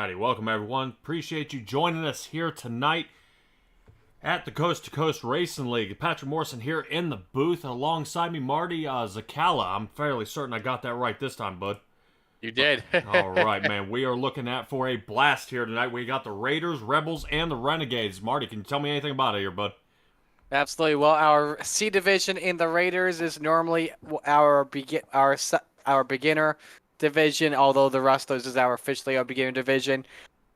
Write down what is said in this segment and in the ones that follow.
Alrighty, welcome everyone. Appreciate you joining us here tonight at the Coast to Coast Racing League. Patrick Morrison here in the booth, alongside me, Marty Zakala. I'm fairly certain I got that right this time, bud. You did. All right, man. We are looking at for a blast here tonight. We got the Raiders, Rebels, and the Renegades. Marty, can you tell me anything about it here, bud? Absolutely. Well, our C division in the Raiders is normally our beginner division, although the Rustlers is officially our beginner division.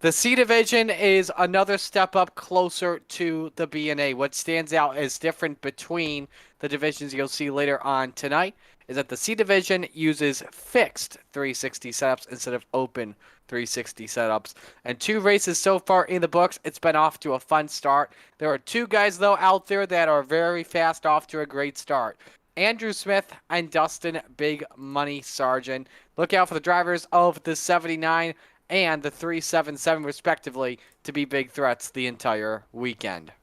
The C division is another step up closer to the B&A. What stands out as different between the divisions you'll see later on tonight is that the C division uses fixed 360 setups instead of open 360 setups. And 2 races so far in the books. It's been off to a fun start. There are 2 guys, though, out there that are very fast off to a great start. Andrew Smith and Dustin Big Money Sargent. Look out for the drivers of the 79 and the 377, respectively, to be big threats the entire weekend.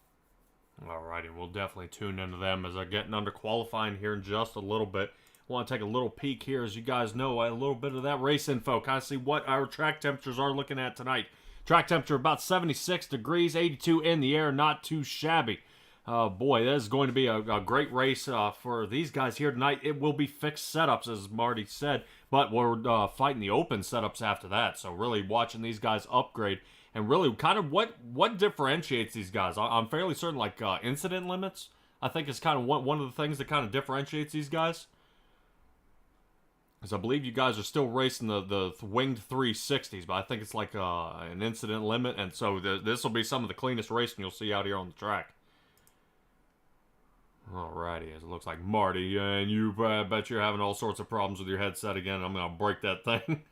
Alrighty, we'll definitely tune into them as they're getting under qualifying here in just a little bit. Want to take a little peek here, as you guys know, a little bit of that race info. Kind of see what our track temperatures are looking at tonight. Track temperature about 76 degrees, 82 in the air, not too shabby. Boy, that is going to be a great race for these guys here tonight. It will be fixed setups, as Marty said, but we're fighting the open setups after that. So really watching these guys upgrade and really kind of what differentiates these guys. I'm fairly certain like incident limits, I think is kind of one of the things that kind of differentiates these guys. Because I believe you guys are still racing the winged 360s, but I think it's like an incident limit, and so this will be some of the cleanest racing you'll see out here on the track. Alrighty, as it looks like Marty, and you bet you're having all sorts of problems with your headset again. I'm going to break that thing.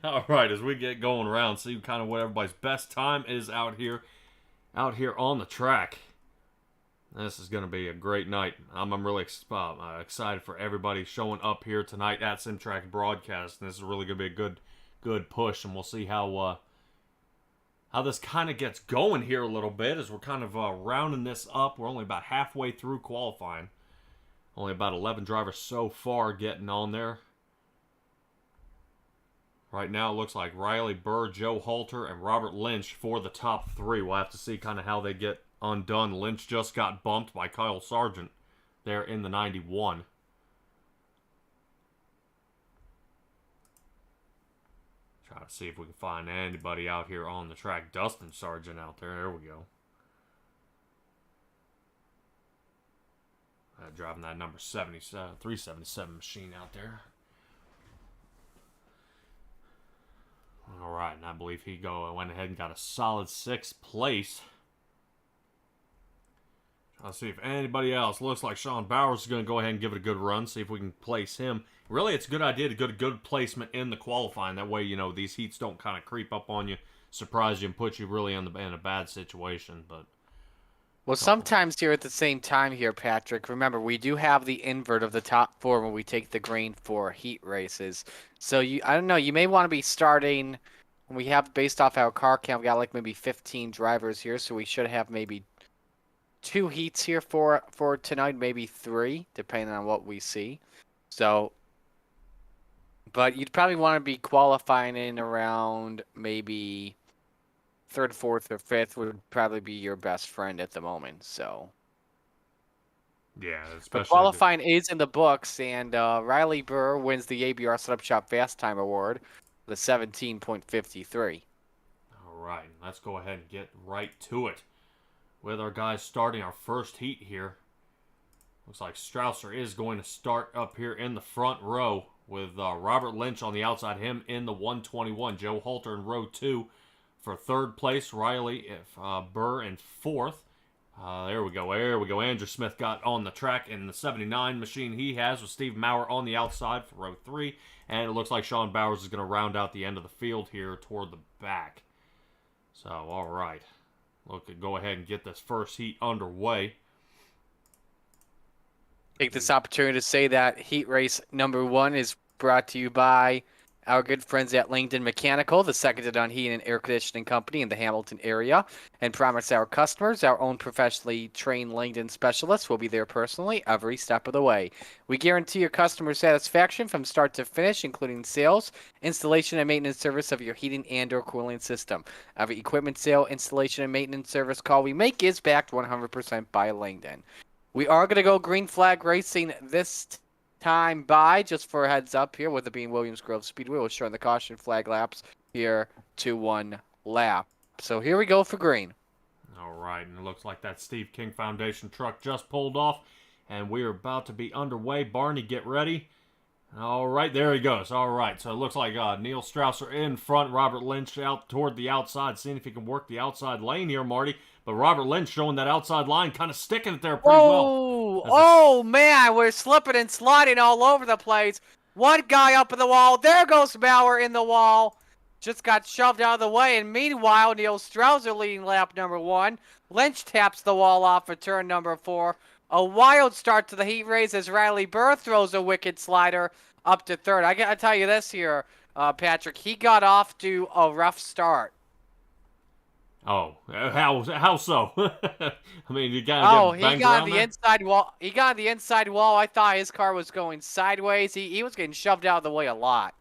Alright, as we get going around, see kind of what everybody's best time is out here on the track. This is going to be a great night. I'm really excited for everybody showing up here tonight at SimTrack Broadcast. And this is really going to be a good push, and we'll see how this kind of gets going here a little bit as we're kind of rounding this up. We're only about halfway through qualifying. Only about 11 drivers so far getting on there. Right now it looks like Riley Burr, Joe Halter, and Robert Lynch for the top 3. We'll have to see kind of how they get undone. Lynch just got bumped by Kyle Sargent there in the 91. Try to see if we can find anybody out here on the track. Dustin Sargent out there. There we go. Driving that number 377 machine out there. Alright, and I believe he went ahead and got a solid 6th place. Let's see if anybody else. Looks like Sean Bowers is going to go ahead and give it a good run. See if we can place him. Really, it's a good idea to get a good placement in the qualifying. That way, you know, these heats don't kind of creep up on you, surprise you, and put you really in a bad situation. But well, sometimes here at the same time here, Patrick, remember, we do have the invert of the top 4 when we take the green for heat races. So, I don't know, you may want to be starting, when we have, based off our car count, we got like maybe 15 drivers here, so we should have maybe 2 heats here for tonight, maybe 3, depending on what we see. So, but you'd probably want to be qualifying in around maybe 3rd, 4th, or 5th would probably be your best friend at the moment. So, yeah, but qualifying is in the books, and Riley Burr wins the ABR Setup Shop Fast Time Award with a 17.53. All right, let's go ahead and get right to it with our guys starting our first heat here. Looks like Strausser is going to start up here in the front row with Robert Lynch on the outside, him in the 121. Joe Halter in row 2 for 3rd place. Riley Burr in 4th. There we go. Andrew Smith got on the track in the 79 machine he has with Steve Maurer on the outside for row 3. And it looks like Sean Bowers is going to round out the end of the field here toward the back. So, all right. Go ahead and get this first heat underway. Take this opportunity to say that heat race number 1 is brought to you by Our good friends at Langdon Mechanical, the second to none heating and air conditioning company in the Hamilton area, and promise our customers our own professionally trained Langdon specialists will be there personally every step of the way. We guarantee your customer satisfaction from start to finish, including sales, installation, and maintenance service of your heating and/or cooling system. Every equipment sale, installation, and maintenance service call we make is backed 100% by Langdon. We are going to go green flag racing this time by, just for a heads up here, with it being Williams Grove Speedway. We'll show the caution flag laps here to 1 lap. So here we go for green. All right, and it looks like that Steve King Foundation truck just pulled off, and we are about to be underway. Barney, get ready. All right, there he goes. All right, so it looks like Neil Strausser in front, Robert Lynch out toward the outside, seeing if he can work the outside lane here, Marty. But Robert Lynch showing that outside line, kind of sticking it there pretty well. Oh, man, we're slipping and sliding all over the place. One guy up in the wall. There goes Bauer in the wall. Just got shoved out of the way. And meanwhile, Neil Strausser leading lap number 1. Lynch taps the wall off for turn number 4. A wild start to the heat race as Riley Burr throws a wicked slider up to third. I gotta tell you this here, Patrick. He got off to a rough start. Oh, how so? I mean, you gotta get he got on the inside wall. He got on the inside wall. I thought his car was going sideways. He was getting shoved out of the way a lot.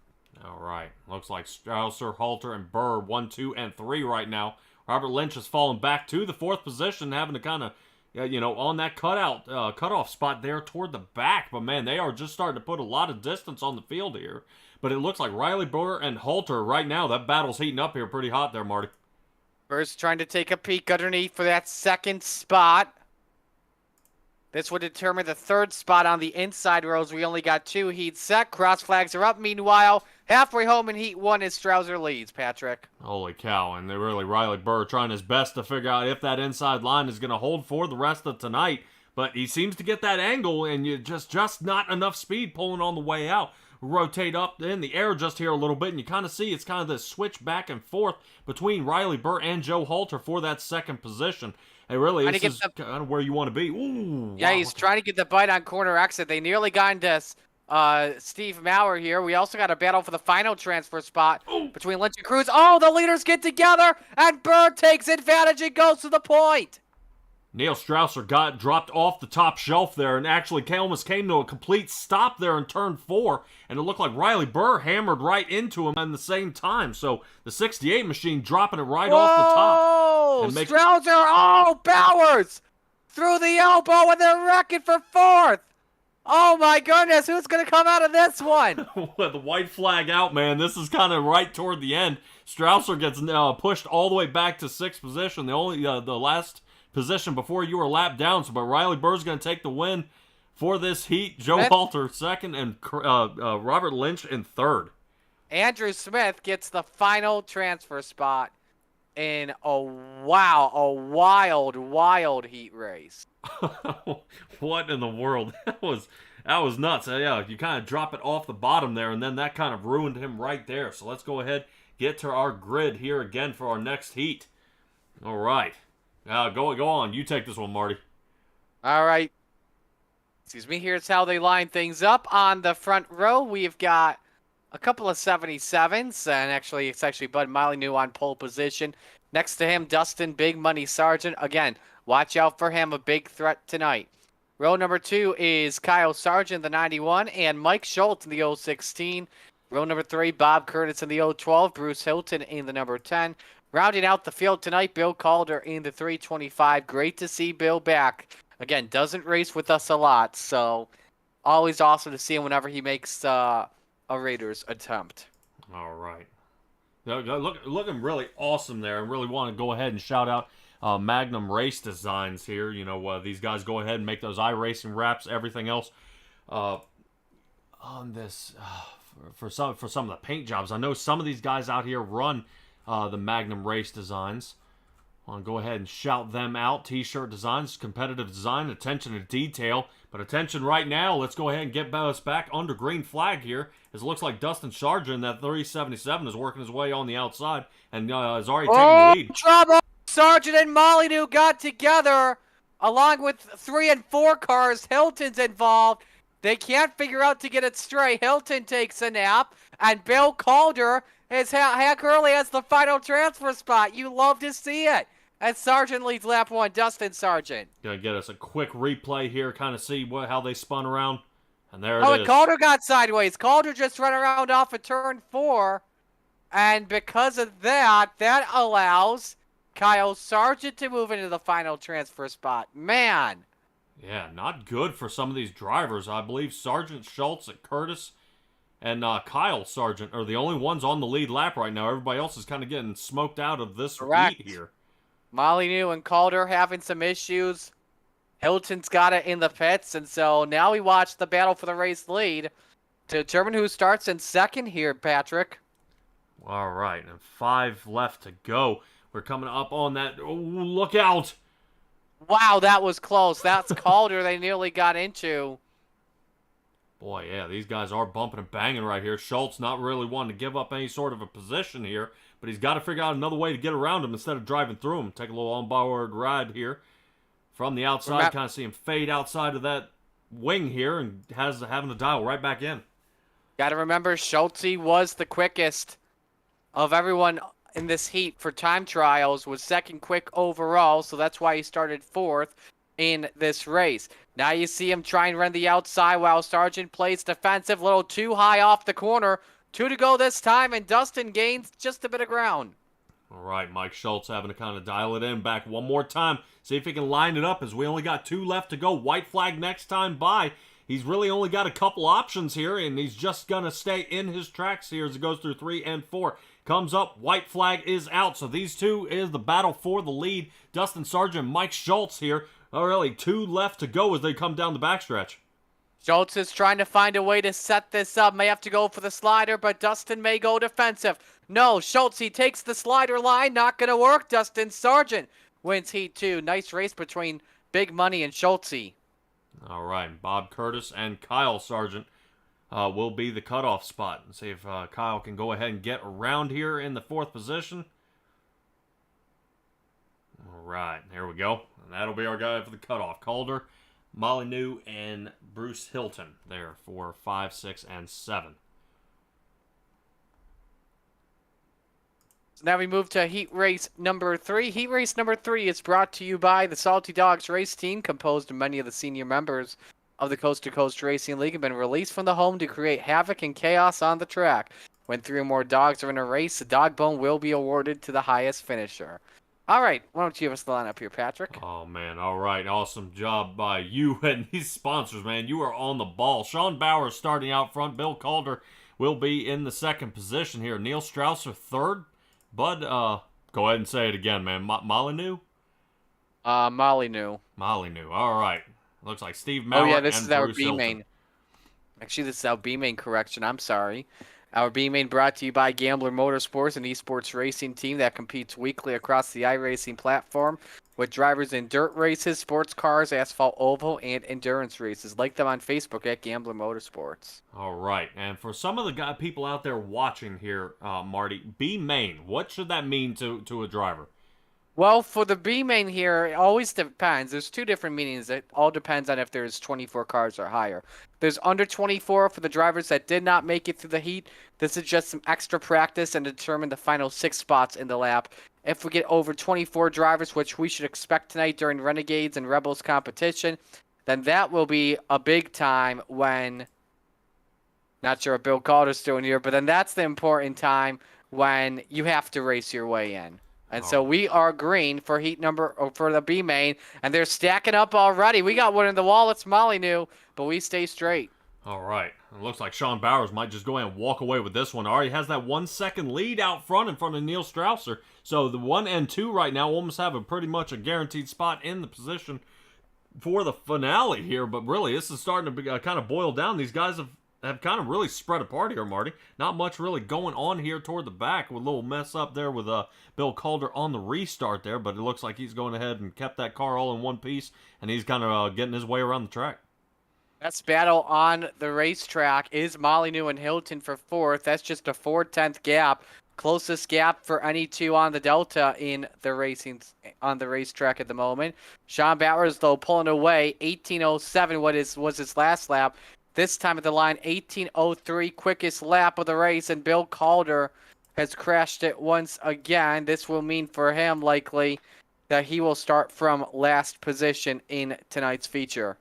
All right, looks like Strausser, Halter, and Burr 1, 2, and 3 right now. Robert Lynch has fallen back to the 4th position, having to kind of, on that cutoff spot there toward the back. But man, they are just starting to put a lot of distance on the field here. But it looks like Riley Burr and Halter right now. That battle's heating up here pretty hot there, Marty. Burr's trying to take a peek underneath for that 2nd spot. This would determine the 3rd spot on the inside rows. We only got 2 heats set. Cross flags are up. Meanwhile, halfway home in heat 1 is Strausser leads, Patrick. Holy cow. And Riley Burr trying his best to figure out if that inside line is going to hold for the rest of tonight. But he seems to get that angle, and you just not enough speed pulling on the way out. Rotate up in the air just here a little bit, and you kind of see it's kind of this switch back and forth between Riley Burr and Joe Halter for that 2nd position. Hey, really, this is kind of where you want to be. Ooh, yeah, wow. He's trying to get the bite on corner exit. They nearly got into Steve Maurer here. We also got a battle for the final transfer spot between Lynch and Cruz. Oh, the leaders get together, and Burr takes advantage and goes to the point. Neil Strausser got dropped off the top shelf there and actually almost came to a complete stop there in turn 4, and it looked like Riley Burr hammered right into him at the same time. So the 68 machine dropping it right off the top. And Strausser, Bowers through the elbow, and they're wrecking for 4th. Oh my goodness, who's going to come out of this one? With the white flag out, man, this is kind of right toward the end. Strausser gets pushed all the way back to 6th position, the last position before you were lapped down. So, but Riley Burr's going to take the win for this heat. Joe Halter 2nd, and Robert Lynch in 3rd. Andrew Smith gets the final transfer spot in a wild heat race. What in the world? That was nuts. Yeah, you kind of drop it off the bottom there, and then that kind of ruined him right there. So let's go ahead, get to our grid here again for our next heat. All right. Go on. You take this one, Marty. All right. Excuse me. Here's how they line things up. On the front row, we've got a couple of 77s, and it's actually Bud Molyneux on pole position. Next to him, Dustin Big Money Sargent. Again, watch out for him, a big threat tonight. Row number 2 is Kyle Sargent, the 91, and Mike Schultz in the 016. Row number 3, Bob Curtis in the 012, Bruce Hilton in the number 10. Rounding out the field tonight, Bill Calder in the 325. Great to see Bill back. Again, doesn't race with us a lot, so always awesome to see him whenever he makes a Raiders attempt. All right. Looking really awesome there. I really want to go ahead and shout out Magnum Race Designs here. These guys go ahead and make those iRacing wraps, everything else on this for some of the paint jobs. I know some of these guys out here run the Magnum Race Designs. I want to go ahead and shout them out. T-shirt designs, competitive design, attention to detail. But attention right now, let's go ahead and get us back under green flag here. As it looks like Dustin Sargent, that 377, is working his way on the outside and is already taking the lead. Trouble! Sargent and Molyneux got together along with 3 and 4 cars. Hilton's involved. They can't figure out to get it straight. Hilton takes a nap, and Bill Calder is Hack Early as the final transfer spot. You love to see it. And Sargent leads lap 1, Dustin Sargent. Gonna get us a quick replay here, kind of see how they spun around. And there Oh, it and is. Calder got sideways. Calder just ran around off of turn 4. And because of that, that allows Kyle Sargent to move into the final transfer spot. Man. Yeah, not good for some of these drivers. I believe Sargent, Schultz, and Curtis, and Kyle Sargent are the only ones on the lead lap right now. Everybody else is kind of getting smoked out of this heat here. Molyneux and Calder having some issues. Hilton's got it in the pits, and so now we watch the battle for the race lead to determine who starts in second here, Patrick. All right, and 5 left to go. We're coming up on that. Oh, look out! Wow, that was close. That's Calder they nearly got into. Boy, yeah, these guys are bumping and banging right here. Schultz not really wanting to give up any sort of a position here, but he's got to figure out another way to get around him instead of driving through him. Take a little on-board ride here from the outside. Kind of see him fade outside of that wing here and having to dial right back in. Got to remember, Schultz was the quickest of everyone in this heat for time trials, was second quick overall, so that's why he started 4th in this race. Now you see him try and run the outside while Sargent plays defensive, a little too high off the corner. 2 to go this time, and Dustin gains just a bit of ground. All right, Mike Schultz having to kind of dial it in back one more time. See if he can line it up as we only got 2 left to go. White flag next time by. He's really only got a couple options here, and he's just going to stay in his tracks here as it goes through 3 and 4. Comes up, white flag is out. So these two is the battle for the lead. Dustin Sargent, Mike Schultz here. Oh, really, 2 left to go as they come down the backstretch. Schultz is trying to find a way to set this up. May have to go for the slider, but Dustin may go defensive. No, Schultz, he takes the slider line. Not going to work. Dustin Sargent wins Heat 2. Nice race between Big Money and Schultz. All right, Bob Curtis and Kyle Sargent will be the cutoff spot. And see if Kyle can go ahead and get around here in the 4th position. All right, here we go. And that'll be our guy for the cutoff. Calder, Molyneux, and Bruce Hilton there for 5, 6, and 7. So now we move to heat race number 3. Heat race number 3 is brought to you by the Salty Dogs race team, composed of many of the senior members of the Coast to Coast Racing League, have been released from the home to create havoc and chaos on the track. When 3 or more dogs are in a race, the dog bone will be awarded to the highest finisher. All right, why don't you give us the lineup here, Patrick? Oh, man, all right. Awesome job by you and these sponsors, man. You are on the ball. Sean Bauer starting out front. Bill Calder will be in the 2nd position here. Neil Strausser 3rd. Bud, go ahead and say it again, man. Molyneux? Molyneux. Molyneux, all right. Looks like Steve Maurer. Oh, yeah, this and is our Bruce B-main. Hilton. Actually, this is our B-main correction. I'm sorry. Our B-main brought to you by Gambler Motorsports, an esports racing team that competes weekly across the iRacing platform with drivers in dirt races, sports cars, asphalt oval, and endurance races. Like them on Facebook at Gambler Motorsports. All right, and for some of the people out there watching here, Marty, B-main, what should that mean to a driver? Well, for the B-main here, it always depends. There's 2 different meanings. It all depends on if there's 24 cars or higher. There's under 24 for the drivers that did not make it through the heat. This is just some extra practice and determine the final 6 spots in the lap. If we get over 24 drivers, which we should expect tonight during Renegades and Rebels competition, then that will be a big time when, not sure what Bill Calder's doing here, but then that's the important time when you have to race your way in. And so we are green for for the B main, and they're stacking up already. We got one in the wall. It's Molyneux, but we stay straight. All right. It looks like Sean Bowers might just go ahead and walk away with this one. Already has that 1 second lead out front in front of Neil Strausser. So the 1 and 2 right now almost have pretty much a guaranteed spot in the position for the finale here. But really, this is starting to be, kind of boil down. These guys have kind of really spread apart here, Marty. Not much really going on here toward the back with a little mess up there with Bill Calder on the restart there, but it looks like he's going ahead and kept that car all in one piece, and he's kind of getting his way around the track. Best battle on the racetrack is Molyneux and Hilton for 4th. That's just a 4/10 gap. Closest gap for any 2 on the Delta in the on the racetrack at the moment. Sean Bowers, though, pulling away. 18:07 was his last lap. This time at the line, 18:03, quickest lap of the race, and Bill Calder has crashed it once again. This will mean for him likely that he will start from last position in tonight's feature.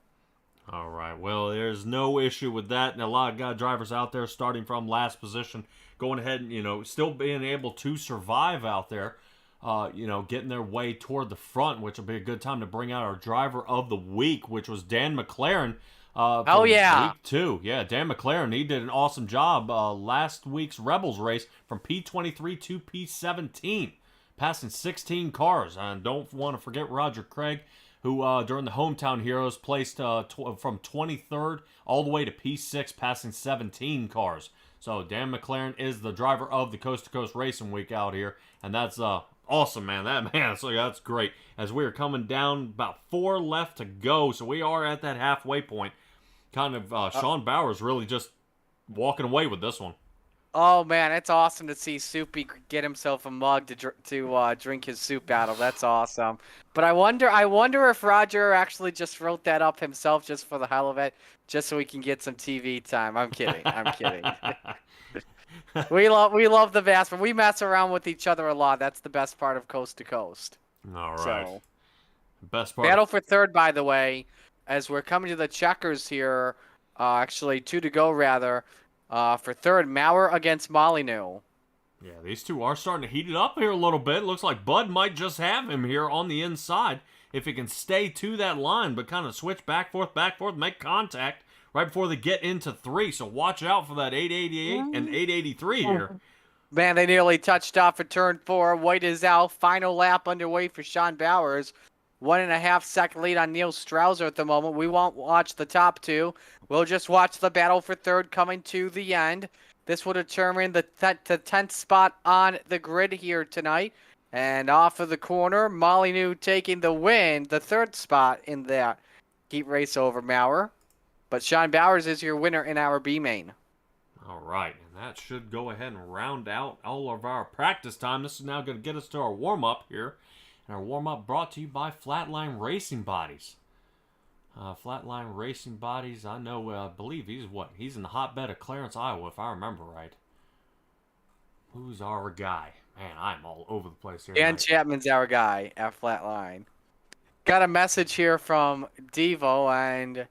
All right. Well, there's no issue with that, and a lot of drivers out there starting from last position, going ahead and still being able to survive out there. Getting their way toward the front, which will be a good time to bring out our driver of the week, which was Dan McLaren. Oh, For yeah. week 2. Yeah, Dan McLaren, he did an awesome job last week's Rebels race from P23 to P17, passing 16 cars. And don't want to forget Roger Craig, who during the Hometown Heroes placed from 23rd all the way to P6, passing 17 cars. So Dan McLaren is the driver of the Coast to Coast Racing Week out here, and that's awesome, man. So that's great. As we are coming down, about 4 left to go, so we are at that halfway point. Kind of Sean Bowers really just walking away with this one. Oh man, it's awesome to see Soupy get himself a mug to drink his soup out of. That's awesome. But I wonder if Roger actually just wrote that up himself just for the hell of it, just so we can get some TV time. I'm kidding. I'm kidding. we love the Vasper. We mess around with each other a lot. That's the best part of Coast to Coast. All right. So, best part. battle for third, by the way, as we're coming to the checkers here. Actually, 2 to go rather. For third, Maurer against Molyneux. Yeah, these two are starting to heat it up here a little bit. Looks like Bud might just have him here on the inside if he can stay to that line, but kind of switch back, forth, make contact right before they get into 3. So watch out for that 888 and 883 here. Man, they nearly touched off at turn 4. White is out. Final lap underway for Sean Bowers. 1.5 second lead on Neil Strauser at the moment. We won't watch the top 2. We'll just watch the battle for third coming to the end. This will determine the 10th spot on the grid here tonight. And off of the corner, Molyneux taking the win, the 3rd spot in that heat race over Maurer. But Sean Bowers is your winner in our B main. All right, and that should go ahead and round out all of our practice time. This is now going to get us to our warm-up here. And our warm-up brought to you by Flatline Racing Bodies. Flatline Racing Bodies, I believe he's in the hotbed of Clarence, Iowa, if I remember right. Who's our guy? Man, I'm all over the place here. Dan Chapman's our guy at Flatline. Got a message here from Devo, and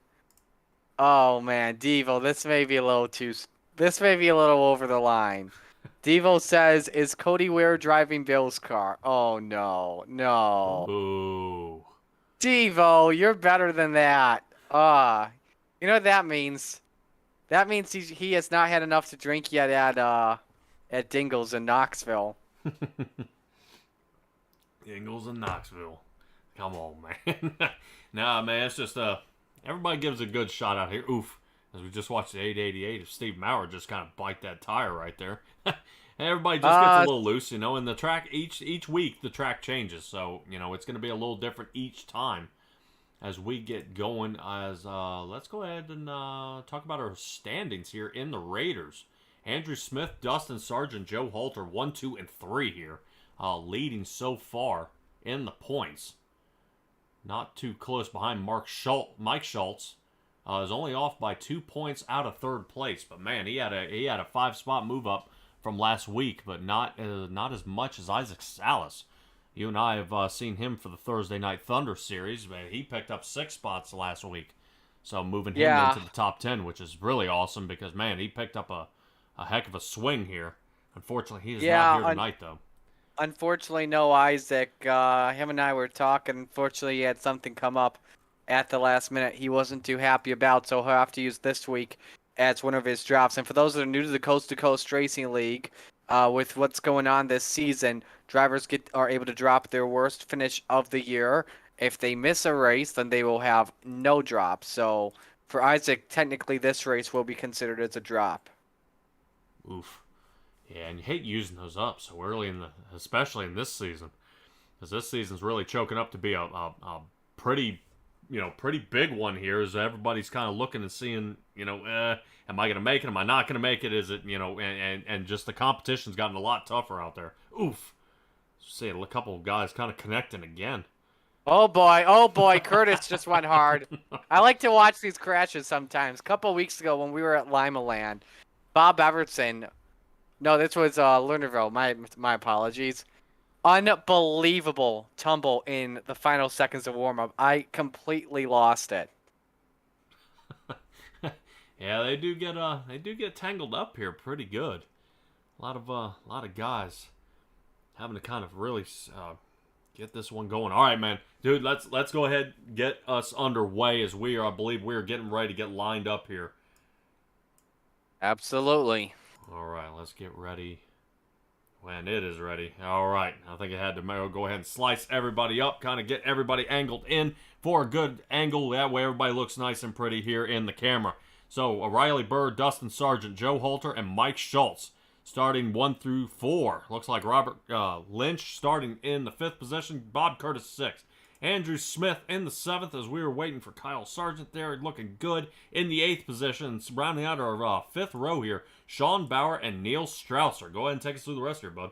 oh man, Devo, this may be a little over the line. Devo says, is Cody Ware driving Bill's car? Oh, no. Ooh. Devo, you're better than that. You know what that means? That means he has not had enough to drink yet at Dingles in Knoxville. Dingles in Knoxville. Come on, man. Nah, man, it's just, everybody gives a good shot out here. Oof. As we just watched the 888 of Steve Maurer just kind of bite that tire right there. Everybody just gets a little loose, and the track, each week the track changes. So, it's going to be a little different each time as we get going. Let's go ahead and talk about our standings here in the Raiders. Andrew Smith, Dustin Sargent, Joe Halter, 1, 2, and 3 here, leading so far in the points. Not too close behind Mike Schultz. Is only off by 2 points out of 3rd place, but man, he had a 5-spot move up from last week, but not as much as Isaac Salas. You and I have seen him for the Thursday Night Thunder series, but he picked up 6 spots last week, so moving him into the top 10, which is really awesome because man, he picked up a heck of a swing here. Unfortunately, he is not here tonight though. Unfortunately, no Isaac. Him and I were talking. Unfortunately, he had something come up at the last minute he wasn't too happy about, so he'll have to use this week as one of his drops. And for those that are new to the Coast to Coast Racing League, with what's going on this season, drivers are able to drop their worst finish of the year. If they miss a race, then they will have no drop. So for Isaac, technically this race will be considered as a drop. Oof. Yeah, and you hate using those up so early especially in this season, because this season's really choking up to be a pretty big one here, as everybody's kind of looking and seeing, am I going to make it? Am I not going to make it? Is it, and just the competition's gotten a lot tougher out there. Oof. See a couple of guys kind of connecting again. Oh boy, Curtis just went hard. I like to watch these crashes sometimes. A couple weeks ago when we were at Lima Land, Bob Everson, no, this was Lernerville, my apologies. Unbelievable tumble in the final seconds of warm-up. I completely lost it. Yeah, they do get tangled up here pretty good. A lot of guys having to kind of really get this one going. All right, man, dude, let's go ahead and get us underway as I believe we are getting ready to get lined up here. Absolutely. All right, let's get ready when it is ready. All right, I think I had to go ahead and slice everybody up, kind of get everybody angled in for a good angle. That way everybody looks nice and pretty here in the camera. So, Riley Burr, Dustin Sargent, Joe Halter, and Mike Schultz starting 1 through 4. Looks like Robert Lynch starting in the 5th position, Bob Curtis 6th. Andrew Smith in the 7th as we were waiting for Kyle Sargent there, looking good in the 8th position. Rounding out our 5th row here, Sean Bauer and Neil Strausser. Go ahead and take us through the rest here, bud.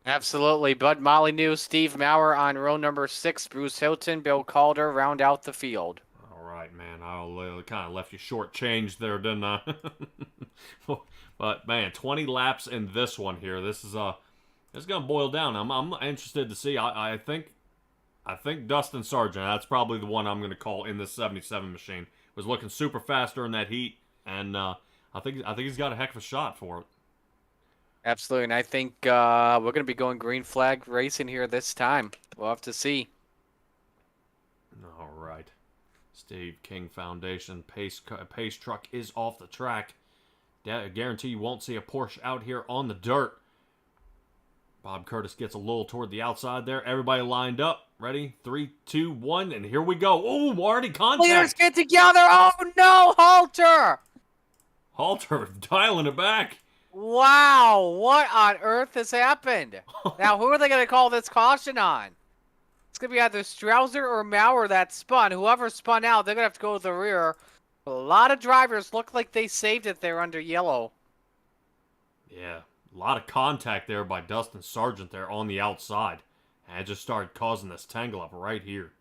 Absolutely. Bud Molyneux, Steve Maurer on row number 6, Bruce Hilton, Bill Calder round out the field. All right, man. I kind of left you short-changed there, didn't I? But, man, 20 laps in this one here. This is it's going to boil down. I'm interested to see. I think Dustin Sargent, that's probably the one I'm going to call in this 77 machine. Was looking super fast during that heat, and I think he's got a heck of a shot for it. Absolutely, and I think we're going to be going green flag racing here this time. We'll have to see. All right. Steve King Foundation pace truck is off the track. I guarantee you won't see a Porsche out here on the dirt. Bob Curtis gets a little toward the outside there. Everybody lined up. Ready? 3, 2, 1, and here we go. Oh, already contact. Leaders get together. Oh, no, Halter. Halter dialing it back. Wow, what on earth has happened? Now, who are they going to call this caution on? It's going to be either Strausser or Maurer that spun. Whoever spun out, they're going to have to go to the rear. A lot of drivers look like they saved it there under yellow. Yeah, a lot of contact there by Dustin Sargent there on the outside. And it just started causing this tangle up right here.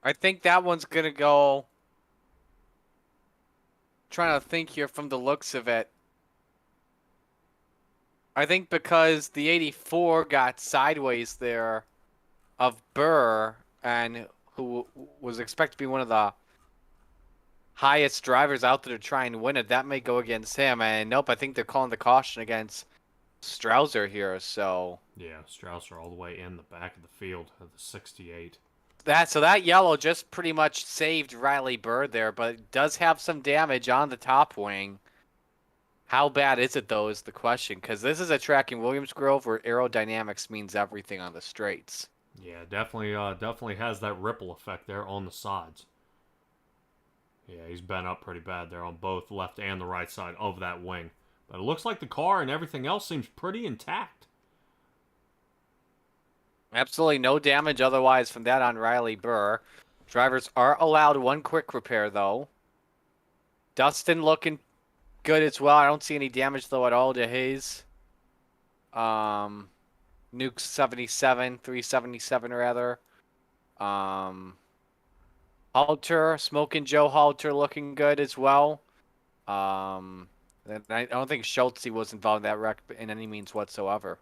I think that one's going to go... Trying to think here from the looks of it. I think because the 84 got sideways there of Burr, and who was expected to be one of the highest drivers out there to try and win it, that may go against him. And nope, I think they're calling the caution against Strausser here. So yeah, Strausser all the way in the back of the field of the 68. So that yellow just pretty much saved Riley Burr there, but it does have some damage on the top wing. How bad is it, though, is the question, because this is a track in Williams Grove where aerodynamics means everything on the straights. Yeah, definitely has that ripple effect there on the sides. Yeah, he's bent up pretty bad there on both left and the right side of that wing. But it looks like the car and everything else seems pretty intact. Absolutely no damage otherwise from that on Riley Burr. Drivers are allowed one quick repair, though. Dustin looking good as well. I don't see any damage, though, at all to his. Nuke 77, 377 rather. Halter, Smoking Joe Halter looking good as well. I don't think Schultz was involved in that wreck in any means whatsoever.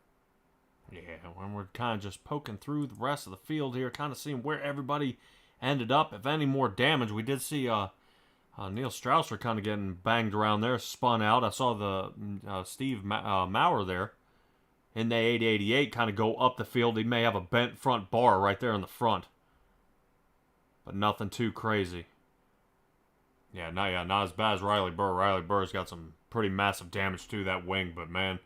Yeah, when we're kind of just poking through the rest of the field here, kind of seeing where everybody ended up. If any more damage, we did see Neil Strausser kind of getting banged around there, spun out. I saw the Steve Maurer there in the 888 kind of go up the field. He may have a bent front bar right there in the front, but nothing too crazy. Yeah, not as bad as Riley Burr. Riley Burr's got some pretty massive damage to that wing, but man.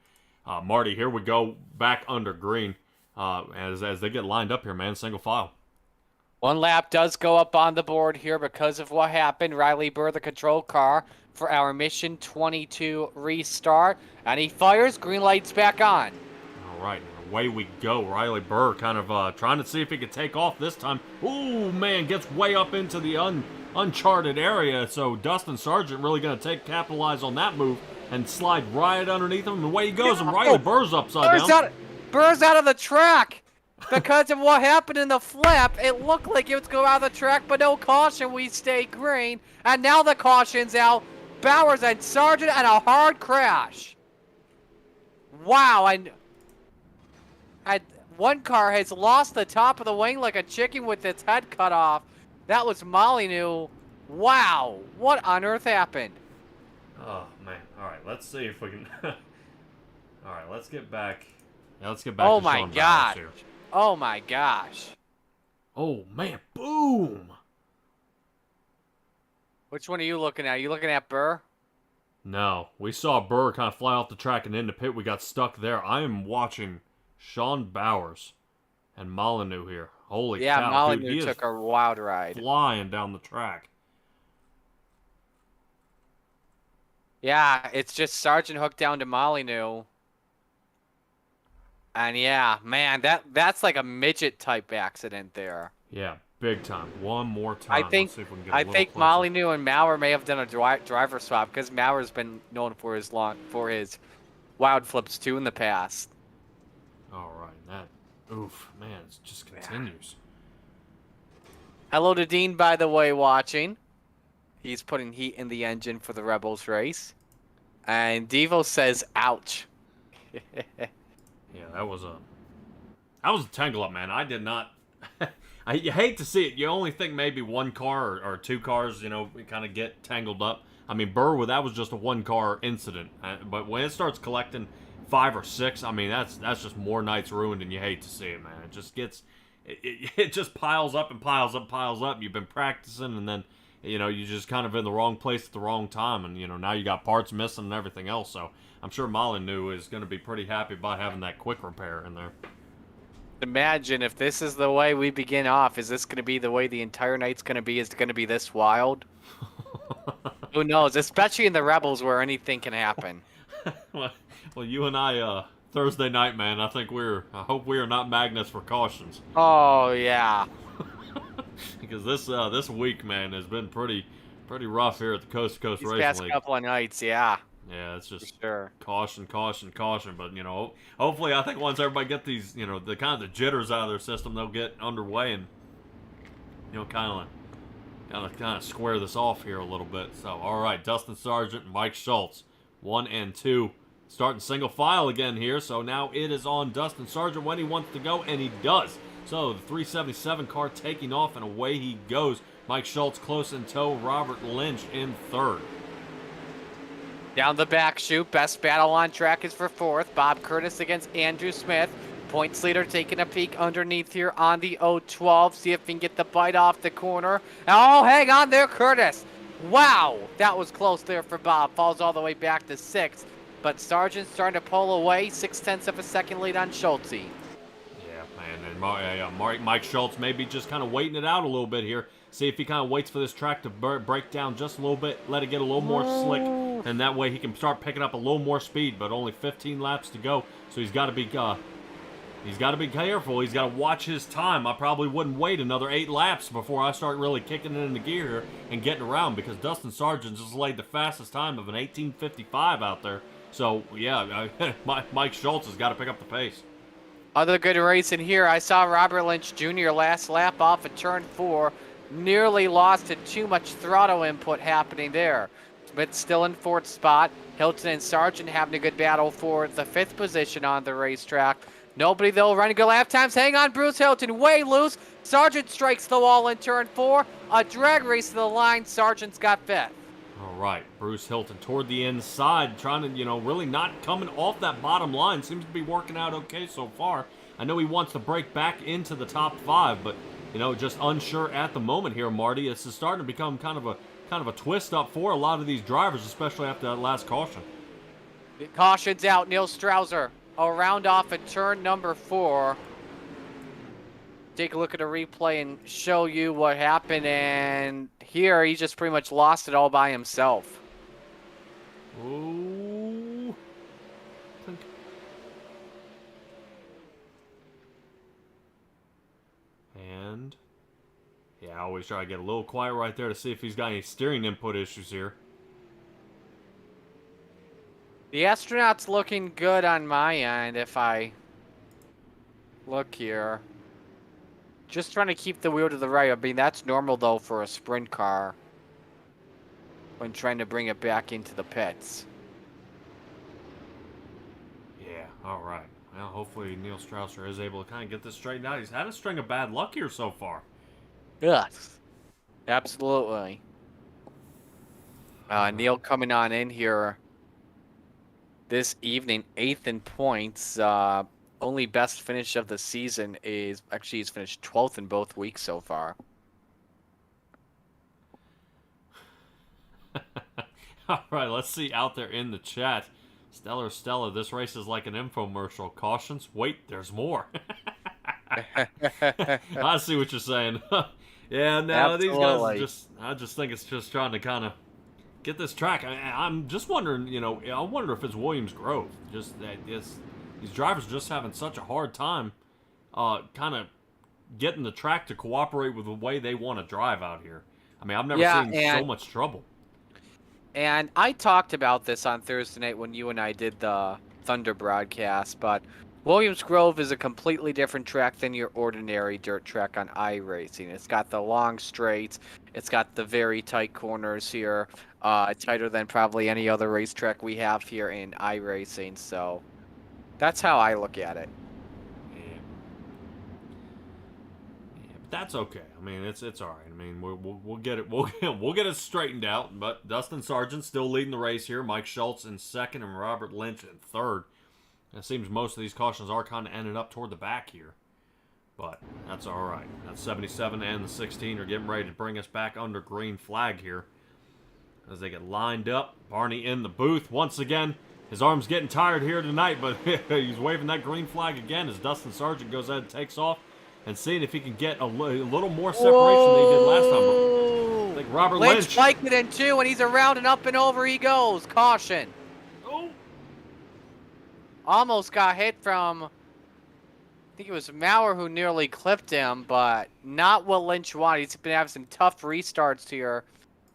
Marty, here we go back under green as they get lined up here, man, single file. One lap does go up on the board here because of what happened. Riley Burr, the control car for our Mission 22 restart. And he fires, green light's back on. All right, away we go. Riley Burr kind of trying to see if he could take off this time. Ooh, man, gets way up into the uncharted area. So Dustin Sargent really going to capitalize on that move and slide right underneath him. And away he goes, and Riley Burr's upside down. Burr's out of the track because of what happened in the flip. It looked like it was going out of the track, but no caution. We stay green, and now the caution's out. Bowers and Sargent and a hard crash. Wow, and one car has lost the top of the wing like a chicken with its head cut off. That was Molyneux. Wow, what on earth happened? Oh, man. All right, let's see if we can... All right, let's get back. Yeah, let's get back to Sean Bowers here. Oh, my gosh. Oh, man. Boom! Which one are you looking at? Are you looking at Burr? No, we saw Burr kind of fly off the track and into pit. We got stuck there. I am watching Sean Bowers and Molyneux here. Holy cow. Yeah, Molyneux dude, took a wild ride. Flying down the track. Yeah, it's just Sargent hooked down to Molyneux. And yeah, man, that's like a midget type accident there. Yeah, big time. One more time. I think Molyneux and Maurer may have done a driver swap because Maurer's been known for his wild flips too in the past. All right, oof, man, it just continues. Hello to Dean, by the way, watching. He's putting heat in the engine for the Rebels race. And Devo says, ouch. Yeah, that was a tangle up, man. I did not... you hate to see it. You only think maybe one car or two cars, kind of get tangled up. I mean, Burr, that was just a one-car incident. But when it starts collecting 5 or 6, I mean, that's just more nights ruined, and you hate to see it, man. It just gets... It just piles up and piles up and piles up. You've been practicing, and then... you're just kind of in the wrong place at the wrong time, and, now you got parts missing and everything else, so I'm sure Molyneux is going to be pretty happy about having that quick repair in there. Imagine if this is the way we begin off, is this going to be the way the entire night's going to be? Is it going to be this wild? Who knows, especially in the Rebels where anything can happen. well, you and I, Thursday night, man, I hope we are not magnets for cautions. Oh, yeah. Because this week, man, has been pretty rough here at the Coast to Coast Racing League. These past couple of nights, yeah. Yeah, it's just sure. Caution. But hopefully, I think once everybody get these, the kind of the jitters out of their system, they'll get underway and kind of square this off here a little bit. So, all right, Dustin Sargent and Mike Schultz, 1 and 2, starting single file again here. So now it is on Dustin Sargent when he wants to go, and he does. So the 377 car taking off, and away he goes. Mike Schultz close in tow. Robert Lynch in third. Down the back chute, best battle on track is for fourth. Bob Curtis against Andrew Smith. Points leader taking a peek underneath here on the 012. See if he can get the bite off the corner. Oh, hang on there, Curtis. Wow, that was close there for Bob. Falls all the way back to sixth. But Sargent's starting to pull away. 0.6 of a second lead on Schultz. And Mike Schultz maybe just kind of waiting it out a little bit here. See if he kind of waits for this track to break down just a little bit, let it get a little more slick, and that way he can start picking up a little more speed. But only 15 laps to go, so he's got to be careful. He's got to watch his time. I probably wouldn't wait another 8 laps before I start really kicking it into gear here and getting around, because Dustin Sargent just laid the fastest time of an 18:55 out there. So yeah, Mike Schultz has got to pick up the pace. Other good racing here. I saw Robert Lynch Jr. last lap off of turn 4. Nearly lost to too much throttle input happening there. Smith still in 4th spot. Hilton and Sargent having a good battle for the 5th position on the racetrack. Nobody, though, running good lap times. Hang on, Bruce Hilton way loose. Sargent strikes the wall in turn 4. A drag race to the line. Sargent's got 5th. All right, Bruce Hilton toward the inside, trying to, really not coming off that bottom line. Seems to be working out okay so far. I know he wants to break back into the top 5, but, just unsure at the moment here, Marty. It's starting to become kind of a twist up for a lot of these drivers, especially after that last caution. Caution's out. Neil Strauser around off at turn number 4. Take a look at a replay and show you what happened, and here he just pretty much lost it all by himself. Ooh. And yeah, I always try to get a little quiet right there to see if he's got any steering input issues here. The astronaut's looking good on my end if I look here. Just trying to keep the wheel to the right. I mean, that's normal, though, for a sprint car when trying to bring it back into the pits. Yeah, all right. Well, hopefully Neil Strausser is able to kind of get this straightened out. He's had a string of bad luck here so far. Yes. Absolutely. Neil coming on in here this evening, 8th in points. Only best finish of the season is actually he's finished 12th in both weeks so far. All right, let's see out there in the chat. Stellar Stella, this race is like an infomercial. Cautions, wait, there's more. I see what you're saying. Yeah, no, these guys are I just think it's just trying to kind of get this track. I'm just wondering, I wonder if it's Williams Grove. Just that these drivers are just having such a hard time kind of getting the track to cooperate with the way they want to drive out here. I mean, I've never seen so much trouble. And I talked about this on Thursday night when you and I did the Thunder broadcast, but Williams Grove is a completely different track than your ordinary dirt track on iRacing. It's got the long straights. It's got the very tight corners here, tighter than probably any other racetrack we have here in iRacing. So that's how I look at it. Yeah, but that's okay. I mean, it's all right. I mean, we'll get it. We'll get it straightened out. But Dustin Sargent still leading the race here. Mike Schultz in second, and Robert Lynch in third. It seems most of these cautions are kind of ended up toward the back here. But that's all right. That 77 and the 16 are getting ready to bring us back under green flag here. As they get lined up. Barney in the booth once again. His arm's getting tired here tonight, but he's waving that green flag again as Dustin Sargent goes ahead and takes off. And seeing if he can get a little more separation than he did last time. I think Robert Lynch. Lynch it in two, and he's around and up and over he goes. Caution. Oh. Almost got hit from, I think it was Maurer who nearly clipped him, but not what Lynch wanted. He's been having some tough restarts here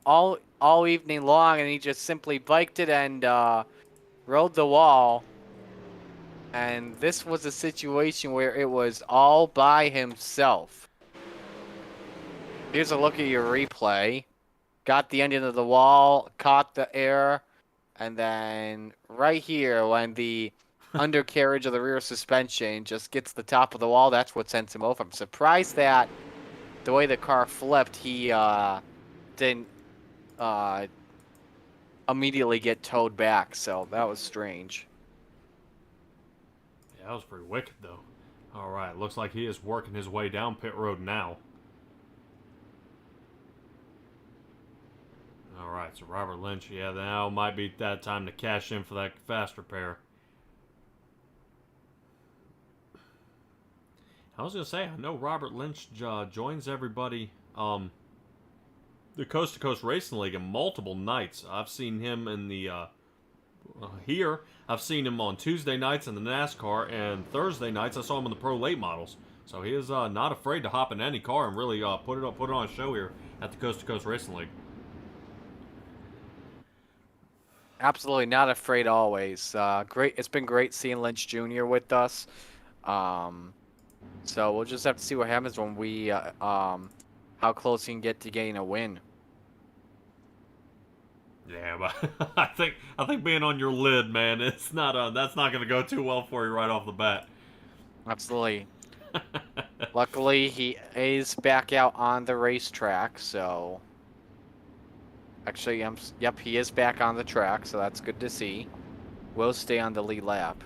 all evening long, and he just simply biked it and rode the wall. And this was a situation where it was all by himself. Here's a look at your replay. Got the end of the wall, caught the air, and then right here when the undercarriage of the rear suspension just gets the top of the wall, that's what sends him over. I'm surprised that the way the car flipped, he didn't immediately get towed back, so that was strange. Yeah, that was pretty wicked, though. All right, looks like he is working his way down pit road now. All right, so Robert Lynch, yeah, now might be that time to cash in for that fast repair. I was going to say, I know Robert Lynch joins everybody, the Coast to Coast Racing League, in multiple nights. I've seen him in the, here. I've seen him on Tuesday nights in the NASCAR, and Thursday nights I saw him in the Pro Late Models. So he is not afraid to hop in any car and really put it on a show here at the Coast to Coast Racing League. Absolutely not afraid always. Great. It's been great seeing Lynch Jr. with us. So we'll just have to see what happens when we, how close he can get to getting a win. Yeah, but I think being on your lid, man, it's not that's not going to go too well for you right off the bat. Absolutely. Luckily, he is back out on the racetrack, so actually, yep, he is back on the track, so that's good to see. We'll stay on the lead lap.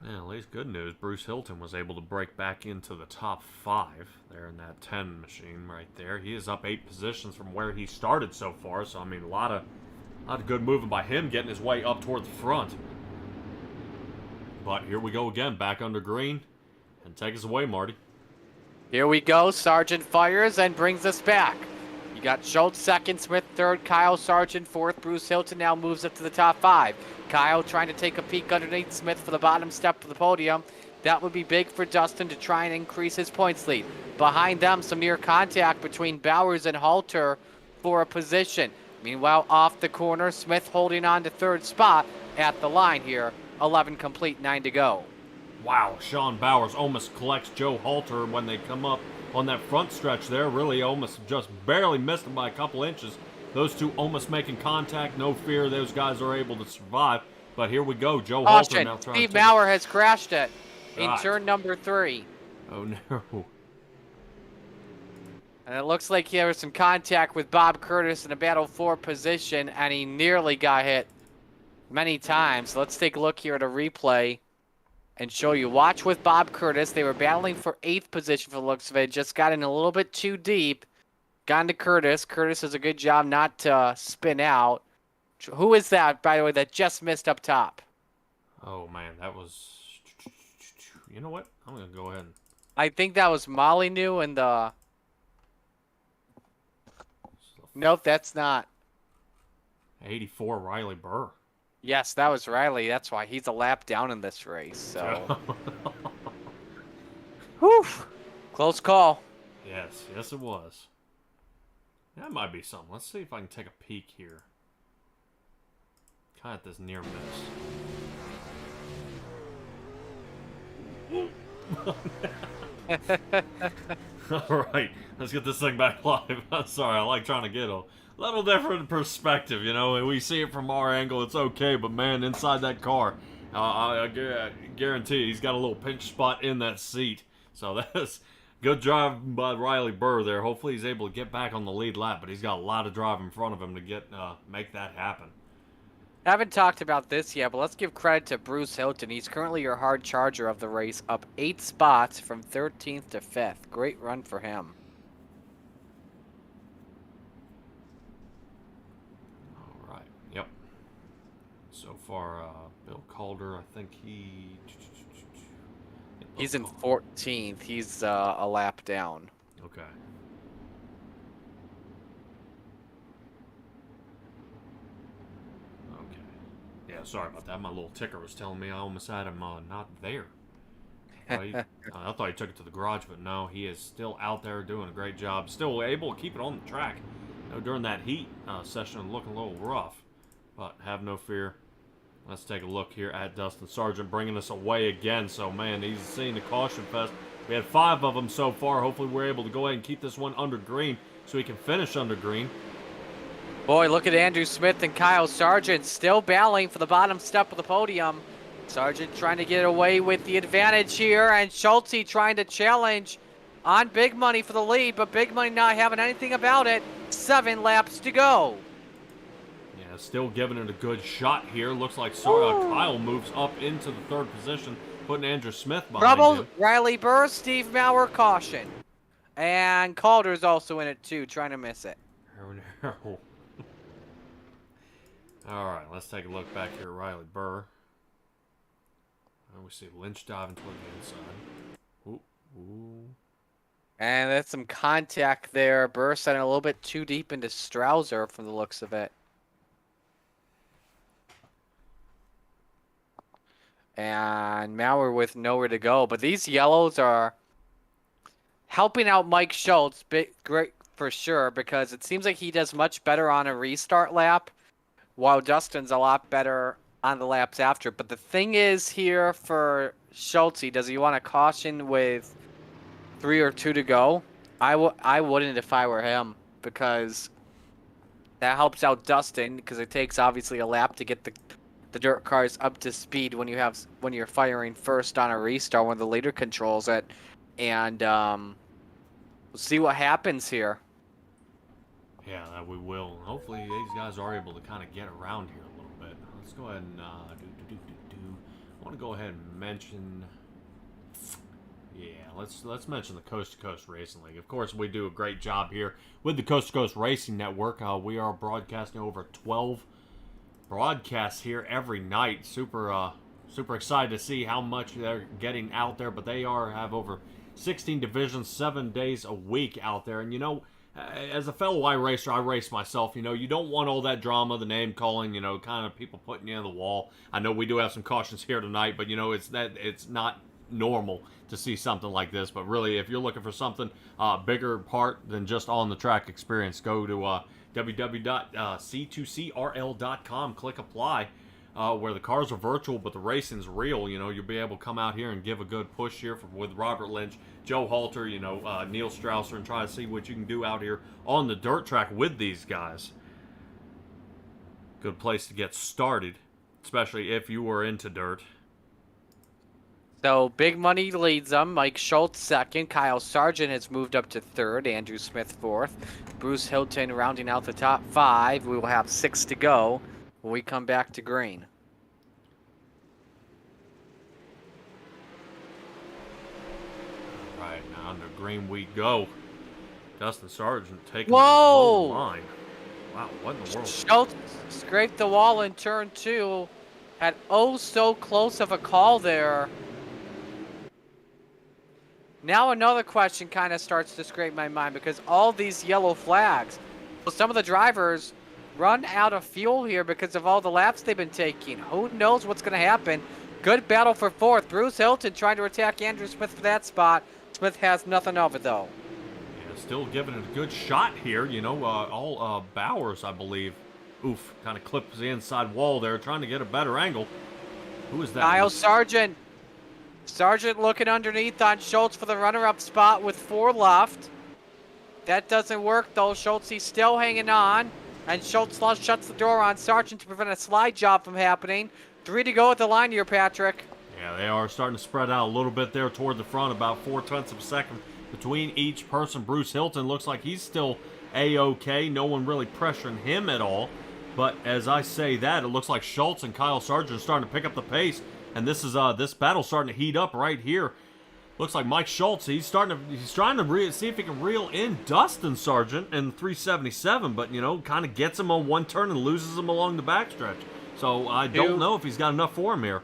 Yeah, at least good news. Bruce Hilton was able to break back into the top 5 there in that 10 machine right there. He is up 8 positions from where he started so far. So, I mean, a lot of good moving by him getting his way up toward the front. But here we go again, back under green. And take us away, Marty. Here we go. Sargent fires and brings us back. You got Schultz second, Smith third, Kyle Sargent fourth. Bruce Hilton now moves up to the top 5. Kyle trying to take a peek underneath Smith for the bottom step of the podium. That would be big for Dustin to try and increase his points lead. Behind them, some near contact between Bowers and Halter for a position. Meanwhile, off the corner, Smith holding on to third spot at the line here 11 complete, 9 to go. Wow, Sean Bowers almost collects Joe Halter when they come up on that front stretch there. Really almost just barely missed him by a couple inches. Those two almost making contact. No fear, those guys are able to survive. But here we go. Joe Halter Caution, now trying Steve to take Maurer has crashed it in God. turn number 3. Oh no. And it looks like he had some contact with Bob Curtis in a battle for position, and he nearly got hit many times. Let's take a look here at a replay and show you. Watch with Bob Curtis. They were battling for 8th position for the looks of it. Just got in a little bit too deep. Got into Curtis. Curtis does a good job not to spin out. Who is that, by the way, that just missed up top? Oh man, that was. You know what? I'm gonna go ahead. I think that was Molyneux and the. Nope, that's not. 84 Riley Burr. Yes, that was Riley. That's why he's a lap down in this race. So. Whew. Close call. Yes it was. That might be something. Let's see if I can take a peek here. Kind of this near miss. Alright, let's get this thing back live. I'm sorry, I like trying to get a little different perspective, you know. We see it from our angle, it's okay, but man, inside that car, I guarantee he's got a little pinch spot in that seat. So that's good drive by Riley Burr there. Hopefully he's able to get back on the lead lap, but he's got a lot of drive in front of him to get make that happen. I haven't talked about this yet, but let's give credit to Bruce Hilton. He's currently your hard charger of the race, up 8 spots from 13th to 5th. Great run for him. All right. Yep. So far, Bill Calder, I think He's in 14th. He's a lap down. Okay. Yeah, sorry about that. My little ticker was telling me I almost had him not there. I thought he took it to the garage, but no, he is still out there doing a great job. Still able to keep it on the track. You know, during that heat session, looking a little rough. But have no fear. Let's take a look here at Dustin Sargent bringing us away again. So, man, he's seen the caution fest. We had 5 of them so far. Hopefully we're able to go ahead and keep this one under green so he can finish under green. Boy, look at Andrew Smith and Kyle Sargent still battling for the bottom step of the podium. Sargent trying to get away with the advantage here, and Schulte trying to challenge on Big Money for the lead, but Big Money not having anything about it. 7 laps to go. Yeah, still giving it a good shot here. Looks like Kyle moves up into the 3rd position, putting Andrew Smith behind him. Riley Burr, Steve Maurer, caution. And Calder's also in it too, trying to miss it. Oh no. Alright, let's take a look back here at Riley Burr. We see Lynch diving toward the inside. Ooh. And that's some contact there. Burr setting a little bit too deep into Strouser from the looks of it. And Maurer with nowhere to go. But these yellows are helping out Mike Schultz, great for sure, because it seems like he does much better on a restart lap, while Dustin's a lot better on the laps after. But the thing is here for Schultz, does he want to caution with 3 or 2 to go? I wouldn't if I were him, because that helps out Dustin, because it takes obviously a lap to get the dirt cars up to speed when you're firing first on a restart when the leader controls it. And we'll see what happens here. Yeah, we will. Hopefully these guys are able to kind of get around here a little bit. Let's go ahead and I want to go ahead and mention. Yeah, let's mention the Coast to Coast Racing League. Of course, we do a great job here with the Coast to Coast Racing Network. We are broadcasting over 12 broadcasts here every night. Super excited to see how much they're getting out there. But they have over 16 divisions, 7 days a week out there. And you know, as a fellow iRacer, I race myself. You know, you don't want all that drama, the name calling, you know, kind of people putting you in the wall. I know we do have some cautions here tonight, but you know, it's not normal to see something like this. But really, if you're looking for something bigger part than just on the track experience, go to www.c2crl.com, click apply. where the cars are virtual but the racing's real. You know, you'll be able to come out here and give a good push here with Robert Lynch, Joe Halter, you know, Neil Strausser, and try to see what you can do out here on the dirt track with these guys. Good place to get started, especially if you were into dirt. So Big Money leads them. Mike Schultz second. Kyle Sargent has moved up to third. Andrew Smith fourth. Bruce Hilton rounding out the top 5. We will have 6 to go when we come back to green. All right, now under green we go. Dustin Sargent taking Whoa! the low line. Wow, what in the world? Schultz scraped the wall in turn 2. Had oh so close of a call there. Now another question kind of starts to scrape my mind because all these yellow flags. Well, some of the drivers run out of fuel here because of all the laps they've been taking. Who knows what's going to happen? Good battle for 4th. Bruce Hilton trying to attack Andrew Smith for that spot. Smith has nothing of it though. Yeah, still giving it a good shot here. You know, all Bowers, I believe. Oof, kind of clips the inside wall there, trying to get a better angle. Who is that? Kyle Sargent. Sargent looking underneath on Schultz for the runner-up spot with 4 left. That doesn't work though. Schultz, he's still hanging on. And Schultz shuts the door on Sargent to prevent a slide job from happening. 3 to go at the line here, Patrick. Yeah, they are starting to spread out a little bit there toward the front, about 0.4 of a second between each person. Bruce Hilton looks like he's still A-OK. No one really pressuring him at all. But as I say that, it looks like Schultz and Kyle Sargent are starting to pick up the pace. And this is this battle's starting to heat up right here. Looks like Mike Schultz, he's trying to see if he can reel in Dustin Sargent in 377, but you know, kind of gets him on one turn and loses him along the backstretch. So I don't know if he's got enough for him here.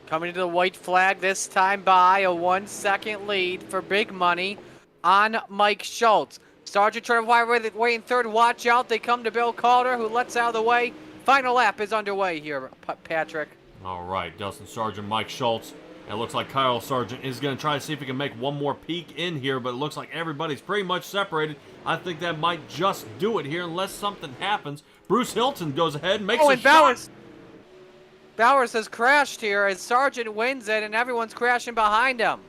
Coming to the white flag this time by a 1-second lead for Big Money on Mike Schultz. Sargent trying to wide way in third. Watch out. They come to Bill Calder, who lets out of the way. Final lap is underway here, Patrick. All right, Dustin Sargent, Mike Schultz. It looks like Kyle Sargent is going to try to see if he can make one more peek in here, but it looks like everybody's pretty much separated. I think that might just do it here unless something happens. Bruce Hilton goes ahead and makes a shot. Bowers has crashed here as Sargent wins it, and everyone's crashing behind him.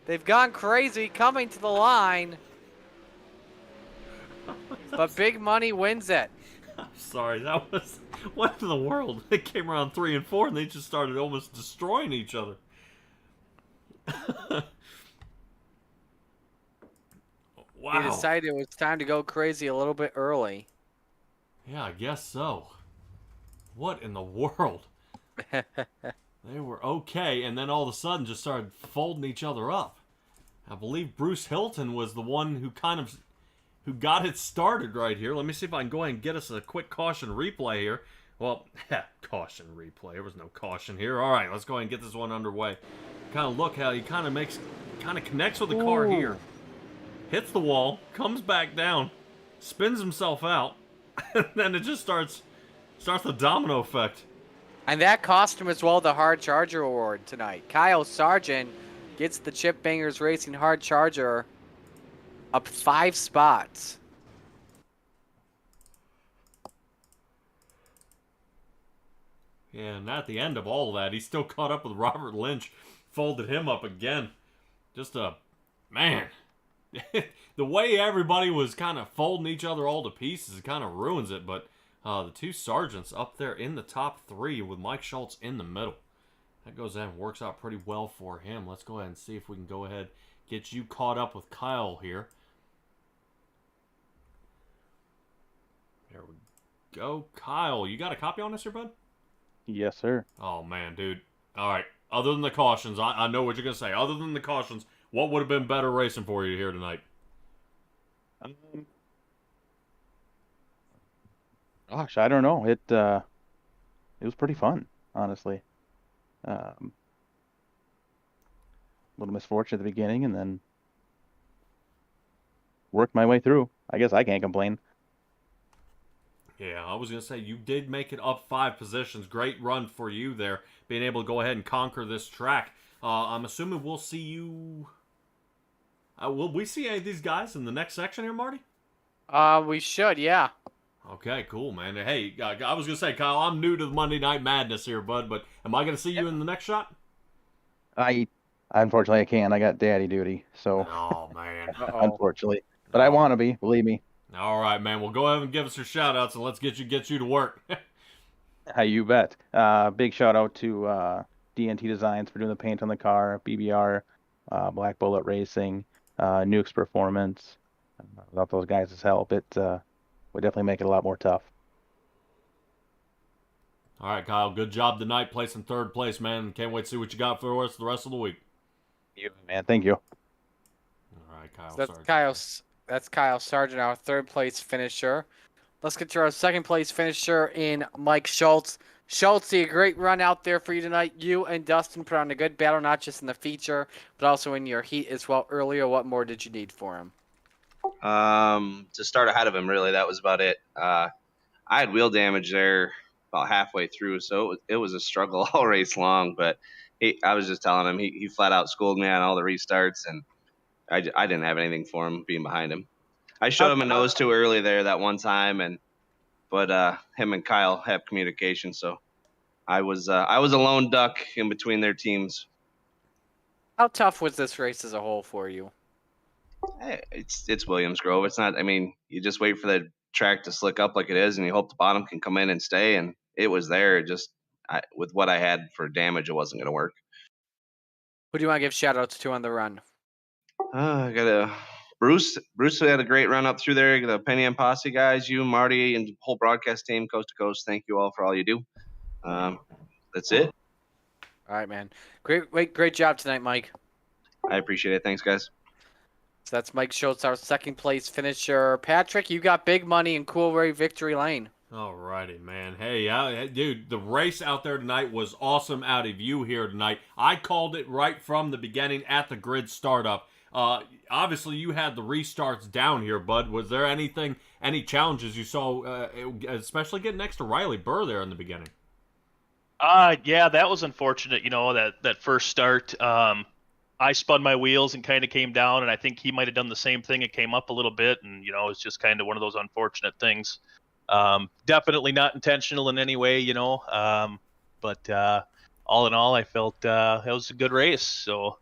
They've gone crazy coming to the line. But Big Money wins it. I'm sorry, that was... What in the world? They came around 3 and 4 and they just started almost destroying each other. Wow. They decided it was time to go crazy a little bit early. Yeah, I guess so. What in the world? They were okay, and then all of a sudden just started folding each other up. I believe Bruce Hilton was the one who got it started right here. Let me see if I can go ahead and get us a quick caution replay here. Well, caution replay. There was no caution here. All right, let's go ahead and get this one underway. Kind of look how he kind of connects with the car here. Hits the wall, comes back down, spins himself out, and then it just starts the domino effect. And that cost him as well the Hard Charger Award tonight. Kyle Sargent gets the Chip Bangers Racing Hard Charger up 5 spots. Yeah, and at the end of all of that, he still caught up with Robert Lynch, folded him up again. Just man, the way everybody was kind of folding each other all to pieces, it kind of ruins it. But the 2 Sargents up there in the top 3 with Mike Schultz in the middle. That goes ahead and works out pretty well for him. Let's go ahead and see if we can go ahead get you caught up with Kyle here. There we go. Kyle, you got a copy on this here, bud? Yes, sir. Oh, man, dude. All right. Other than the cautions, I know what you're going to say. Other than the cautions, what would have been better racing for you here tonight? Gosh, I don't know. It was pretty fun, honestly. A little misfortune at the beginning, and then worked my way through. I guess I can't complain. Yeah, I was going to say, you did make it up 5 positions. Great run for you there, being able to go ahead and conquer this track. I'm assuming we'll see you... will we see any of these guys in the next section here, Marty? We should, yeah. Okay, cool, man. Hey, I was gonna say, Kyle, I'm new to the Monday Night Madness here, bud. But am I gonna see you in the next shot? I unfortunately I can't. I got daddy duty, so Oh man. Uh-oh. unfortunately. But I Oh. want to be, believe me. All right, man. Well, go ahead and give us your shout outs and let's get you to work. You bet. Big shout out to DNT Designs for doing the paint on the car, BBR, Black Bullet Racing, Nuke's Performance. Without those guys' help, it would definitely make it a lot more tough. All right, Kyle. Good job tonight, placing third place, man. Can't wait to see what you got for us the rest of the week. You, man. Thank you. All right, Kyle. So that's Sargent. That's Kyle Sargent, our third place finisher. Let's get to our second place finisher in Mike Schultz. Schultz, a great run out there for you tonight. You and Dustin put on a good battle, not just in the feature, but also in your heat as well earlier. What more did you need for him? To start ahead of him, really, that was about it. I had wheel damage there about halfway through, so it was a struggle all race long. But I was just telling him he flat out schooled me on all the restarts, and I didn't have anything for him being behind him. I showed him a nose too early there that one time, but him and Kyle have communication, so I was a lone duck in between their teams. How tough was this race as a whole for you? It's Williams Grove. It's not. I mean, you just wait for the track to slick up like it is, and you hope the bottom can come in and stay. And it was there. With what I had for damage, it wasn't going to work. Who do you want to give shout outs to on the run? I got a Bruce. Bruce had a great run up through there. The Penny and Posse guys, you, Marty, and the whole broadcast team, coast to coast. Thank you all for all you do. That's it. All right, man. Great job tonight, Mike. I appreciate it. Thanks, guys. So that's Mike Schultz, our second place finisher. Patrick, you got big money in Cool Ray Victory Lane. Alrighty, man. Hey, dude, the race out there tonight was awesome out of you here tonight. I called it right from the beginning at the grid startup. Obviously, you had the restarts down here, bud. Was there any challenges you saw, especially getting next to Riley Burr there in the beginning? Yeah, that was unfortunate. That first start. I spun my wheels and kind of came down, and I think he might have done the same thing. It came up a little bit, and it's just kind of one of those unfortunate things. Definitely not intentional in any way, but all in all, I felt it was a good race. So.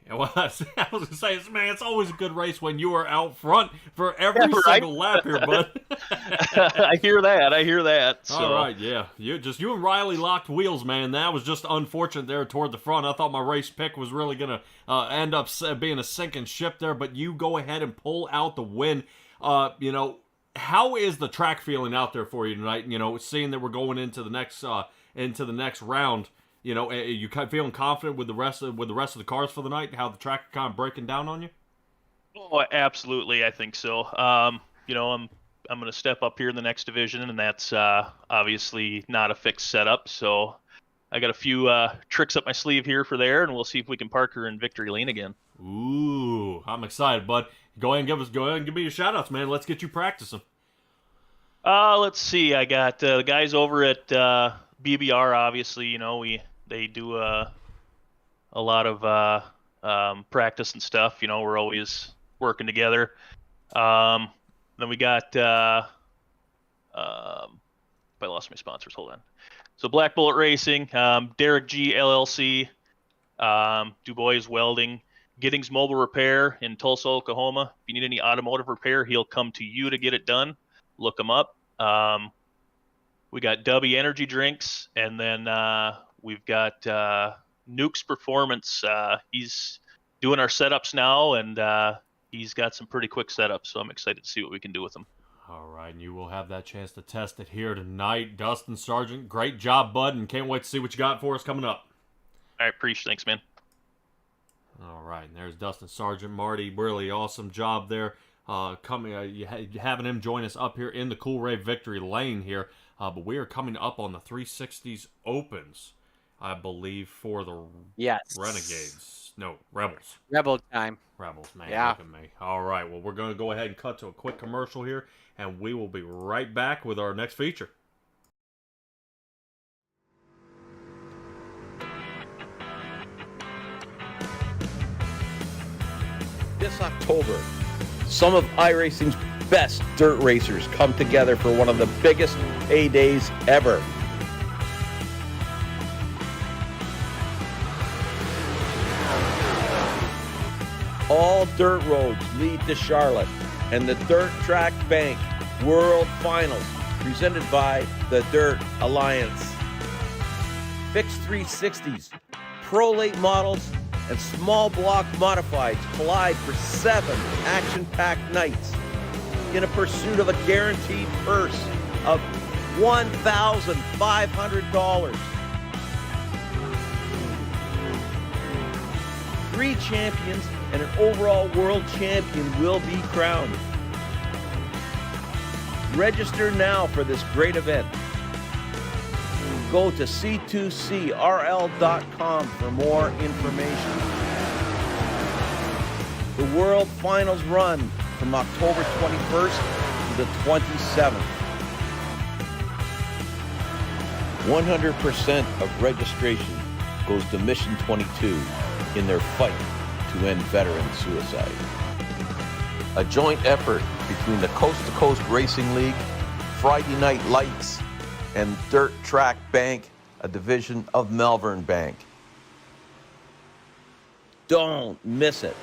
Yeah, well, I was going to say, man, it's always a good race when you are out front for every single lap here, bud. I hear that. So. All right, yeah. You and Riley locked wheels, man. That was just unfortunate there toward the front. I thought my race pick was really going to end up being a sinking ship there, but you go ahead and pull out the win. How is the track feeling out there for you tonight? Seeing that we're going into the next round. You kind of feeling confident with the rest of the cars for the night? How the track kind of breaking down on you? Oh, absolutely. I think so. I'm going to step up here in the next division, and that's obviously not a fixed setup. So I got a few tricks up my sleeve here for there, and we'll see if we can park her in victory lane again. Ooh, I'm excited, bud. Go ahead and give me your shout outs, man. Let's get you practicing. Let's see. I got the guys over at BBR. Obviously, they do a lot of practice and stuff. We're always working together. Then we got I lost my sponsors. Hold on. So Black Bullet Racing, Derek G LLC, DuBois Welding, Giddings Mobile Repair in Tulsa, Oklahoma. If you need any automotive repair, he'll come to you to get it done. Look him up. We got W Energy Drinks, and then we've got Nuke's Performance. He's doing our setups now, and he's got some pretty quick setups, so I'm excited to see what we can do with him. All right, and you will have that chance to test it here tonight. Dustin Sargent, great job, bud, and can't wait to see what you got for us coming up. All right, appreciate it. Thanks, man. All right, and there's Dustin Sargent. Marty, really awesome job there. Having him join us up here in the Cool Ray Victory Lane here. But we are coming up on the 360s Opens, I believe, for the Renegades. No, Rebels. Rebel time. Rebels, man. Yeah. Look at me. All right, well, we're going to go ahead and cut to a quick commercial here, and we will be right back with our next feature. This October, some of iRacing's best dirt racers come together for one of the biggest paydays ever. All dirt roads lead to Charlotte and the Dirt Track Bank World Finals, presented by the Dirt Alliance. Fixed 360s, Pro Late models, and small block modifieds collide for 7 action-packed nights in a pursuit of a guaranteed purse of $1,500. 3 champions and an overall world champion will be crowned. Register now for this great event. Go to c2crl.com for more information. The World Finals run from October 21st to the 27th. 100% of registration goes to Mission 22 in their fight to end veteran suicide. A joint effort between the Coast to Coast Racing League, Friday Night Lights, and Dirt Track Bank, a division of Malvern Bank. Don't miss it.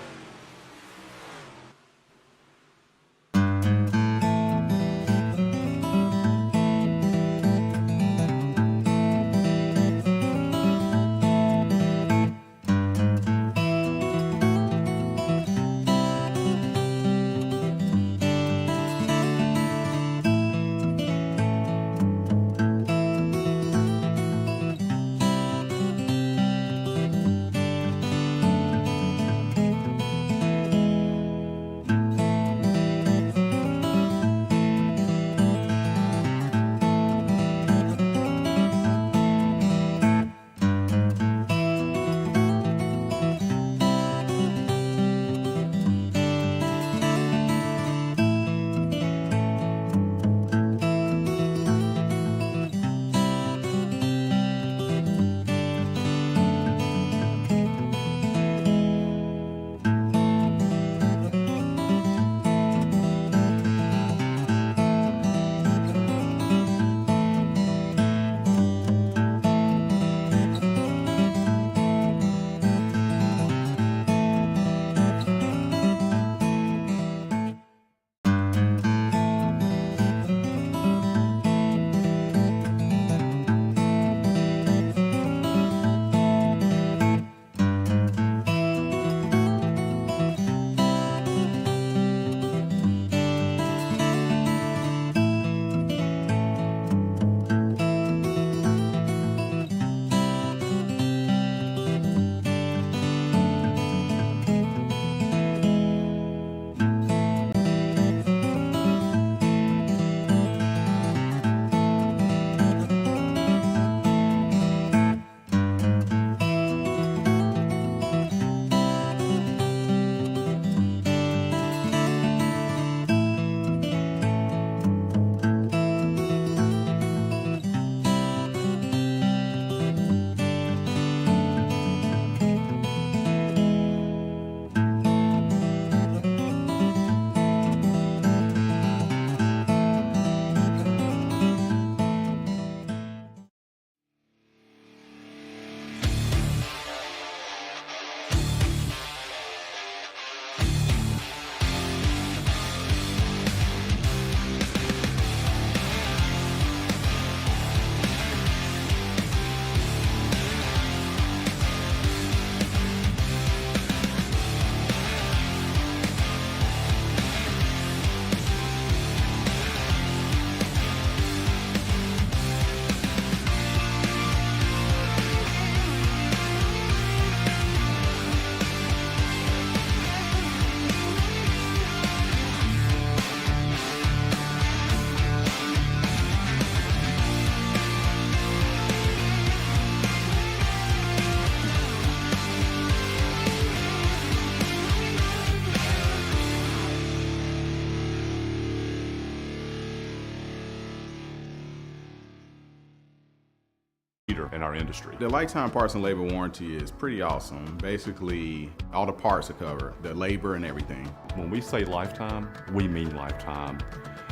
leader in our industry. The lifetime parts and labor warranty is pretty awesome. Basically, all the parts are covered, the labor and everything. When we say lifetime, we mean lifetime,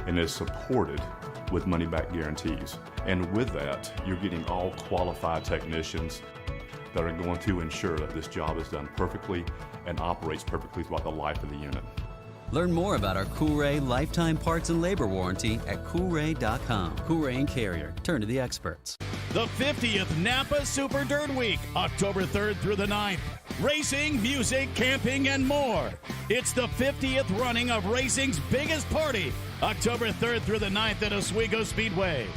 and it's supported with money-back guarantees. And with that, you're getting all qualified technicians that are going to ensure that this job is done perfectly and operates perfectly throughout the life of the unit. Learn more about our Coolray lifetime parts and labor warranty at Coolray.com. Coolray and Carrier. Turn to the experts. The 50th Napa Super Dirt Week, October 3rd through the 9th. Racing, music, camping, and more. It's the 50th running of racing's biggest party, October 3rd through the 9th at Oswego Speedway.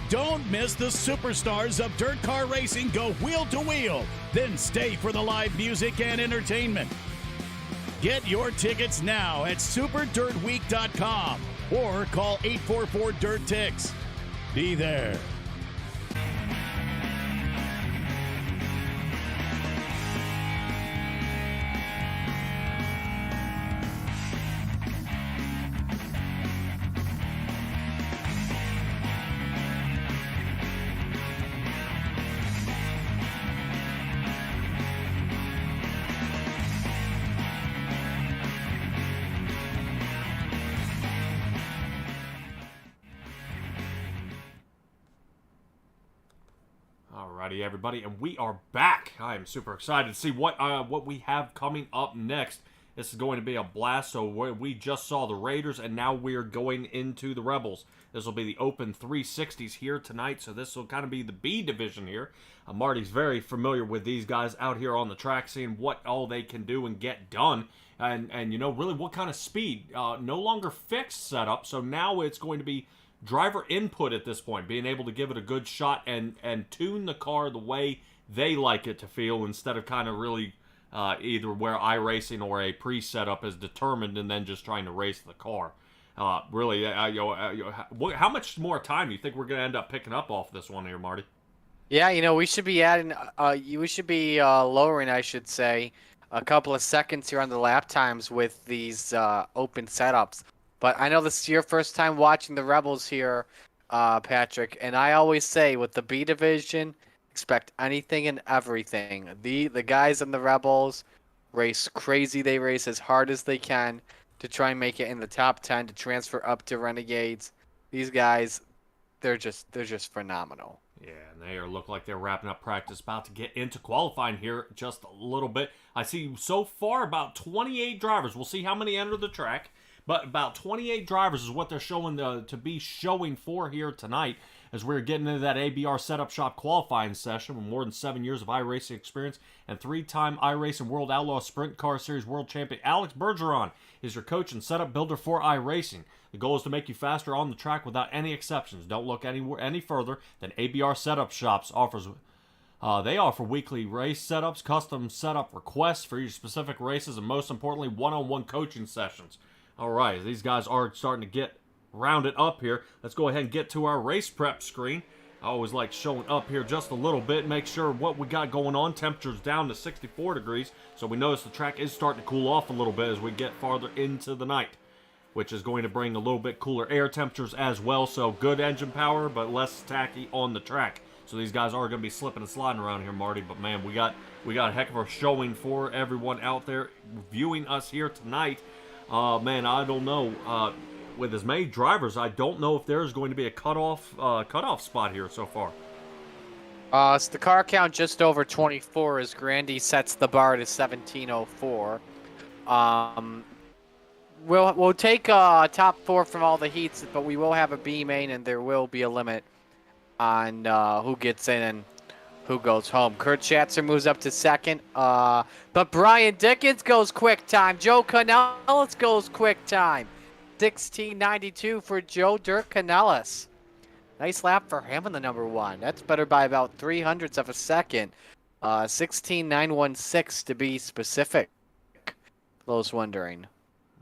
Don't miss the superstars of dirt car racing go wheel to wheel. Then stay for the live music and entertainment. Get your tickets now at superdirtweek.com or call 844-DIRT-TICKS. Be there. Alrighty, everybody, and we are back. I am super excited to see what we have coming up next. This is going to be a blast. So we just saw the Raiders, and now we're going into the Rebels. This will be the Open 360s here tonight, so this will kind of be the B division here. Marty's very familiar with these guys out here on the track, seeing what all they can do and get done, and you know, really what kind of speed. No longer fixed setup, so now it's going to be driver input at this point, being able to give it a good shot and tune the car the way they like it to feel, instead of kind of really either where iRacing or a pre-setup is determined and then just trying to race the car. Really, how much more time do you think we're going to end up picking up off this one here, Marty? Yeah, you know, we should be adding, we should be lowering, I should say, a couple of seconds here on the lap times with these open setups. But I know this is your first time watching the Rebels here, Patrick, and I always say with the B division, expect anything and everything. The guys in the Rebels race crazy. They race as hard as they can to try and make it in the top 10 to transfer up to Renegades. These guys, they're just phenomenal. Yeah, and they look like they're wrapping up practice, about to get into qualifying here just a little bit. I see so far about 28 drivers. We'll see how many enter the track. But about 28 drivers is what they're showing to be showing for here tonight, as we're getting into that ABR Setup Shop qualifying session with more than 7 years of iRacing experience and 3-time iRacing World Outlaw Sprint Car Series World Champion Alex Bergeron is your coach and setup builder for iRacing. The goal is to make you faster on the track without any exceptions. Don't look any further than ABR Setup Shops offers. They offer weekly race setups, custom setup requests for your specific races, and most importantly, one-on-one coaching sessions. All right, these guys are starting to get rounded up here. Let's go ahead and get to our race prep screen. I always like showing up here just a little bit, make sure what we got going on. Temperature's down to 64 degrees, so we notice the track is starting to cool off a little bit as we get farther into the night, which is going to bring a little bit cooler air temperatures as well. So good engine power, but less tacky on the track. So these guys are going to be slipping and sliding around here, Marty. But man, we got a heck of a showing for everyone out there viewing us here tonight. Man, I don't know. With as many drivers, I don't know if there's going to be a cutoff spot here so far. So the car count just over 24 as Grandy sets the bar to 1704. We'll take top 4 from all the heats, but we will have a B main, and there will be a limit on who gets in and who goes home. Kurt Schatzer moves up to second, but Brian Dickens goes quick time. Joe Canellis goes quick time. 16:92 for Joe Dirk Canellis. Nice lap for him in the number 1. That's better by about 0.03 of a second. 16:916 to be specific. Those wondering.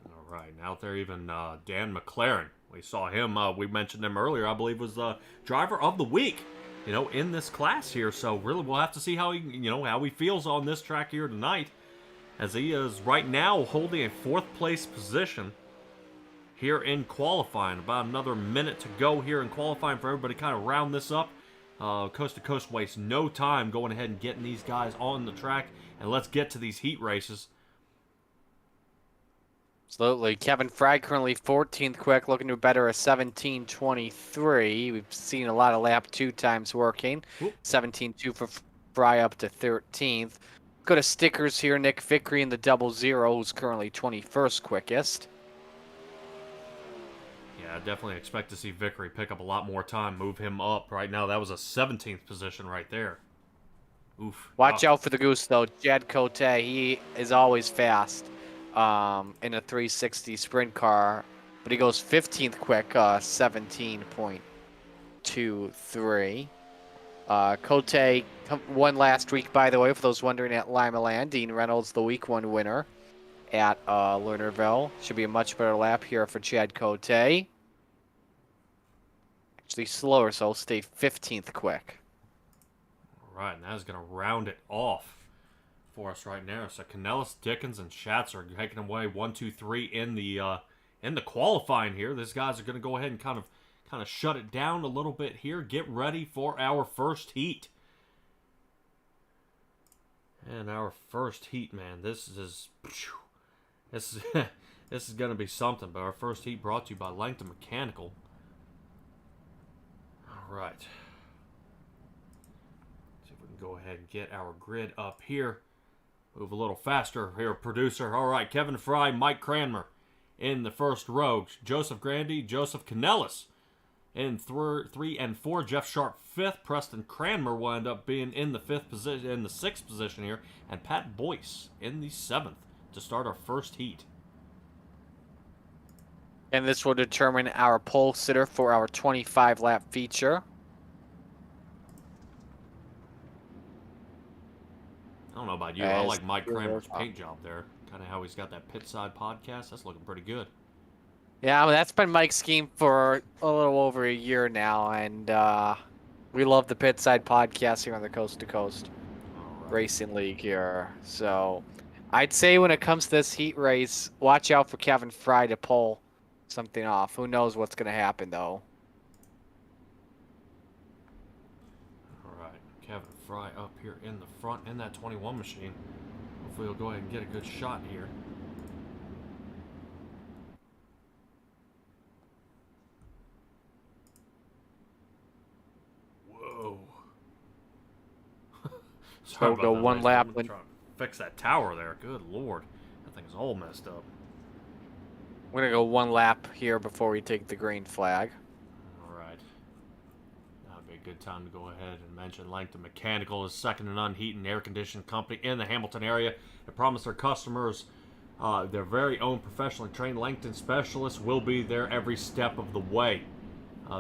All right, and out there even Dan McLaren. We saw him. We mentioned him earlier. I believe was the driver of the week. You know, in this class here. So really, we'll have to see how he feels on this track here tonight, as he is right now holding a 4th place position here in qualifying. About another minute to go here in qualifying for everybody kind of round this up. Coast to Coast wastes no time going ahead and getting these guys on the track. And let's get to these heat races. Absolutely. Kevin Fry currently 14th quick, looking to better a 17:23. We've seen a lot of lap 2 times working. 17:2 for Fry up to 13th. Go to stickers here. Nick Vickery in the 00, who's currently 21st quickest. Yeah, I definitely expect to see Vickery pick up a lot more time, move him up. Right now, that was a 17th position right there. Oof. Watch out for the goose, though. Chad Cote, he is always fast in a 360 sprint car, but he goes 15th quick, 17.23. Cote won last week, by the way, for those wondering, at Lima Land. Dean Reynolds, the week 1 winner at Lernerville. Should be a much better lap here for Chad Cote. Actually slower, so he'll stay 15th quick. All right, and that is going to round it off for us right now. So Canellis, Dickens, and Schatz are taking away 1, 2, 3 in the qualifying here. These guys are going to go ahead and kind of shut it down a little bit here. Get ready for our first heat. And our first heat, man, this is this is going to be something. But our first heat brought to you by Langton Mechanical. All right. See if we can go ahead and get our grid up here. Move a little faster here, producer. All right, Kevin Fry, Mike Cranmer in the first row. Joseph Grandy, Joseph Canellis in 3 and 4. Jeff Sharp 5th. Preston Cranmer will end up being in the 5th position, in the 6th position here, and Pat Boyce in the 7th to start our first heat. And this will determine our pole sitter for our 25-lap feature. I don't know about you. I like Mike Kramer's paint job there. Kind of how he's got that pit side podcast. That's looking pretty good. Yeah, well, that's been Mike's scheme for a little over a year now, and we love the pit side podcast here on the Coast to Coast Racing League here. So I'd say when it comes to this heat race, watch out for Kevin Fry to pull something off. Who knows what's going to happen, though. All right, Kevin Fry up here in the front in that 21 machine. Hopefully he'll go ahead and get a good shot here. Whoa. Sorry We'll go about that, one ladies. lap I'm when- trying to fix that tower there. Good lord. That thing's all messed up. We're going to go one lap here before we take the green flag. All right. That would be a good time to go ahead and mention Langton Mechanical is second to none heat and air conditioning company in the Hamilton area. They promise their customers their very own professionally trained Langton specialists will be there every step of the way.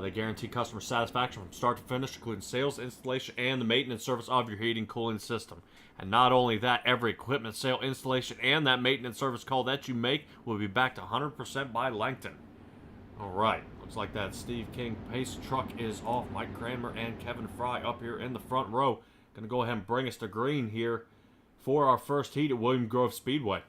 They guarantee customer satisfaction from start to finish, including sales, installation, and the maintenance service of your heating cooling system. And not only that, every equipment sale, installation, and that maintenance service call that you make will be backed 100% by Langton. All right, looks like that Steve King pace truck is off. Mike Cranmer and Kevin Fry up here in the front row. Going to go ahead and bring us to green here for our first heat at William Grove Speedway.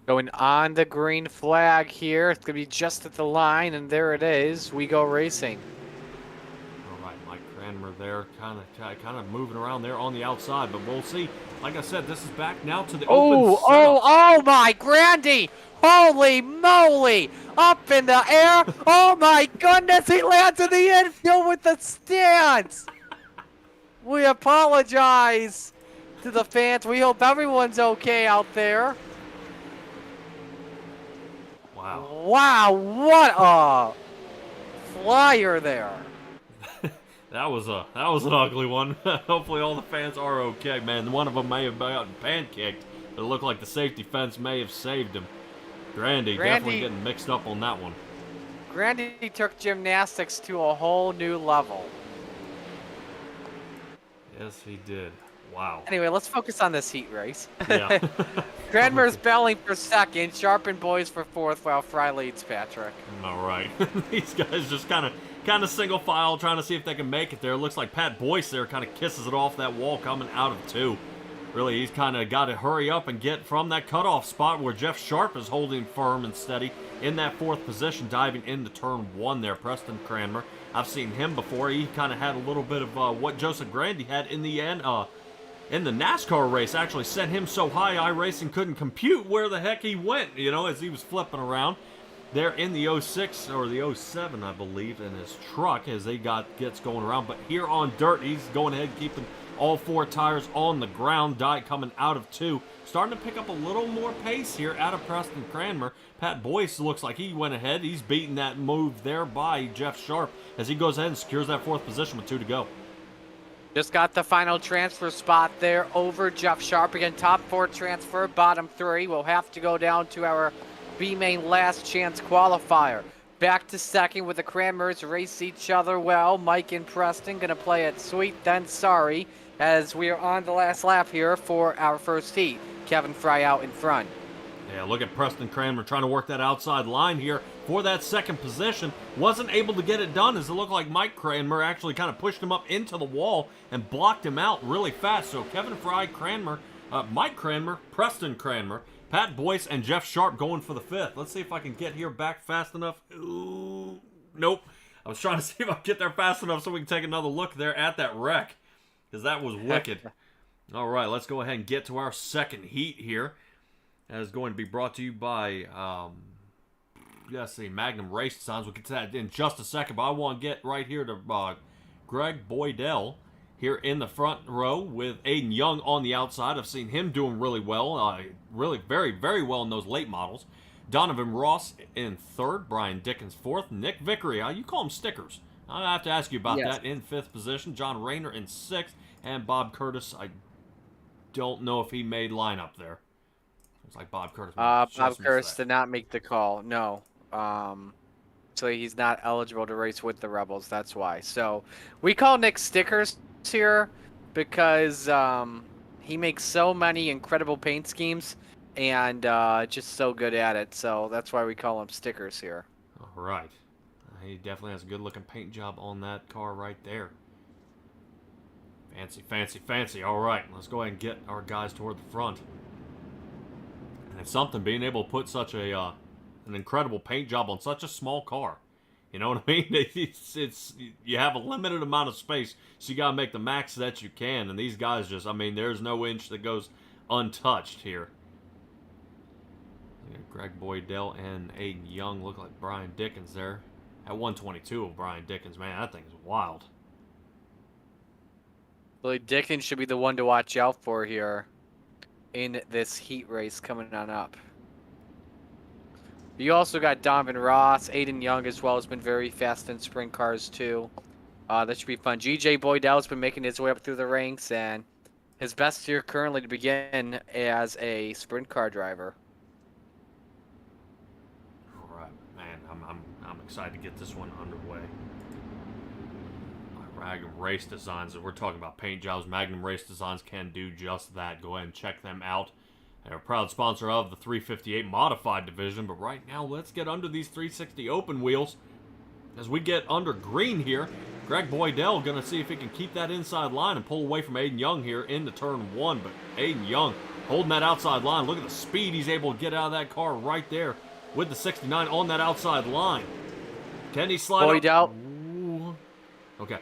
Going on the green flag here. It's going to be just at the line, and there it is. We go racing. All right, Mike Cranmer there, kind of moving around there on the outside, but we'll see. Like I said, this is back now to the open setup. Oh my, Grandy! Holy moly! Up in the air! Oh my goodness, he lands in the infield with the stance! We apologize to the fans. We hope everyone's okay out there. Wow. Wow, what a flyer there. That was an ugly one. Hopefully all the fans are okay, man. One of them may have gotten pancaked, but it looked like the safety fence may have saved him. Grandy definitely getting mixed up on that one. Grandy took gymnastics to a whole new level. Yes, he did. Wow. Anyway, let's focus on this heat race. Yeah. Cranmer's battling for second, Sharp and Boys for fourth, while Fry leads Patrick. All right. These guys just kind of single file trying to see if they can make it there. Looks like Pat Boyce there kind of kisses it off that wall coming out of 2. Really, he's kind of got to hurry up and get from that cutoff spot where Jeff Sharp is holding firm and steady in that 4th position, diving into turn 1 there. Preston Cranmer I've seen him before. He kind of had a little bit of what Joseph Grandi had in the end. In the NASCAR race, actually sent him so high, iRacing couldn't compute where the heck he went, as he was flipping around there in the 06 or the 07, I believe, in his truck as they gets going around. But here on dirt, he's going ahead keeping all 4 tires on the ground. Dyke coming out of 2. Starting to pick up a little more pace here out of Preston Cranmer. Pat Boyce looks like he went ahead. He's beating that move there by Jeff Sharp as he goes ahead and secures that 4th position with 2 to go. Just got the final transfer spot there over Jeff Sharp. Again, top 4 transfer, bottom 3. We'll have to go down to our B-Main last chance qualifier. Back to second with the Cranmers race each other well. Mike and Preston going to play it sweet, then sorry, as we are on the last lap here for our first heat. Kevin Fry out in front. Yeah, look at Preston Cranmer trying to work that outside line here for that 2nd position. Wasn't able to get it done as it looked like Mike Cranmer actually kind of pushed him up into the wall and blocked him out really fast. So Kevin Fry, Cranmer, Mike Cranmer, Preston Cranmer, Pat Boyce, and Jeff Sharp going for the 5th. Let's see if I can get here back fast enough. Ooh, nope. I was trying to see if I can get there fast enough so we can take another look there at that wreck, because that was wicked. All right, let's go ahead and get to our 2nd heat here. That is going to be brought to you by, let's see, Magnum Race Designs. We'll get to that in just a second, but I want to get right here to Greg Boydell here in the front row with Aiden Young on the outside. I've seen him doing really well, really very, very well in those late models. Donovan Ross in 3rd, Brian Dickens 4th, Nick Vickery, you call him Stickers. I have to ask you about that, in 5th position. John Rayner in 6th, and Bob Curtis, I don't know if he made lineup there. Looks like Bob Curtis. Bob Curtis did not make the call, no. So he's not eligible to race with the Rebels, that's why. So we call Nick Stickers here because he makes so many incredible paint schemes and just so good at it. So that's why we call him Stickers here. All right. He definitely has a good looking paint job on that car right there. Fancy, fancy, fancy. All right, let's go ahead and get our guys toward the front. And it's something being able to put such a an incredible paint job on such a small car. You know what I mean? It's you have a limited amount of space, so you got to make the max that you can. And these guys just, I mean, there's no inch that goes untouched here. Greg Boydell and Aiden Young look like Brian Dickens there. At 122 of Brian Dickens, man, that thing's wild. Well, Dickens should be the one to watch out for here in this heat race coming on up. You also got Donovan Ross, Aiden Young as well has been very fast in sprint cars too. That should be fun. GJ Boydell's been making his way up through the ranks, and his best year currently to begin as a sprint car driver. All right, man, I'm excited to get this one underway. Magnum Race Designs, we're talking about paint jobs. Magnum Race Designs can do just that. Go ahead and check them out. They're a proud sponsor of the 358 Modified Division. But right now, let's get under these 360 open wheels. As we get under green here, Greg Boydell going to see if he can keep that inside line and pull away from Aiden Young here into turn 1. But Aiden Young holding that outside line. Look at the speed he's able to get out of that car right there with the 69 on that outside line. Can he slide Boydell. Okay.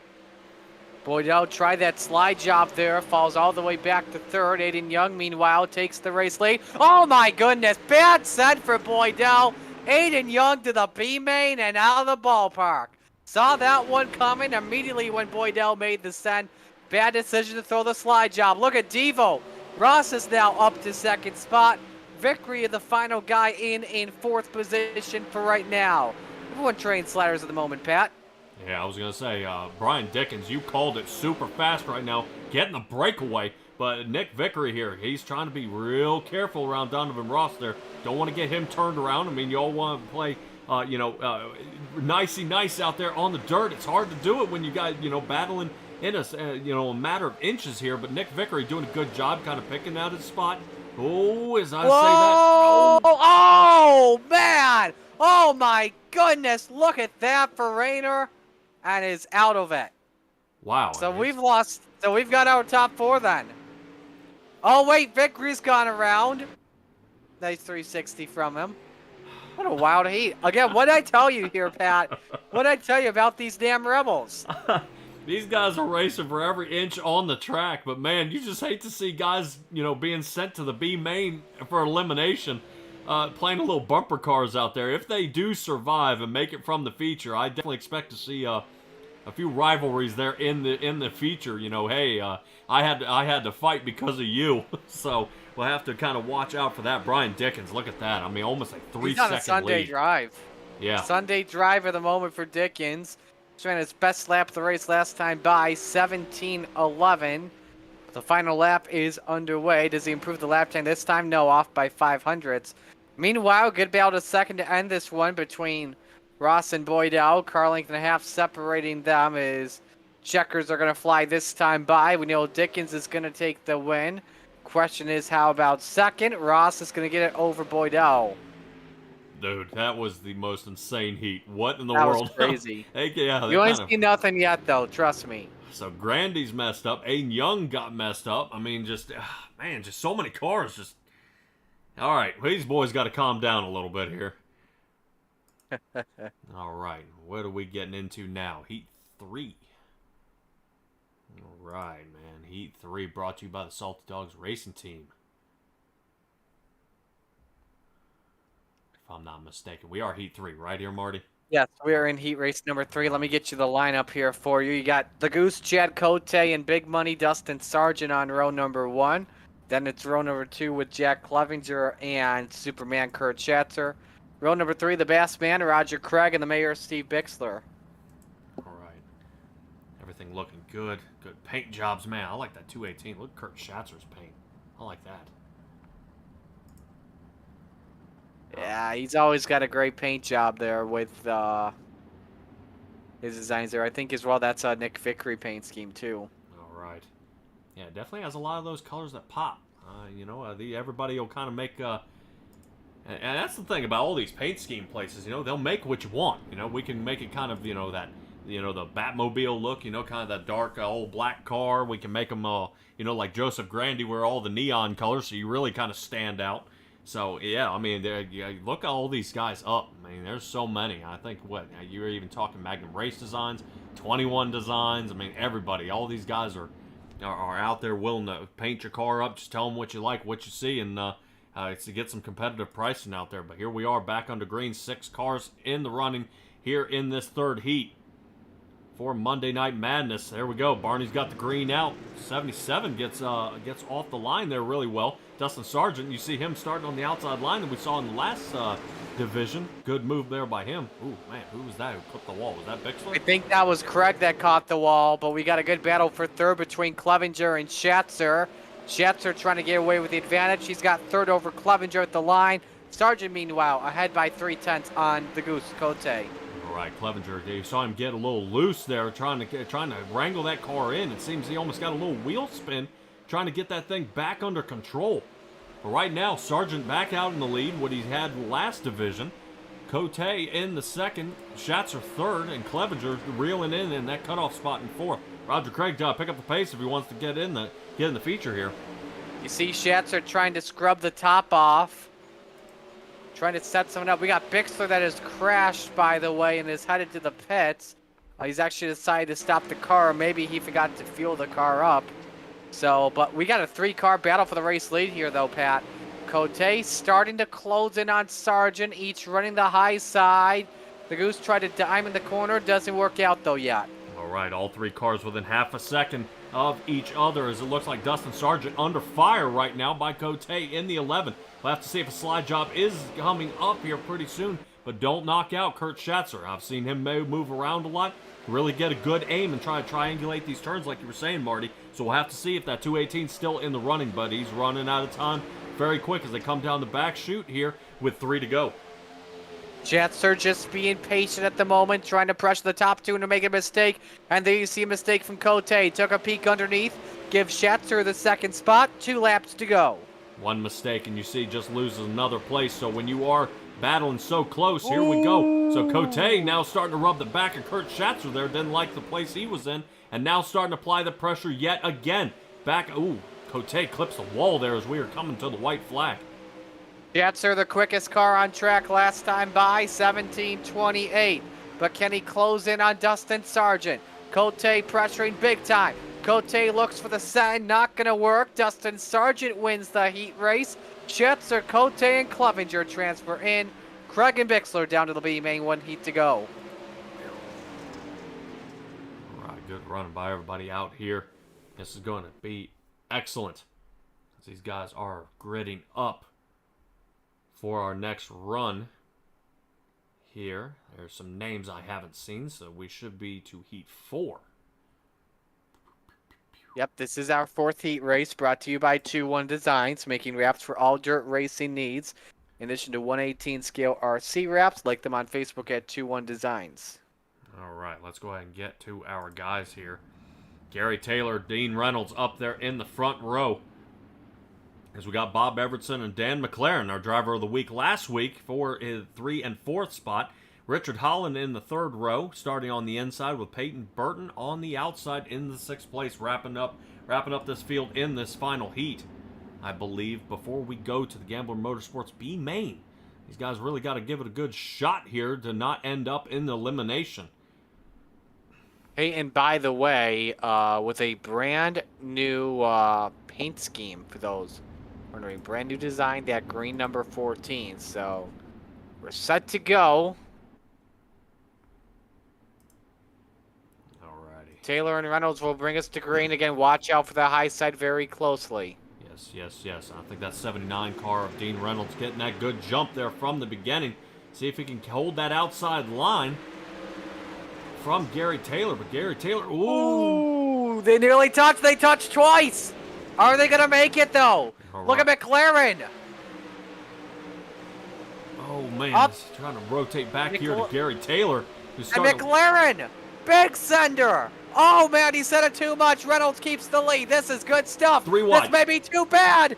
Boydell tried that slide job there, falls all the way back to 3rd. Aiden Young, meanwhile, takes the race lead. Oh my goodness, bad set for Boydell. Aiden Young to the B-main and out of the ballpark. Saw that one coming immediately when Boydell made the send. Bad decision to throw the slide job. Look at Devo. Ross is now up to 2nd spot. Vickery, the final guy in 4th position for right now. Everyone trains sliders at the moment, Pat. Yeah, I was going to say, Brian Dickens, you called it super fast right now, getting the breakaway. But Nick Vickery here, he's trying to be real careful around Donovan Ross there. Don't want to get him turned around. I mean, you all want to play, nicey nice out there on the dirt. It's hard to do it when you guys, battling in a matter of inches here. But Nick Vickery doing a good job kind of picking out his spot. Oh, as I say that. Oh, man. Oh, my goodness. Look at that for Rayner. And is out of it. Wow. So we've lost. So we've got our top 4 then. Oh, wait. Vickery's gone around. Nice 360 from him. What a wild heat. Again, what did I tell you here, Pat? What'd I tell you about these damn Rebels? These guys are racing for every inch on the track, but man, you just hate to see guys, being sent to the B main for elimination, playing little bumper cars out there. If they do survive and make it from the feature, I definitely expect to see a few rivalries there in the feature. Hey, I had to fight because of you, so we'll have to kind of watch out for that. Brian Dickens, look at that. I mean, almost like 3 He's on a second Sunday lead. drive. Yeah. Sunday drive of the moment for Dickens. He ran his best lap of the race last time by 17:11. The final lap is underway. Does he improve the lap time this time? No, off by 500ths. Meanwhile, good battle to second to end this one between Ross and Boydell. Car length and a half separating them as checkers are going to fly this time by. We know Dickens is going to take the win. Question is, how about second? Ross is going to get it over Boydell. Dude, that was the most insane heat. What in the That world? was crazy. Yeah, You ain't seen nothing yet, though. Trust me. So Grandy's messed up. Aiden Young got messed up. I mean, just so many cars. Just all right. These boys got to calm down a little bit here. All right, what are we getting into now? Heat 3. All right, man. Heat 3 brought to you by the Salty Dogs Racing Team. If I'm not mistaken, we are Heat 3, right here, Marty? Yes, we are in heat race number 3. Let me get you the lineup here for you. You got the Goose, Chad Cote, and Big Money Dustin Sargent on row number 1. Then it's row number 2 with Jack Clevenger and Superman Kurt Schatzer. Row number 3, the Bass Man, Roger Craig, and the Mayor, Steve Bixler. All right. Everything looking good. Good paint jobs, man. I like that 218. Look at Kurt Schatzer's paint. I like that. Yeah, he's always got a great paint job there with his designs there. I think as well that's a Nick Vickery paint scheme too. All right. Yeah, definitely has a lot of those colors that pop. Everybody will kind of make... and that's the thing about all these paint scheme places. They'll make what you want. We can make it kind of, that... the Batmobile look, kind of that dark old black car. We can make them, like Joseph Grandy, where all the neon colors, so you really kind of stand out. So, yeah, I mean, look at all these guys up. I mean, there's so many. I think, you were even talking Magnum Race Designs, 21 Designs. I mean, everybody, all these guys are out there willing to paint your car up. Just tell them what you like, what you see, and to get some competitive pricing out there. But here we are back under green, 6 cars in the running here in this third heat for Monday Night Madness. There we go. Barney's got the green out. 77 gets off the line there really well. Dustin Sargent, you see him starting on the outside line that we saw in the last division. Good move there by him. Ooh, man, who was that who clipped the wall? Was that Bixler? I think that was Craig that caught the wall, but we got a good battle for third between Clevenger and Schatzer. Schatzer trying to get away with the advantage. He's got third over Clevenger at the line. Sargent, meanwhile, ahead by 3/10 on the Goose Cote. All right, Clevenger, you saw him get a little loose there, trying to wrangle that car in. It seems he almost got a little wheel spin, trying to get that thing back under control. But right now, Sargent back out in the lead, what he had last division. Cote in the second, Schatzer third, and Clevenger reeling in that cutoff spot in fourth. Roger Craig got to pick up the pace if he wants to get in the feature here. You see Schatzer trying to scrub the top off, trying to set someone up. We got Bixler that has crashed, by the way, and is headed to the pits. He's actually decided to stop the car. Maybe he forgot to fuel the car up. So, but we got a 3-car battle for the race lead here, though, Pat. Cote starting to close in on Sargent, each running the high side. The Goose tried to dime in the corner. Doesn't work out, though, yet. All right, all 3 cars within half a second of each other as it looks like Dustin Sargent under fire right now by Cote in the 11. We'll have to see if a slide job is coming up here pretty soon, but don't knock out Kurt Schatzer. I've seen him move around a lot, really get a good aim and try to triangulate these turns like you were saying, Marty. So we'll have to see if that 218 is still in the running, but he's running out of time very quick as they come down the back chute here with 3 to go. Schatzer just being patient at the moment, trying to pressure the top 2 to make a mistake. And there you see a mistake from Cote. Took a peek underneath, gives Schatzer the second spot. 2 laps to go. One mistake, and you see just loses another place. So when you are battling so close, here we go. So Cote now starting to rub the back of Kurt Schatzer there. Didn't like the place he was in. And now starting to apply the pressure yet again. Back, Cote clips the wall there as we are coming to the white flag. Schatzer, the quickest car on track last time by, 17:28. but can he close in on Dustin Sargent? Cote pressuring big time. Cote looks for the send, not going to work. Dustin Sargent wins the heat race. Schetzer, Cote, and Clevenger transfer in. Craig and Bixler down to the B main, 1 heat to go. All right, good running by everybody out here. This is going to be excellent. These guys are gritting up for our next run here. There's some names I haven't seen, so we should be to heat 4. Yep, this is our 4th heat race brought to you by 2-1 Designs, making wraps for all dirt racing needs. In addition to 118 scale RC wraps, like them on Facebook at 2-1 Designs. All right, let's go ahead and get to our guys here. Gary Taylor, Dean Reynolds up there in the front row. As we got Bob Evertson and Dan McLaren, our driver of the week last week for his 3 and 4th spot. Richard Holland in the 3rd row, starting on the inside with Peyton Burton on the outside in the 6th place, wrapping up this field in this final heat. I believe before we go to the Gambler Motorsports B main, these guys really got to give it a good shot here to not end up in the elimination. Hey, and by the way, with a brand new paint scheme for those wondering, brand new design, that green number 14. So we're set to go. Alrighty. Taylor and Reynolds will bring us to green again. Watch out for the high side very closely. Yes. I think that 79 car of Dean Reynolds getting that good jump there from the beginning. See if he can hold that outside line from Gary Taylor. But Gary Taylor, ooh, they nearly touched. They touched twice. Are they going to make it, though? All Look right. at McLaren. Oh, man. Up. He's trying to rotate back here to Gary Taylor. Who's And starting McLaren, big sender. Oh, man, he said it too much. Reynolds keeps the lead. This is good stuff. 3 wide. This may be too bad.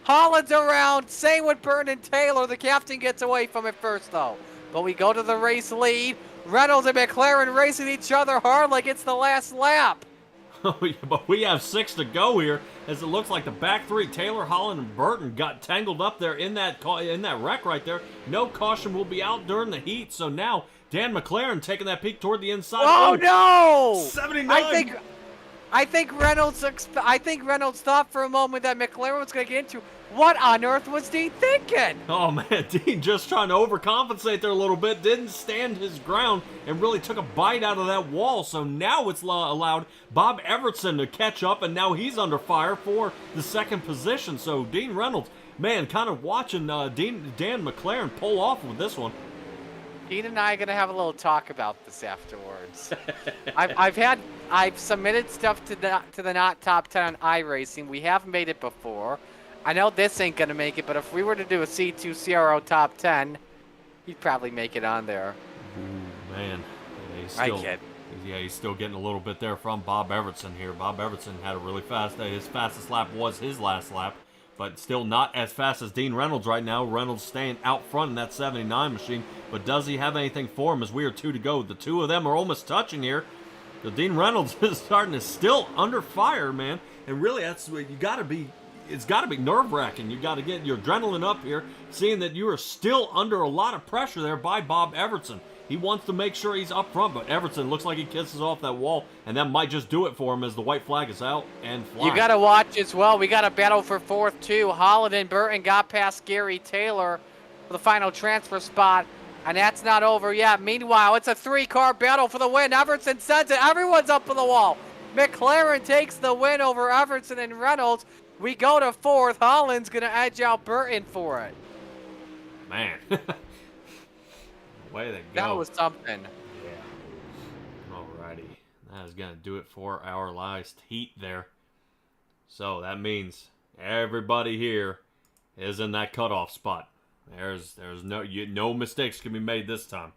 Holland's around. Same with Burton and Taylor. The captain gets away from it first, though. But we go to the race lead. Reynolds and McLaren racing each other hard like it's the last lap. Oh, yeah, but we have 6 to go here, as it looks like the back 3, Taylor, Holland, and Burton, got tangled up there in that wreck right there. No caution will be out during the heat, so now Dan McLaren taking that peek toward the inside. Oh, no! 79. I think Reynolds thought for a moment that McLaren was going to get into. What on earth was Dean thinking? Oh, man, Dean just trying to overcompensate there a little bit, didn't stand his ground, and really took a bite out of that wall. So now it's allowed Bob Evertson to catch up, and now he's under fire for the 2nd position. So Dean Reynolds, man, kind of watching Dan McLaren pull off with this one. Dean and I are going to have a little talk about this afterwards. I've submitted stuff to the Not Top 10 on iRacing. We haven't made it before. I know this ain't going to make it, but if we were to do a C2 CRO Top 10, he'd probably make it on there. Ooh, man. I kid. He's still getting a little bit there from Bob Evertson here. Bob Evertson had a really fast day. His fastest lap was his last lap, but still not as fast as Dean Reynolds right now. Reynolds staying out front in that 79 machine, but does he have anything for him as we are 2 to go? The 2 of them are almost touching here. The Dean Reynolds is starting to still under fire, man. And really, that's what you got to be. It's got to be nerve-wracking. You got to get your adrenaline up here, seeing that you are still under a lot of pressure there by Bob Evertson. He wants to make sure he's up front, but Evertson looks like he kisses off that wall, and that might just do it for him as the white flag is out and flying. You got to watch as well. We got a battle for 4th, too. Holland and Burton got past Gary Taylor for the final transfer spot, and that's not over yet. Meanwhile, it's a 3-car battle for the win. Evertson sends it. Everyone's up for the wall. McLaren takes the win over Evertson and Reynolds. We go to 4th. Holland's going to edge out Burton for it. Man. Way to go. That was something. Yeah. Alrighty. That is going to do it for our last heat there. So that means everybody here is in that cutoff spot. There's no mistakes can be made this time.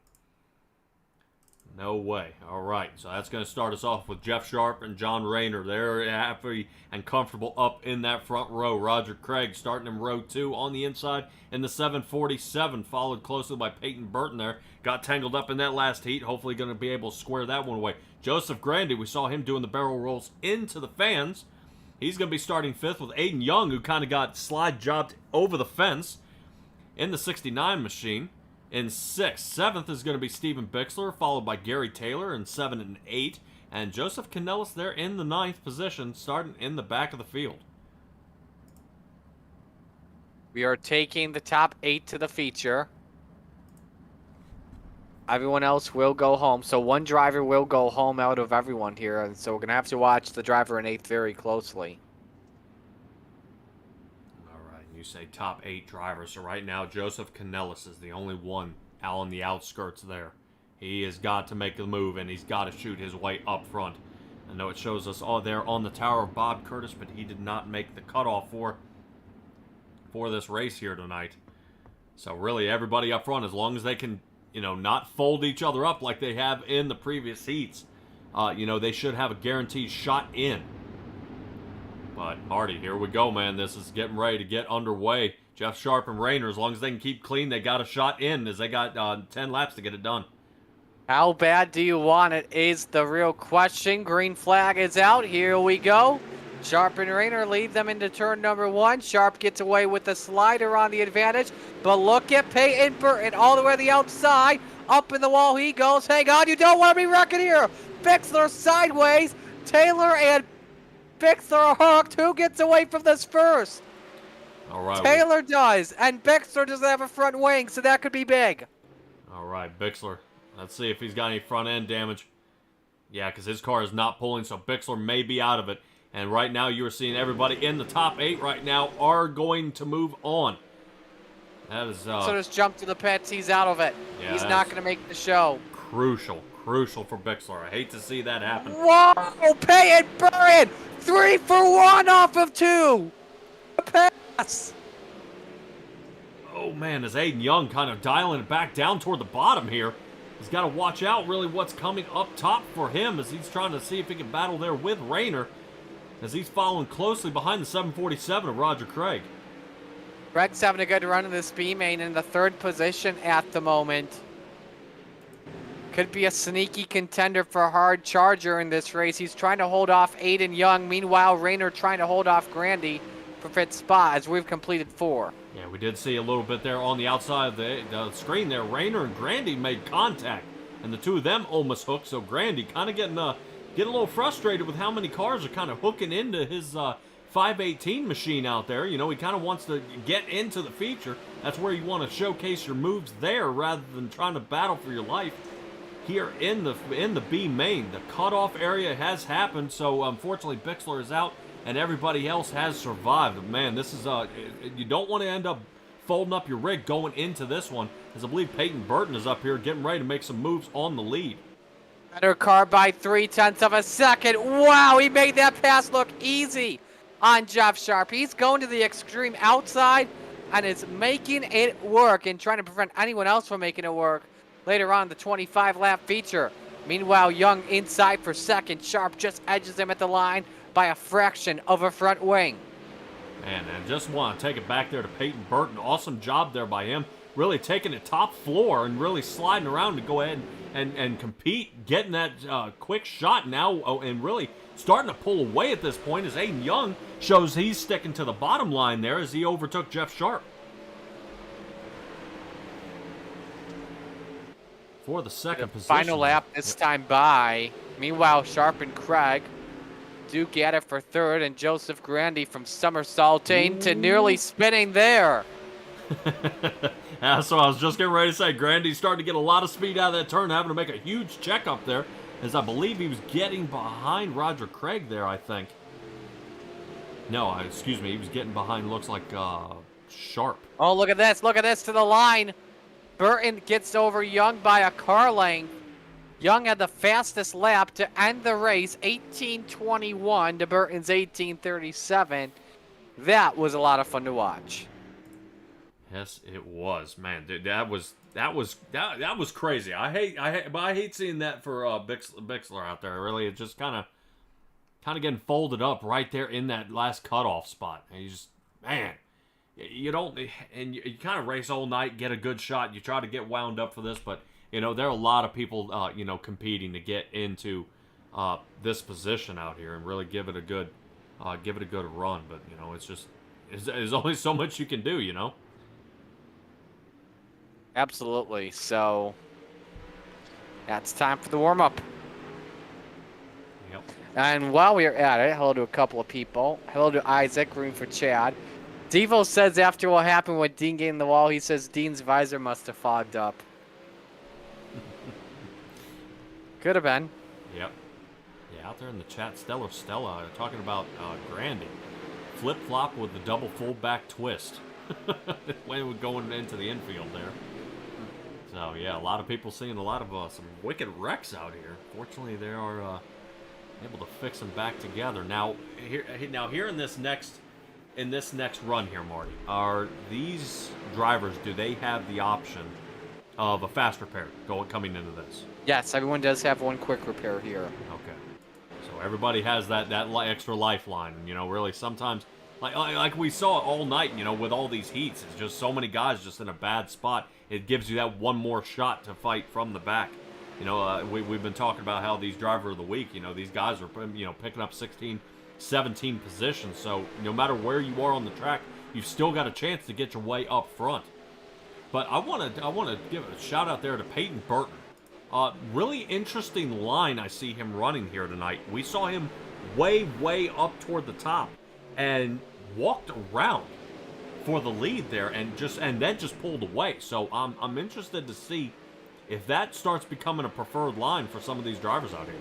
No way. All right, so that's going to start us off with Jeff Sharp and John Rayner. They're happy and comfortable up in that front row. Roger Craig starting in row 2 on the inside in the 747, followed closely by Peyton Burton there. Got tangled up in that last heat. Hopefully going to be able to square that one away. Joseph Grandy, we saw him doing the barrel rolls into the fans. He's going to be starting 5th with Aiden Young, who kind of got slide jobbed over the fence in the 69 machine. in 6th. 7th is going to be Steven Bixler, followed by Gary Taylor in 7 and 8. And Joseph Canellis there in the 9th position, starting in the back of the field. We are taking the top 8 to the feature. Everyone else will go home. So one driver will go home out of everyone here. And so we're going to have to watch the driver in 8th very closely. All right, you say top 8 drivers. So right now, Joseph Canellis is the only one out on the outskirts there. He has got to make the move, and he's got to shoot his way up front. I know it shows us all there on the Tower of Bob Curtis, but he did not make the cutoff for this race here tonight. So really, everybody up front, as long as they can, not fold each other up like they have in the previous heats, they should have a guaranteed shot in. But Hardy, here we go, man. This is getting ready to get underway. Jeff Sharp and Rayner, as long as they can keep clean, they got a shot in, as they got 10 laps to get it done. How bad do you want it is the real question. Green flag is out. Here we go. Sharp and Rayner lead them into turn number 1. Sharp gets away with the slider on the advantage. But look at Peyton Burton all the way to the outside. Up in the wall he goes. Hang on, you don't want to be wrecking here. Bixler sideways. Taylor and Bixler are hooked. Who gets away from this first? All right. Taylor does. And Bixler doesn't have a front wing, so that could be big. All right, Bixler. Let's see if he's got any front end damage. Yeah, because his car is not pulling, so Bixler may be out of it. And right now, you are seeing everybody in the top 8 right now are going to move on. That is... so just jump to the pits. He's out of it. Yeah, he's not going to make the show. Crucial for Bixler. I hate to see that happen. Whoa! Pay it, burn! 3 for 1 off of 2. Pass. Oh, man, is Aiden Young kind of dialing it back down toward the bottom here. He's got to watch out, really, what's coming up top for him as he's trying to see if he can battle there with Rayner as he's following closely behind the 747 of Roger Craig. Craig's having a good run in this B main in the 3rd position at the moment. Could be a sneaky contender for a hard charger in this race. He's trying to hold off Aiden Young. Meanwhile, Rayner trying to hold off Grandy for 5th spot as we've completed 4. Yeah, we did see a little bit there on the outside of the screen there. Rayner and Grandy made contact, and the two of them almost hooked. So Grandy kind of getting a little frustrated with how many cars are kind of hooking into his 518 machine out there. He kind of wants to get into the feature. That's where you want to showcase your moves there rather than trying to battle for your life. Here in the B main, the cutoff area has happened. So unfortunately, Bixler is out. And everybody else has survived. Man, this is you don't want to end up folding up your rig going into this one, as I believe Peyton Burton is up here getting ready to make some moves on the lead. Better car by 0.3 of a second. Wow, he made that pass look easy on Jeff Sharp. He's going to the extreme outside and is making it work and trying to prevent anyone else from making it work later on the 25-lap feature. Meanwhile, Young inside for 2nd. Sharp just edges him at the line by a fraction of a front wing. Man, I just want to take it back there to Peyton Burton. Awesome job there by him. Really taking it top floor and really sliding around to go ahead and compete, getting that quick shot now and really starting to pull away at this point as Aiden Young shows he's sticking to the bottom line there as he overtook Jeff Sharp. For the 2nd position. Final lap this time by. Meanwhile, Sharp and Craig Duke at it for 3rd, and Joseph Grandy from somersaulting to nearly spinning there. So I was just getting ready to say, Grandy's starting to get a lot of speed out of that turn, having to make a huge check up there, as I believe he was getting behind Roger Craig there, I think. No, excuse me, he was getting behind, looks like, Sharp. Oh, look at this to the line. Burton gets over Young by a car length. Young had the fastest lap to end the race, 18:21 to Burton's 18:37. That was a lot of fun to watch. Yes, it was, man. Dude, that was crazy. I hate seeing that for Bixler out there. Really, it's just kind of getting folded up right there in that last cutoff spot. And you just, man, you don't, and you kind of race all night, get a good shot. You try to get wound up for this, but there are a lot of people, competing to get into this position out here and really give it a good run. But it's just, there's only so much you can do, Absolutely. So that's time for the warm-up. Yep. And while we are at it, hello to a couple of people. Hello to Isaac, room for Chad. Devo says after what happened with Dean getting the wall, he says Dean's visor must have fogged up. Could have been. Yep. Yeah, out there in the chat, Stellar Stella talking about Grandy. Flip-flop with the double fullback twist. When we're going into the infield there. So, yeah, a lot of people seeing a lot of some wicked wrecks out here. Fortunately, they are able to fix them back together. Now here in this next run here, Marty, are these drivers, do they have the option of a fast repair coming into this? Yes, everyone does have one quick repair here. Okay. So everybody has that extra lifeline. And, really sometimes, like we saw all night, with all these heats, it's just so many guys just in a bad spot. It gives you that one more shot to fight from the back. We've been talking about how these driver of the week, these guys are, picking up 16, 17 positions. So no matter where you are on the track, you've still got a chance to get your way up front. But I want to give a shout out there to Peyton Burton. Really interesting line I see him running here tonight. We saw him way up toward the top and walked around for the lead there and then just pulled away. So I'm interested to see if that starts becoming a preferred line for some of these drivers out here.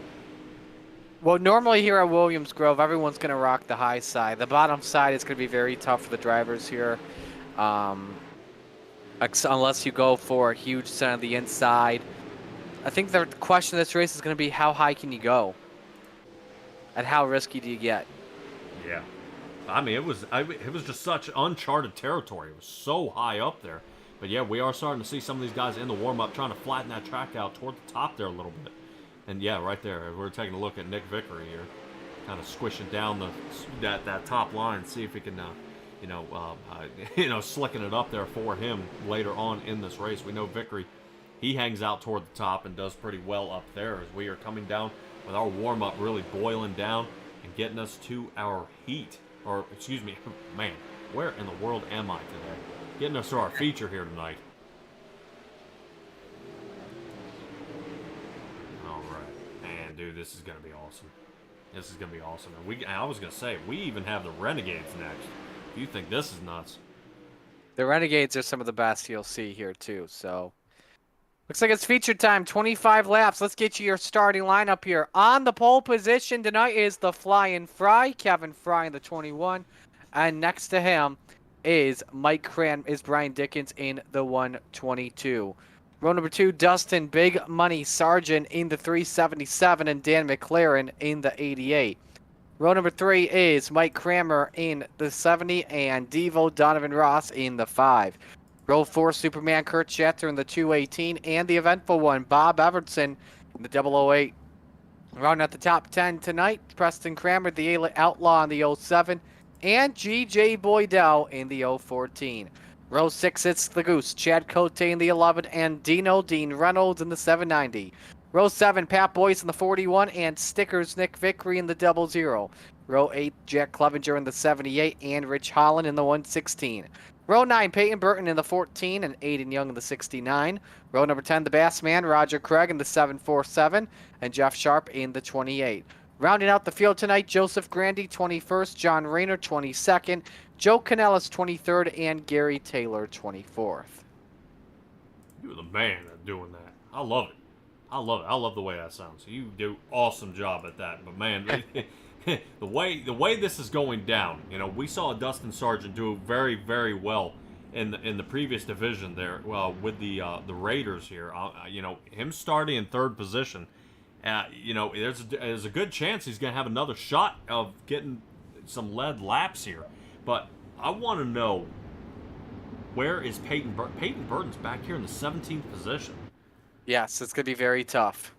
Well, normally here at Williams Grove, everyone's going to rock the high side. The bottom side is going to be very tough for the drivers here. Unless you go for a huge set on the inside. I think the question of this race is going to be how high can you go? And how risky do you get? Yeah. I mean, it was just such uncharted territory. It was so high up there. But yeah, we are starting to see some of these guys in the warm-up trying to flatten that track out toward the top there a little bit. And yeah, right there, we're taking a look at Nick Vickery here. Kind of squishing down that top line, see if he can, slicking it up there for him later on in this race. We know Vickery, he hangs out toward the top and does pretty well up there as we are coming down with our warm-up really boiling down and getting us to our heat. Or, excuse me, man, where in the world am I today? Getting us to our feature here tonight. All right. Man, dude, this is going to be awesome. This is going to be awesome. And I was going to say, we even have the Renegades next. You think this is nuts? The Renegades are some of the best you'll see here, too, so... Looks like it's feature time, 25 laps. Let's get you your starting lineup here. On the pole position tonight is the Flying Fry, Kevin Fry in the 21. And next to him is Brian Dickens in the 122. Row number 2, Dustin Big Money Sargent in the 377 and Dan McLaren in the 88. Row number 3 is Mike Kramer in the 70 and Devo Donovan Ross in the 5. Row 4, Superman Kurt Schechter in the 218, and the eventful one, Bob Evertson in the 008. Rounding out the top 10 tonight, Preston Kramer, the Outlaw in the 07, and G.J. Boydell in the 014. Row 6, it's the Goose, Chad Cote in the 11, and Dean Reynolds in the 790. Row 7, Pat Boyce in the 41, and Stickers Nick Vickery in the 00. Row 8, Jack Clevenger in the 78, and Rich Holland in the 116. Row 9, Peyton Burton in the 14 and Aiden Young in the 69. Row number 10, the Bassman, Roger Craig in the 747 and Jeff Sharp in the 28. Rounding out the field tonight, Joseph Grandy, 21st, John Rayner, 22nd, Joe Canellis, 23rd, and Gary Taylor, 24th. You're the man at doing that. I love it. I love the way that sounds. You do an awesome job at that. But man, the way this is going down, we saw Dustin Sargent do very, very well in the previous division there. With the Raiders here, him starting in 3rd position, there's a good chance he's gonna have another shot of getting some lead laps here. But I want to know, where is Peyton Burton? Peyton Burton's back here in the 17th position. Yes, it's gonna be very tough.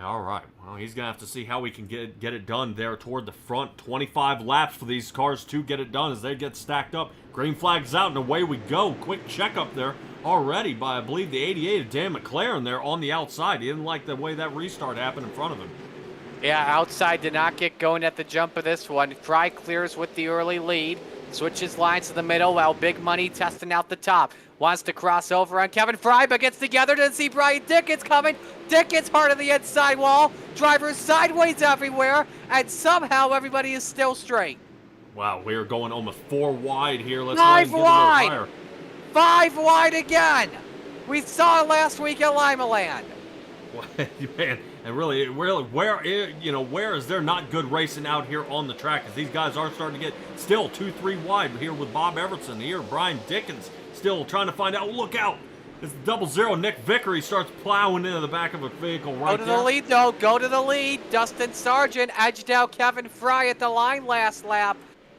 All right. Well, he's going to have to see how we can get it done there toward the front. 25 laps for these cars to get it done as they get stacked up. Green flag's out, and away we go. Quick checkup there already by, I believe, the 88 of Dan McLaren there on the outside. He didn't like the way that restart happened in front of him. Yeah, outside did not get going at the jump of this one. Fry clears with the early lead. Switches lines to the middle while Big Money testing out the top. Wants to cross over on Kevin Fry, but gets together to see Brian Dickens coming. Dickens hard on the inside wall. Drivers sideways everywhere, and somehow everybody is still straight. Wow, we're going almost 4 wide here. Let's go ahead 5 and get a little wide. higher. 5 wide again. We saw it last week at Lima Land. Man, and really, where is there not good racing out here on the track? Because these guys are starting to get still 2-3 wide here with Bob Everson here. Brian Dickens still trying to find out. Oh, look out! It's 00. Nick Vickery starts plowing into the back of a vehicle right there. Go to the lead, though. Go to the lead. Dustin Sargent edged out Kevin Fry at the line last lap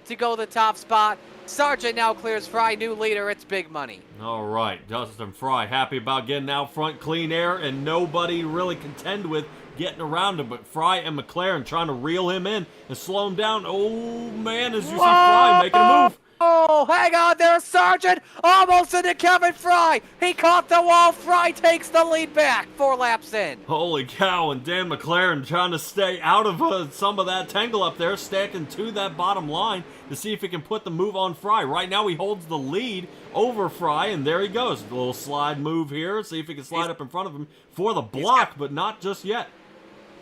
to go the top spot. Sargent now clears Fry, new leader. It's big money. All right, Dustin Fry happy about getting out front, clean air, and nobody really contend with getting around him. But Fry and McLaren trying to reel him in and slow him down. Oh man, as you see Fry making a move. Oh, hang on there, Sargent. Almost into Kevin Fry. He caught the wall. Fry takes the lead back 4 laps in. Holy cow, and Dan McLaren trying to stay out of some of that tangle up there, stacking to that bottom line to see if he can put the move on Fry. Right now he holds the lead over Fry, and there he goes. A little slide move here, see if he can slide up in front of him for the block, but not just yet.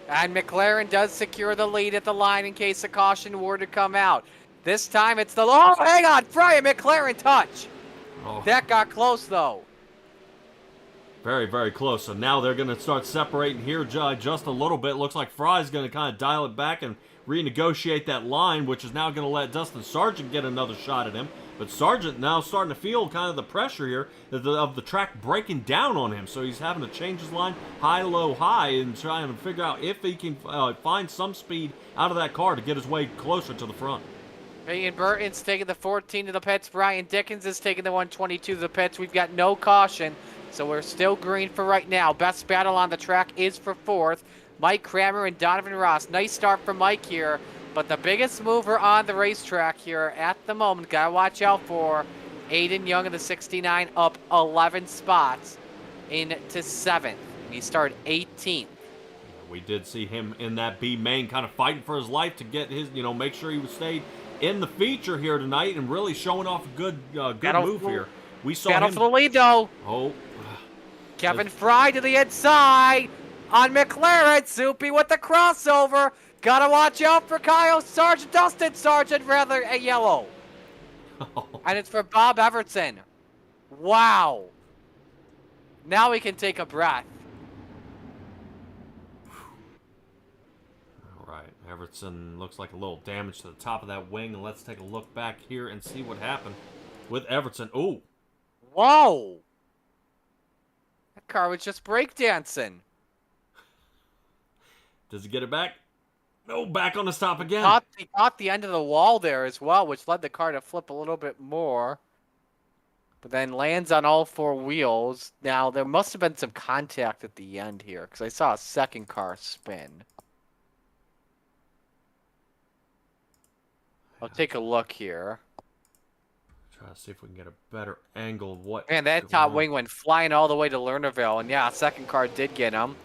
And McLaren does secure the lead at the line in case a caution were to come out. This time it's the... Oh, hang on! Fry and McLaren touch! Oh. That got close, though. Very, very close. So now they're going to start separating here just a little bit. Looks like Fry's going to kind of dial it back and renegotiate that line, which is now going to let Dustin Sargent get another shot at him. But Sargent now starting to feel kind of the pressure here of the track breaking down on him. So he's having to change his line high, low, high and trying to figure out if he can find some speed out of that car to get his way closer to the front. Ian Burton's taking the 14 to the pits. Brian Dickens is taking the 122 to the pits. We've got no caution, so we're still green for right now. Best battle on the track is for 4th. Mike Kramer and Donovan Ross. Nice start for Mike here, but the biggest mover on the racetrack here at the moment, gotta watch out for Aiden Young in the 69, up 11 spots into 7th. He started 18th. We did see him in that B main kind of fighting for his life to get his, make sure he would stay in the feature here tonight and really showing off a good move here. We saw battle him for the lead, though. Oh. Kevin Fry to the inside on McLaren. Soupy with the crossover. Gotta watch out for Kyle Sargent, Dustin Sargent, rather, a yellow. And it's for Bob Everson. Wow. Now we can take a breath. Everson looks like a little damage to the top of that wing, and let's take a look back here and see what happened with Everson. Ooh. Whoa. That car was just breakdancing. Does he get it back? No, back on the stop again. He caught the end of the wall there as well, which led the car to flip a little bit more. But then lands on all 4 wheels. Now, there must have been some contact at the end here, because I saw a second car spin. I'll take a look here. Try to see if we can get a better angle of what... Man, that top wing went flying all the way to Lernerville. And yeah, second car did get him.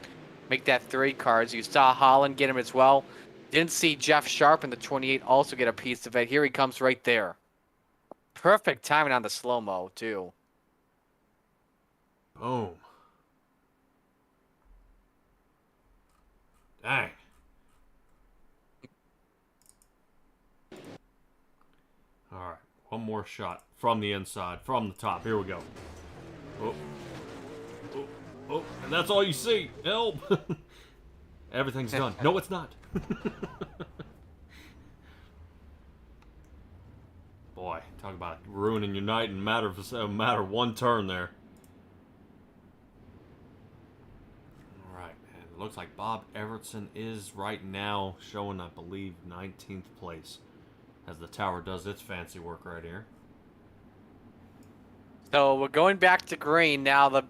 Make that 3 cars. You saw Holland get him as well. Didn't see Jeff Sharp in the 28 also get a piece of it. Here he comes right there. Perfect timing on the slow-mo, too. Boom. Dang. All right, one more shot from the inside, from the top. Here we go. Oh, oh, oh, and that's all you see. Help! Everything's done. No, it's not. Boy, talk about ruining your night in a matter of one turn there. All right, and it looks like Bob Everson is right now showing, I believe, 19th place. As the tower does its fancy work right here. So we're going back to green. Now the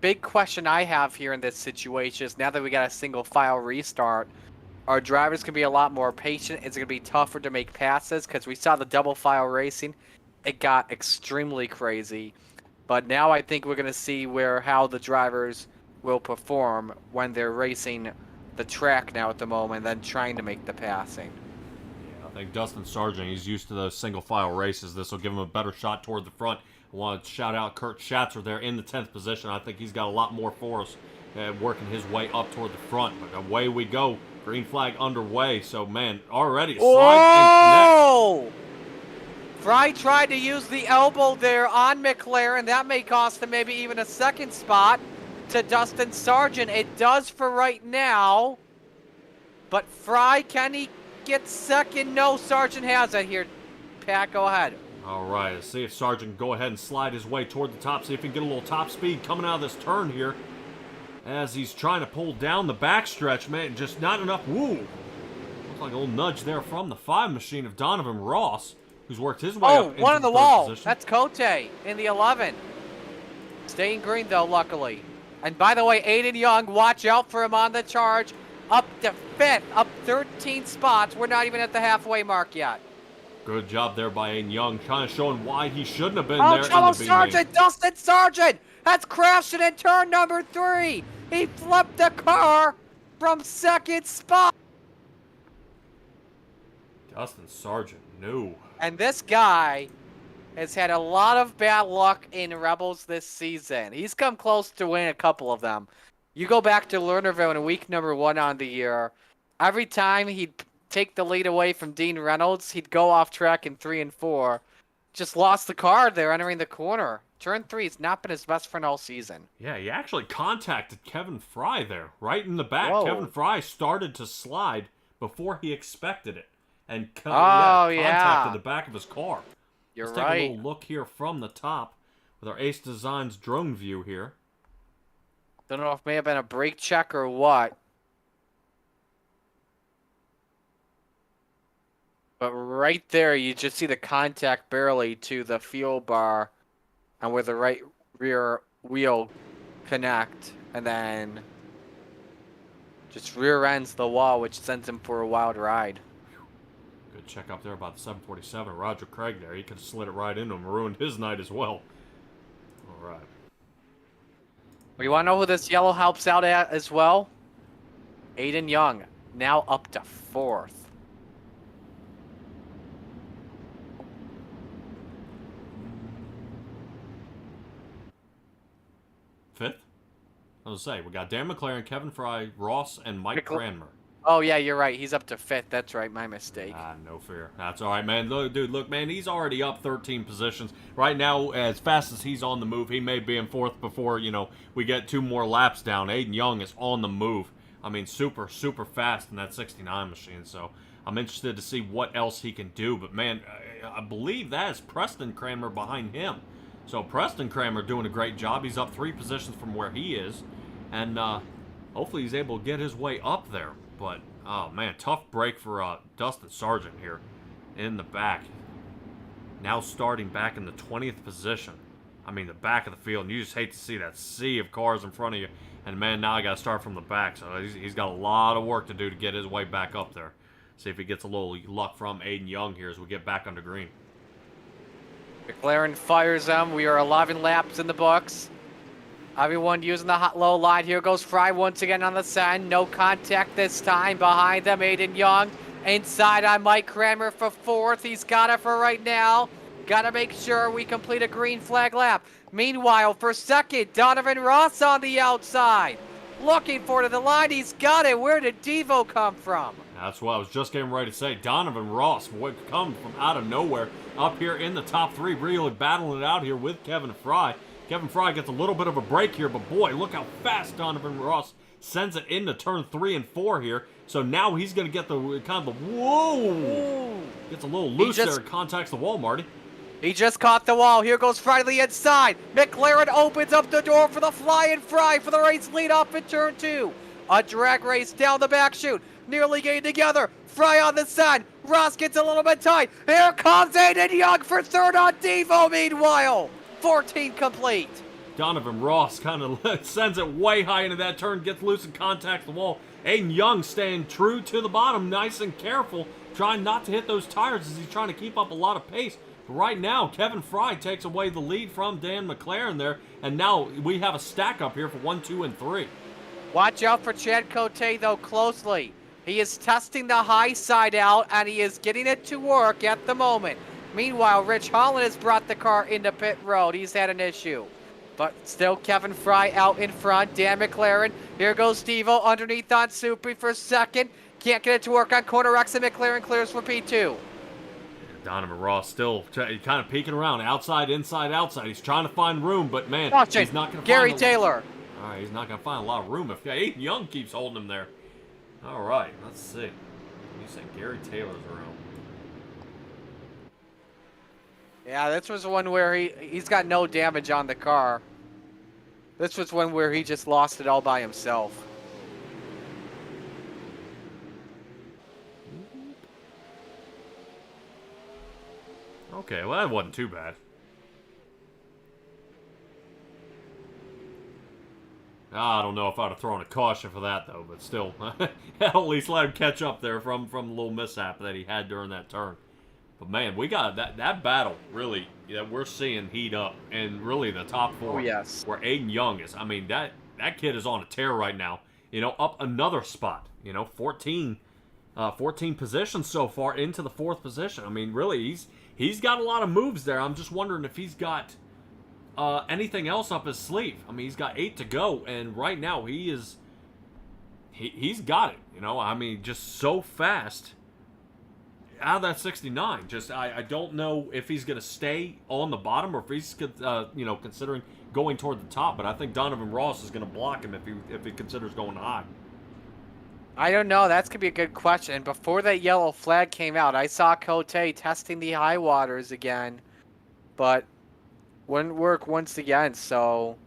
big question I have here in this situation is now that we got a single file restart, our drivers can be a lot more patient. It's going to be tougher to make passes because we saw the double file racing. It got extremely crazy. But now I think we're going to see how the drivers will perform when they're racing the track now at the moment, then trying to make the passing. I think Dustin Sargent, he's used to those single file races. This will give him a better shot toward the front. I want to shout out Kurt Schatzer there in the 10th position. I think he's got a lot more for us working his way up toward the front. But away we go. Green flag underway. So, man, already slide and connect. Fry tried to use the elbow there on McLaren. That may cost him maybe even a second spot to Dustin Sargent. It does for right now. But Fry, can he get second? No, Sargent has it here. Pat, go ahead. All right, let's see if Sargent can go ahead and slide his way toward the top. See if he can get a little top speed coming out of this turn here. As he's trying to pull down the backstretch, man, just not enough. Woo! Looks like a little nudge there from the 5 machine of Donovan Ross, who's worked his way up into one on the third wall. position. That's Cote in the 11. Staying green, though, luckily. And by the way, Aiden Young, watch out for him on the charge. Up to 5th, up 13 spots. We're not even at the halfway mark yet. Good job there by Aiden Young, kind of showing why he shouldn't have been there. Oh, Sargent, Dustin Sargent has crashed it in turn number 3. He flipped the car from second spot. Dustin Sargent, no. And this guy has had a lot of bad luck in Rebels this season. He's come close to winning a couple of them. You go back to Lernerville in week number 1 on the year. Every time he'd take the lead away from Dean Reynolds, he'd go off track in 3 and 4. Just lost the car there entering the corner. Turn 3 has not been his best friend all season. Yeah, he actually contacted Kevin Fry there, right in the back. Whoa. Kevin Fry started to slide before he expected it. And contacted the back of his car. You're Let's right. take a little look here from the top with our Ace Designs drone view here. Don't know if it may have been a brake check or what. But right there, you just see the contact barely to the fuel bar and where the right rear wheel connect. And then just rear ends the wall, which sends him for a wild ride. Good check up there about the 747. Roger Craig there. He could have slid it right into him and ruined his night as well. All right. Well, you want to know who this yellow helps out at as well? Aiden Young, now up to 4th. Fifth? I was going to say, we got Dan McLaren, Kevin Fry, Ross, and Mike Cranmer. Oh, yeah, you're right. He's up to 5th. That's right. My mistake. No fear. That's all right, man. Look, man, he's already up 13 positions. Right now, as fast as he's on the move, he may be in 4th before, we get 2 more laps down. Aiden Young is on the move. I mean, super, super fast in that 69 machine. So I'm interested to see what else he can do. But, man, I believe that is Preston Cranmer behind him. So Preston Cranmer doing a great job. He's up 3 positions from where he is. And hopefully he's able to get his way up there. But, oh, man, tough break for Dustin Sargent here in the back. Now starting back in the 20th position. I mean, the back of the field. And you just hate to see that sea of cars in front of you. And, man, now I got to start from the back. So he's got a lot of work to do to get his way back up there. See if he gets a little luck from Aiden Young here as we get back under green. McLaren fires them. We are 11 laps in the books. Everyone using the hot low line. Here goes Fry once again on the send. No contact this time. Behind them, Aiden Young. Inside on Mike Cranmer for 4th. He's got it for right now. Got to make sure we complete a green flag lap. Meanwhile, for 2nd, Donovan Ross on the outside. Looking for the line. He's got it. Where did Devo come from? That's what I was just getting ready to say. Donovan Ross would come from out of nowhere up here in the top 3, really battling it out here with Kevin Fry. Kevin Fry gets a little bit of a break here, but boy, look how fast Donovan Ross sends it into turn 3 and 4 here. So now he's going to get the kind of the whoa. Gets a little loose there and contacts the wall, Marty. He just caught the wall. Here goes Fry to the inside. McLaren opens up the door for the flying Fry for the race lead off in turn 2. A drag race down the back chute. Nearly getting together. Fry on the side. Ross gets a little bit tight. Here comes Aiden Young for 3rd on Devo meanwhile. 14 complete. Donovan Ross kind of sends it way high into that turn, gets loose and contacts the wall. Aiden Young staying true to the bottom, nice and careful, trying not to hit those tires as he's trying to keep up a lot of pace. But right now, Kevin Fry takes away the lead from Dan McLaren there, and now we have a stack up here for 1, 2, and 3. Watch out for Chad Cote, though, closely. He is testing the high side out, and he is getting it to work at the moment. Meanwhile, Rich Holland has brought the car into pit road. He's had an issue. But still, Kevin Fry out in front. Dan McLaren. Here goes Steve-O underneath on Soupy for second. Can't get it to work on corner X, and McLaren clears for P2. Donovan Ross still kind of peeking around, outside, inside, outside. He's trying to find room, but man, Watch he's it. not going to Gary find Taylor. All right, he's not going to find a lot of room if Aiden Young keeps holding him there. All right, let's see. You said Gary Taylor's around. Yeah, this was one where he's got no damage on the car. This was one where he just lost it all by himself. Okay, well, that wasn't too bad. I don't know if I'd have thrown a caution for that, though, but still. At least let him catch up there from the little mishap that he had during that turn. But, man, we got that battle, really, that we're seeing heat up. And really the top four. Oh, yes. Where Aiden Young is. I mean, that kid is on a tear right now. You know, up another spot. You know, 14 positions so far into the 4th position. I mean, really, he's got a lot of moves there. I'm just wondering if he's got anything else up his sleeve. I mean, he's got 8 to go, and right now he's got it. You know, I mean, just so fast out of that 69. Just I don't know if he's going to stay on the bottom or if he's considering going toward the top. But I think Donovan Ross is going to block him if he considers going high. I don't know. That's going to be a good question. Before that yellow flag came out, I saw Cote testing the high waters again, but wouldn't work once again. So,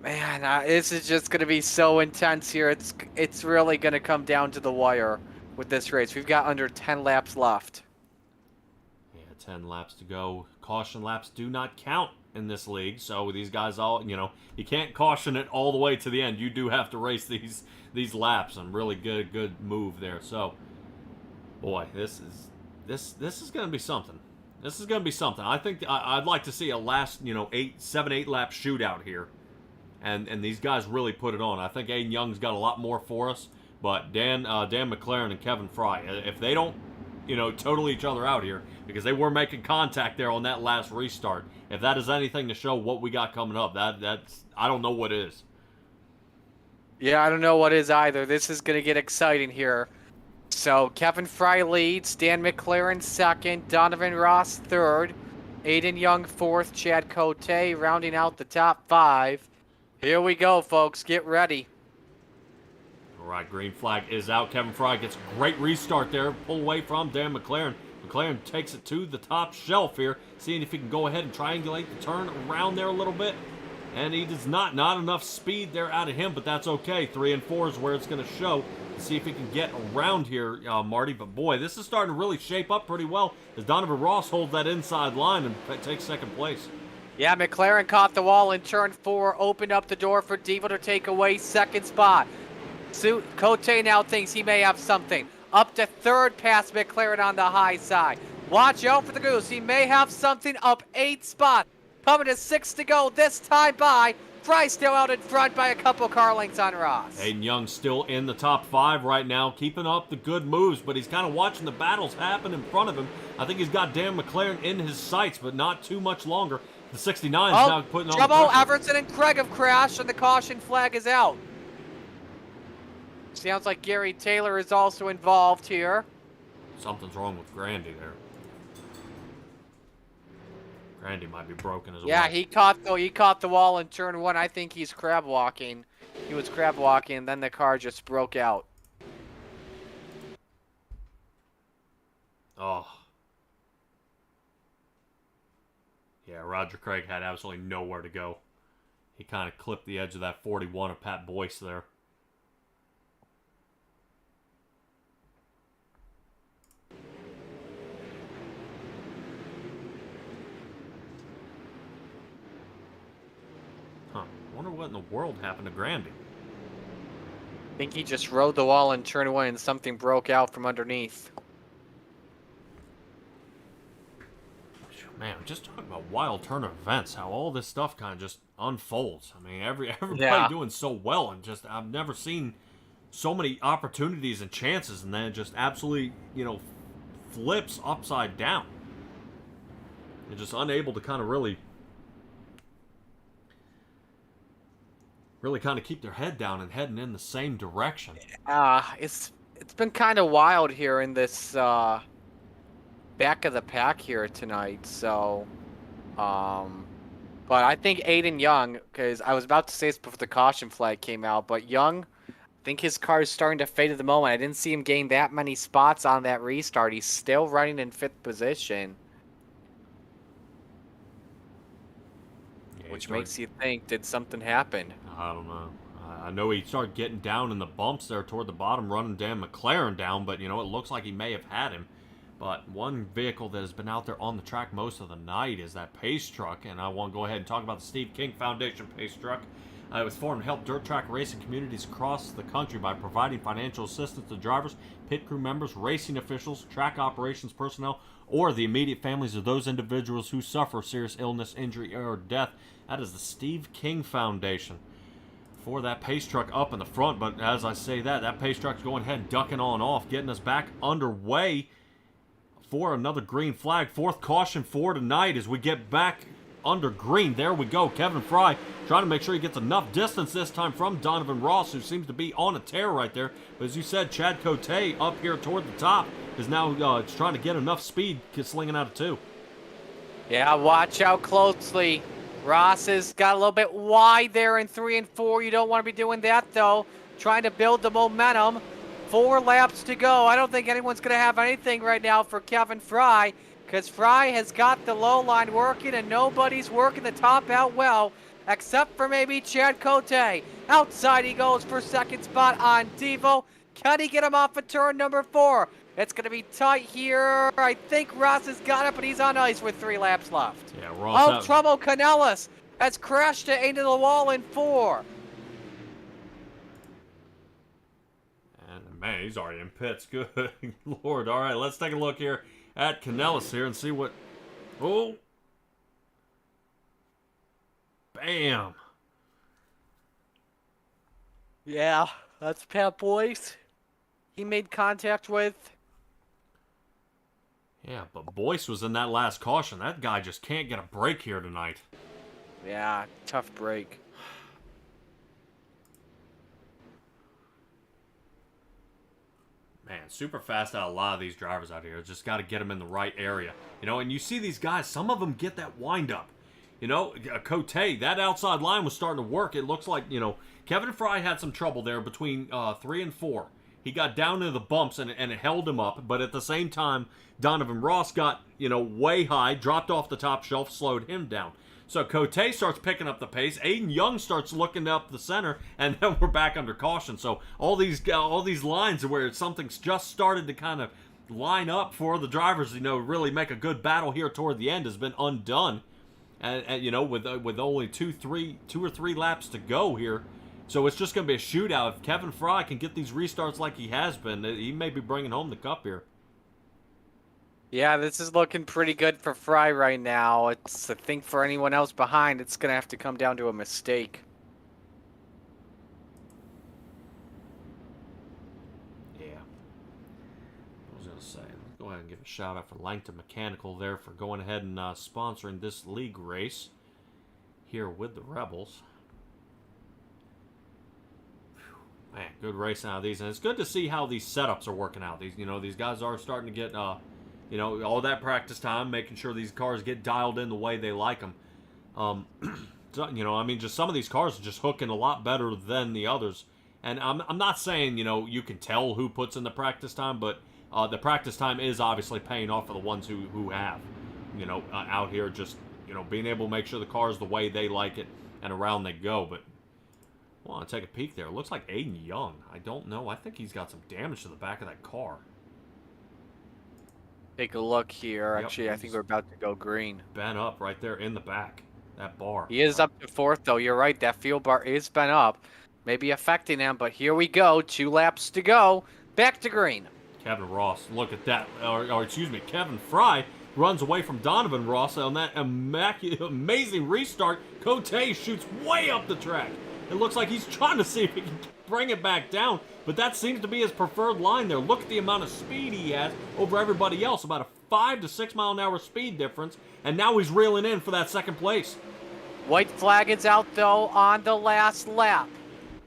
man, this is just going to be so intense here. It's really going to come down to the wire with this race. We've got under 10 laps left. Yeah, 10 laps to go. Caution laps do not count in this league, so these guys you can't caution it all the way to the end. You do have to race these laps, and really good move there. So, boy, this is going to be something. This is going to be something. I think I'd like to see a last 7-8 lap shootout here, and these guys really put it on. I think Aiden Young's got a lot more for us, but Dan McLaren and Kevin Fry, if they don't total each other out here, because they were making contact there on that last restart. If that is anything to show what we got coming up, that's I don't know what is. Yeah, I don't know what is either. This is going to get exciting here. So Kevin Fry leads, Dan McLaren second, Donovan Ross third, Aiden Young fourth, Chad Cote rounding out the top 5. Here we go, folks. Get ready. All right, green flag is out. Kevin Fry gets a great restart there. Pull away from Dan McLaren. McLaren takes it to the top shelf here, seeing if he can go ahead and triangulate the turn around there a little bit. And he does not enough speed there out of him, but that's okay. 3 and 4 is where it's going to show. Let's see if he can get around here, Marty. But boy, this is starting to really shape up pretty well as Donovan Ross holds that inside line and takes second place. Yeah, McLaren caught the wall in turn 4, opened up the door for Devo to take away second spot. Cote now thinks he may have something. Up to third past McLaren on the high side. Watch out for the goose. He may have something up 8 spots. Coming to 6 to go this time by. Fry still out in front by a couple car lengths on Ross. Aiden Young still in the top 5 right now, keeping up the good moves, but he's kind of watching the battles happen in front of him. I think he's got Dan McLaren in his sights, but not too much longer. The 69 is now putting on trouble. pressure. Everson and Craig have crashed, and the caution flag is out. Sounds like Gary Taylor is also involved here. Something's wrong with Grandy there. Grandy might be broken as well. Yeah, he caught the wall in turn 1. I think he's crab walking. He was crab walking, and then the car just broke out. Oh. Yeah, Roger Craig had absolutely nowhere to go. He kind of clipped the edge of that 41 of Pat Boyce there. Wonder what in the world happened to Grandy. I think he just rode the wall in turn 1 and something broke out from underneath. Man, just talking about wild turn of events, how all this stuff kind of just unfolds. I mean, everybody doing so well, and just I've never seen so many opportunities and chances, and then it just absolutely, flips upside down. They're just unable to kind of really kind of keep their head down and heading in the same direction. It's been kind of wild here in this back of the pack here tonight. So, but I think Aiden Young, because I was about to say this before the caution flag came out, but Young, I think his car is starting to fade at the moment. I didn't see him gain that many spots on that restart. He's still running in 5th position. Yeah, Which makes you think, did something happen? I don't know. I know he started getting down in the bumps there toward the bottom, running Dan McLaren down, but, you know, it looks like he may have had him. But one vehicle that has been out there on the track most of the night is that pace truck, and I want to go ahead and talk about the Steve King Foundation pace truck. It was formed to help dirt track racing communities across the country by providing financial assistance to drivers, pit crew members, racing officials, track operations personnel, or the immediate families of those individuals who suffer serious illness, injury, or death. That is the Steve King Foundation for that pace truck up in the front. But as I say that pace truck's going ahead and ducking on off, getting us back underway for another green flag. 4th caution for tonight as we get back under green. There we go. Kevin Fry trying to make sure he gets enough distance this time from Donovan Ross, who seems to be on a tear right there. But as you said, Chad Cote up here toward the top is now trying to get enough speed, slinging out of 2. Yeah, watch out closely. Ross has got a little bit wide there in 3 and 4. You don't want to be doing that, though. Trying to build the momentum. 4 laps to go. I don't think anyone's going to have anything right now for Kevin Fry, because Fry has got the low line working and nobody's working the top out well, except for maybe Chad Cote. Outside he goes for 2nd spot on Devo. Can he get him off of turn number 4? It's going to be tight here. I think Ross has got it, but he's on ice with 3 laps left. Yeah, Ross. Trouble. Canellis has crashed it into the wall in 4. And man, he's already in pits. Good Lord. All right, let's take a look here at Canellis here and see what... Oh. Bam. Yeah, that's Pat Boyce. He made contact with... Yeah, but Boyce was in that last caution. That guy just can't get a break here tonight. Yeah, tough break. Man, super fast out of a lot of these drivers out here. Just got to get them in the right area. You know, and you see these guys, some of them get that wind up. You know, Cote, that outside line was starting to work. It looks like, you know, Kevin Fry had some trouble there between 3 and 4. He got down into the bumps and it held him up. But at the same time, Donovan Ross got, you know, way high, dropped off the top shelf, slowed him down. So Cote starts picking up the pace. Aiden Young starts looking up the center, and then we're back under caution. So all these lines where something's just started to kind of line up for the drivers, you know, really make a good battle here toward the end has been undone. And you know, with only two or three laps to go here. So it's just going to be a shootout. If Kevin Fry can get these restarts like he has been, he may be bringing home the cup here. Yeah, this is looking pretty good for Fry right now. It's, I think, for anyone else behind, it's going to have to come down to a mistake. Yeah. I was going to say, let's go ahead and give a shout out for Langton Mechanical there for going ahead and sponsoring this league race here with the Rebels. Man, good racing out of these, and it's good to see how these setups are working out. These, you know, these guys are starting to get, you know, all that practice time, making sure these cars get dialed in the way they like them. So, you know, I mean, just some of these cars are just hooking a lot better than the others. And I'm not saying, you know, you can tell who puts in the practice time, but the practice time is obviously paying off for the ones who have, you know, out here just, you know, being able to make sure the car is the way they like it and around they go. But I want to take a peek there. It looks like Aiden Young. I don't know. I think he's got some damage to the back of that car. Take a look here. Yep, Actually, I think we're about to go green. Bent up right there in the back. That bar. He is up to 4th, though. You're right. That fuel bar is bent up. Maybe affecting him, but here we go. 2 laps to go. Back to green. Kevin Ross, look at that. Or excuse me, Kevin Fry runs away from Donovan Ross on that amazing restart. Cote shoots way up the track. It looks like he's trying to see if he can bring it back down, but that seems to be his preferred line there. Look at the amount of speed he has over everybody else, about 5 to 6 mile an hour speed difference, and now he's reeling in for that second place. White flag is out, though, on the last lap.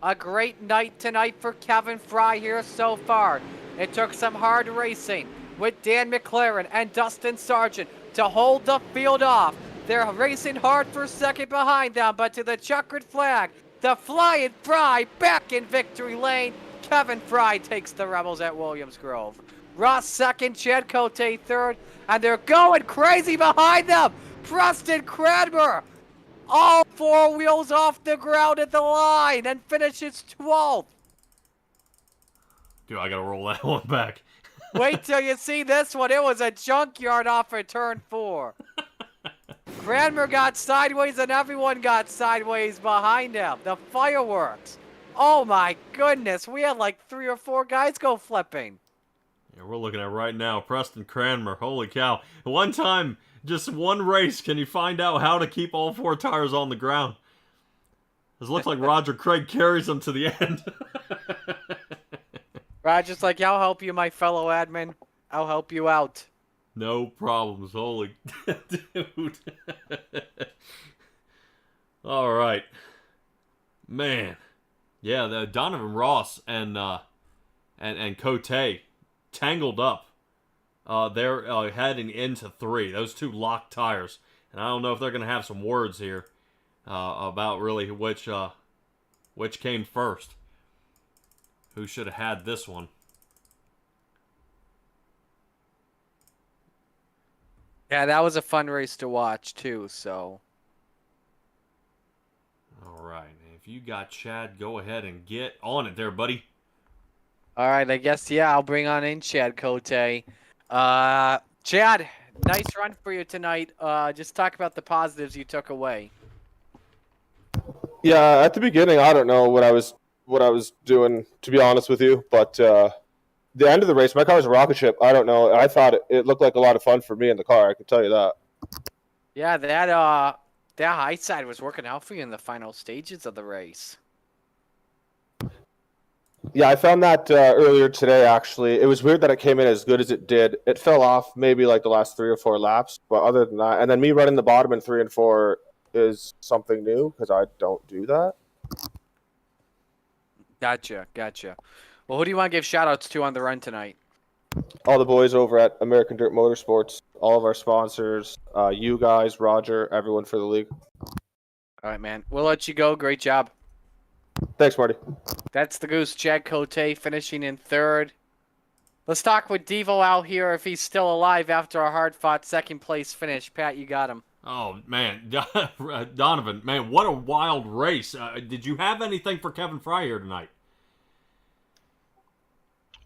A great night tonight for Kevin Fry here so far. It took some hard racing with Dan McLaren and Dustin Sargent to hold the field off. They're racing hard for second behind them, but to the checkered flag, the Flying Fry back in victory lane. Kevin Fry takes the Rebels at Williams Grove. Ross second, Chad Cote third, and they're going crazy behind them. Preston Cranmer, all 4 wheels off the ground at the line and finishes 12th. Dude, I gotta roll that one back. Wait till you see this one. It was a junkyard off of turn 4. Cranmer got sideways and everyone got sideways behind him. The fireworks. Oh my goodness. We had like 3 or 4 guys go flipping. Yeah, we're looking at right now. Preston Cranmer. Holy cow. One time, just one race, can you find out how to keep all 4 tires on the ground? This looks like Roger Craig carries them to the end. Roger's like, I'll help you, my fellow admin. I'll help you out. No problems. Holy dude. All right. Man. Yeah, the Donovan Ross and Cote tangled up. They're heading into 3. Those 2 locked tires. And I don't know if they're going to have some words here about really which came first. Who should have had this one? Yeah, that was a fun race to watch, too, so. All right. If you got Chad, go ahead and get on it there, buddy. All right, I guess, yeah, I'll bring on in Chad Cote. Chad, nice run for you tonight. Just talk about the positives you took away. Yeah, at the beginning, I don't know what I was doing, to be honest with you, but the end of the race, my car was a rocket ship. I don't know. I thought it looked like a lot of fun for me in the car. I can tell you that. Yeah, that high side was working out for you in the final stages of the race. Yeah, I found that earlier today, actually. It was weird that it came in as good as it did. It fell off maybe like the last 3 or 4 laps, but other than that, and then me running the bottom in 3 and 4 is something new because I don't do that. Gotcha. Well, who do you want to give shout-outs to on the run tonight? All the boys over at American Dirt Motorsports, all of our sponsors, you guys, Roger, everyone for the league. All right, man. We'll let you go. Great job. Thanks, Marty. That's the Goose, Chad Cote, finishing in 3rd. Let's talk with Devo out here if he's still alive after a hard-fought second-place finish. Pat, you got him. Oh, man. Donovan, man, what a wild race. Did you have anything for Kevin Fry here tonight?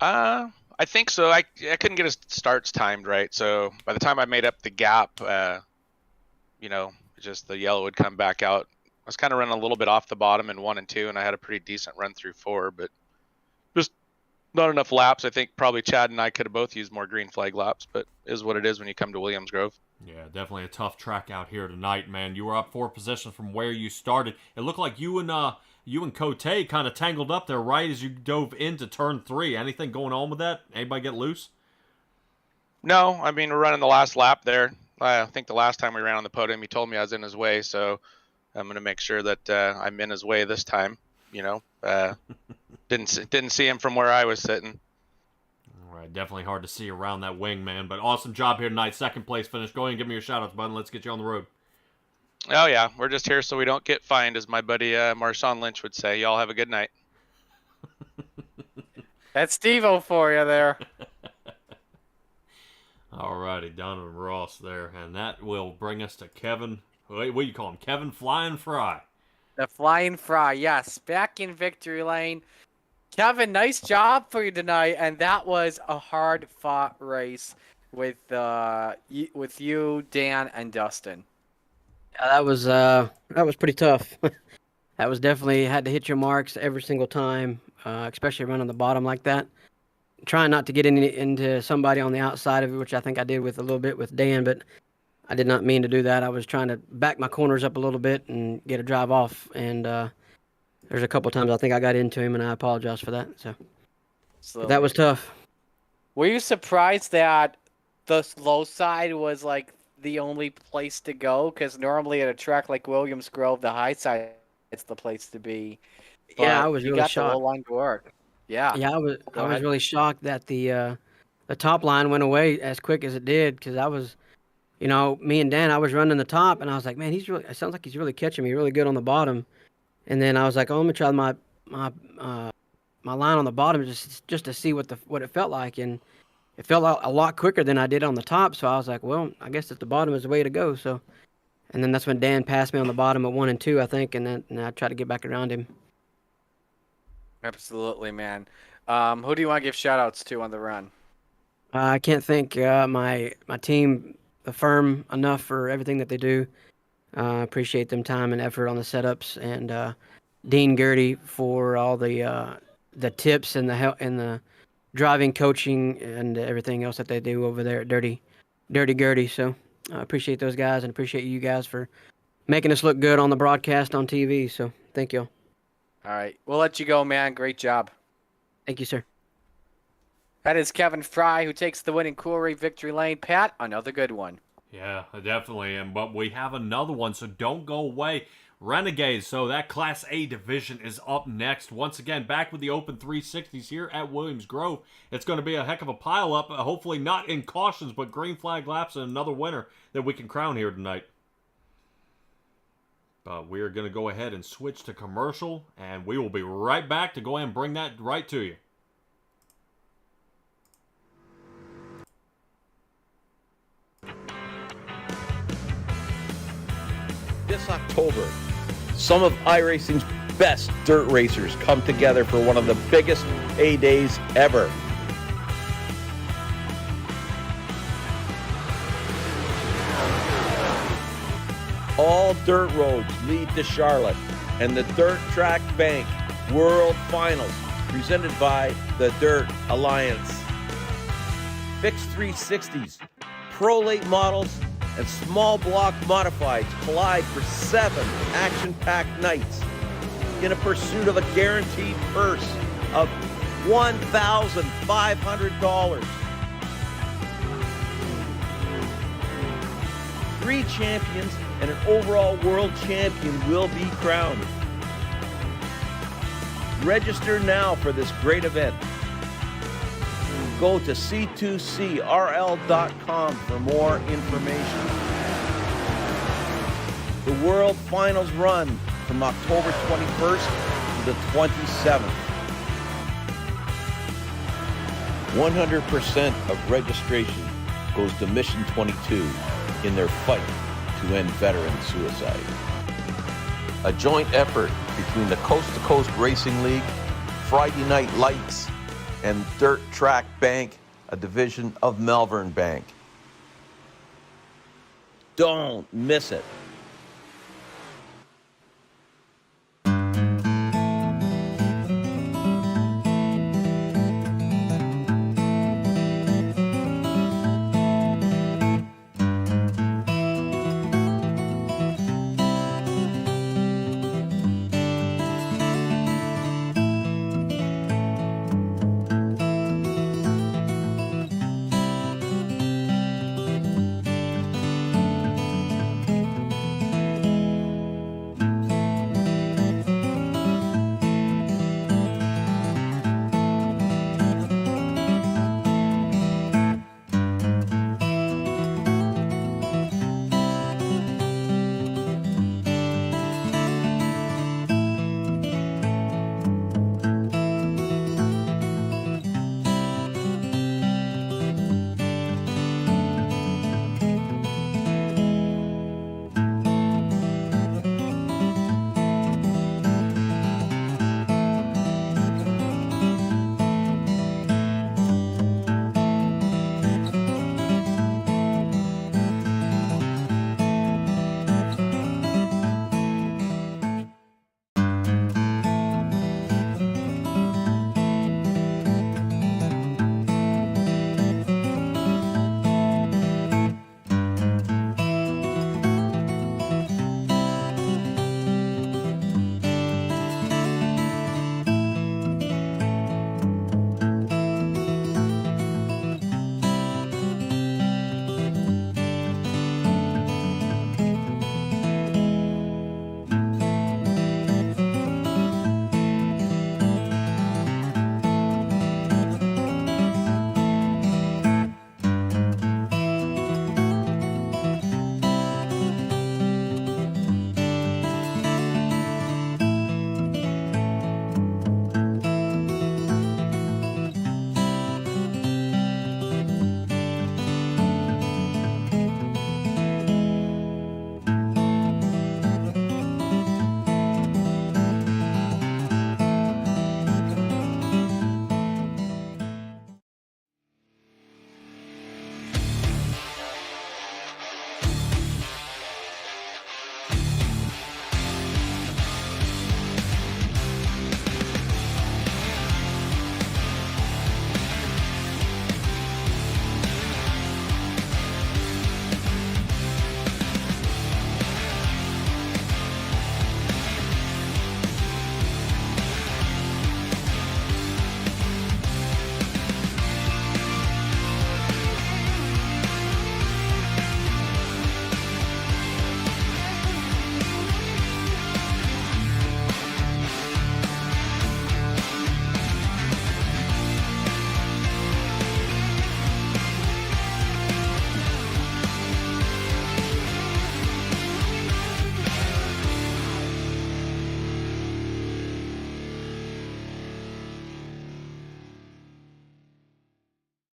I think so. I couldn't get his starts timed right, so by the time I made up the gap, just the yellow would come back out. I was kind of running a little bit off the bottom in 1 and 2, and I had a pretty decent run through 4, but just not enough laps. I think probably Chad and I could have both used more green flag laps, but it is what it is when you come to Williams Grove. Yeah, definitely a tough track out here tonight, man. You were up 4 positions from where you started. It looked like you and Cote kind of tangled up there right as you dove into turn 3. Anything going on with that? Anybody get loose? No, I mean, we're running the last lap there. I think the last time we ran on the podium, he told me I was in his way, so I'm going to make sure that I'm in his way this time. Didn't see him from where I was sitting. All right, definitely hard to see around that wing, man. But awesome job here tonight. Second place finish. Go ahead and give me your shout-outs, bud. Let's get you on the road. Oh, yeah. We're just here so we don't get fined, as my buddy Marshawn Lynch would say. Y'all have a good night. That's Steve-O for you there. All righty, Donovan Ross there. And that will bring us to Kevin. What do you call him? Kevin Flying Fry. The Flying Fry, yes. Back in victory lane. Kevin, nice job for you tonight. And that was a hard-fought race with you, Dan, and Dustin. Yeah, that was pretty tough. That was definitely had to hit your marks every single time, especially running the bottom like that. Trying not to get into somebody on the outside of it, which I think I did with a little bit with Dan, but I did not mean to do that. I was trying to back my corners up a little bit and get a drive off, and there's a couple times I think I got into him, and I apologize for that. So that was tough. Were you surprised that the low side was like the only place to go, because normally at a track like Williams Grove, the high side is the place to be. Yeah, I But was you really got the low shocked. line to work. Yeah. Yeah, I Go was ahead. really shocked that the top line went away as quick as it did, because I was, me and Dan, I was running the top, and I was like, man, it sounds like he's really catching me really good on the bottom. And then I was like, oh, I'm gonna try my my line on the bottom just to see what it felt like, and it felt a lot quicker than I did on the top. So I was like, well, I guess at the bottom is the way to go. So, and then that's when Dan passed me on the bottom at 1 and 2, I think, and then I tried to get back around him. Absolutely, man. Who do you want to give shout outs to on the run? I can't thank my team, the firm, enough for everything that they do. Appreciate them time and effort on the setups, and Dean Gertie for all the tips and the help and the driving coaching and everything else that they do over there at Dirty Gertie. So I appreciate those guys and appreciate you guys for making us look good on the broadcast on TV. So thank you. All right. We'll let you go, man. Great job. Thank you, sir. That is Kevin Fry, who takes the win in Coolray Victory Lane. Pat, another good one. Yeah, definitely. But we have another one, so don't go away. Renegades, so that Class A division is up next. Once again, back with the Open 360s here at Williams Grove. It's going to be a heck of a pile-up. Hopefully not in cautions, but green flag laps and another winner that we can crown here tonight. But we're going to go ahead and switch to commercial, and we will be right back to go ahead and bring that right to you. This October, some of iRacing's best dirt racers come together for one of the biggest A-days ever. All dirt roads lead to Charlotte, and the Dirt Track Bank World Finals, presented by the Dirt Alliance. Fixed 360s, Pro Late models, and small block modifieds collide for 7 action-packed nights in a pursuit of a guaranteed purse of $1,500. 3 champions and an overall world champion will be crowned. Register now for this great event. Go to c2crl.com for more information. The World Finals run from October 21st to the 27th. 100% of registration goes to Mission 22 in their fight to end veteran suicide. A joint effort between the Coast to Coast Racing League, Friday Night Lights, and Dirt Track Bank, a division of Malvern Bank. Don't miss it.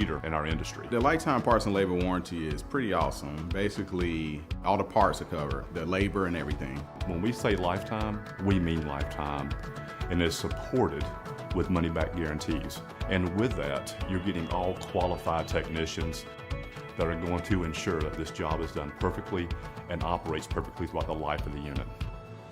leader in our industry. The lifetime parts and labor warranty is pretty awesome. Basically, all the parts are covered, the labor and everything. When we say lifetime, we mean lifetime, and it's supported with money-back guarantees. And with that, you're getting all qualified technicians that are going to ensure that this job is done perfectly and operates perfectly throughout the life of the unit.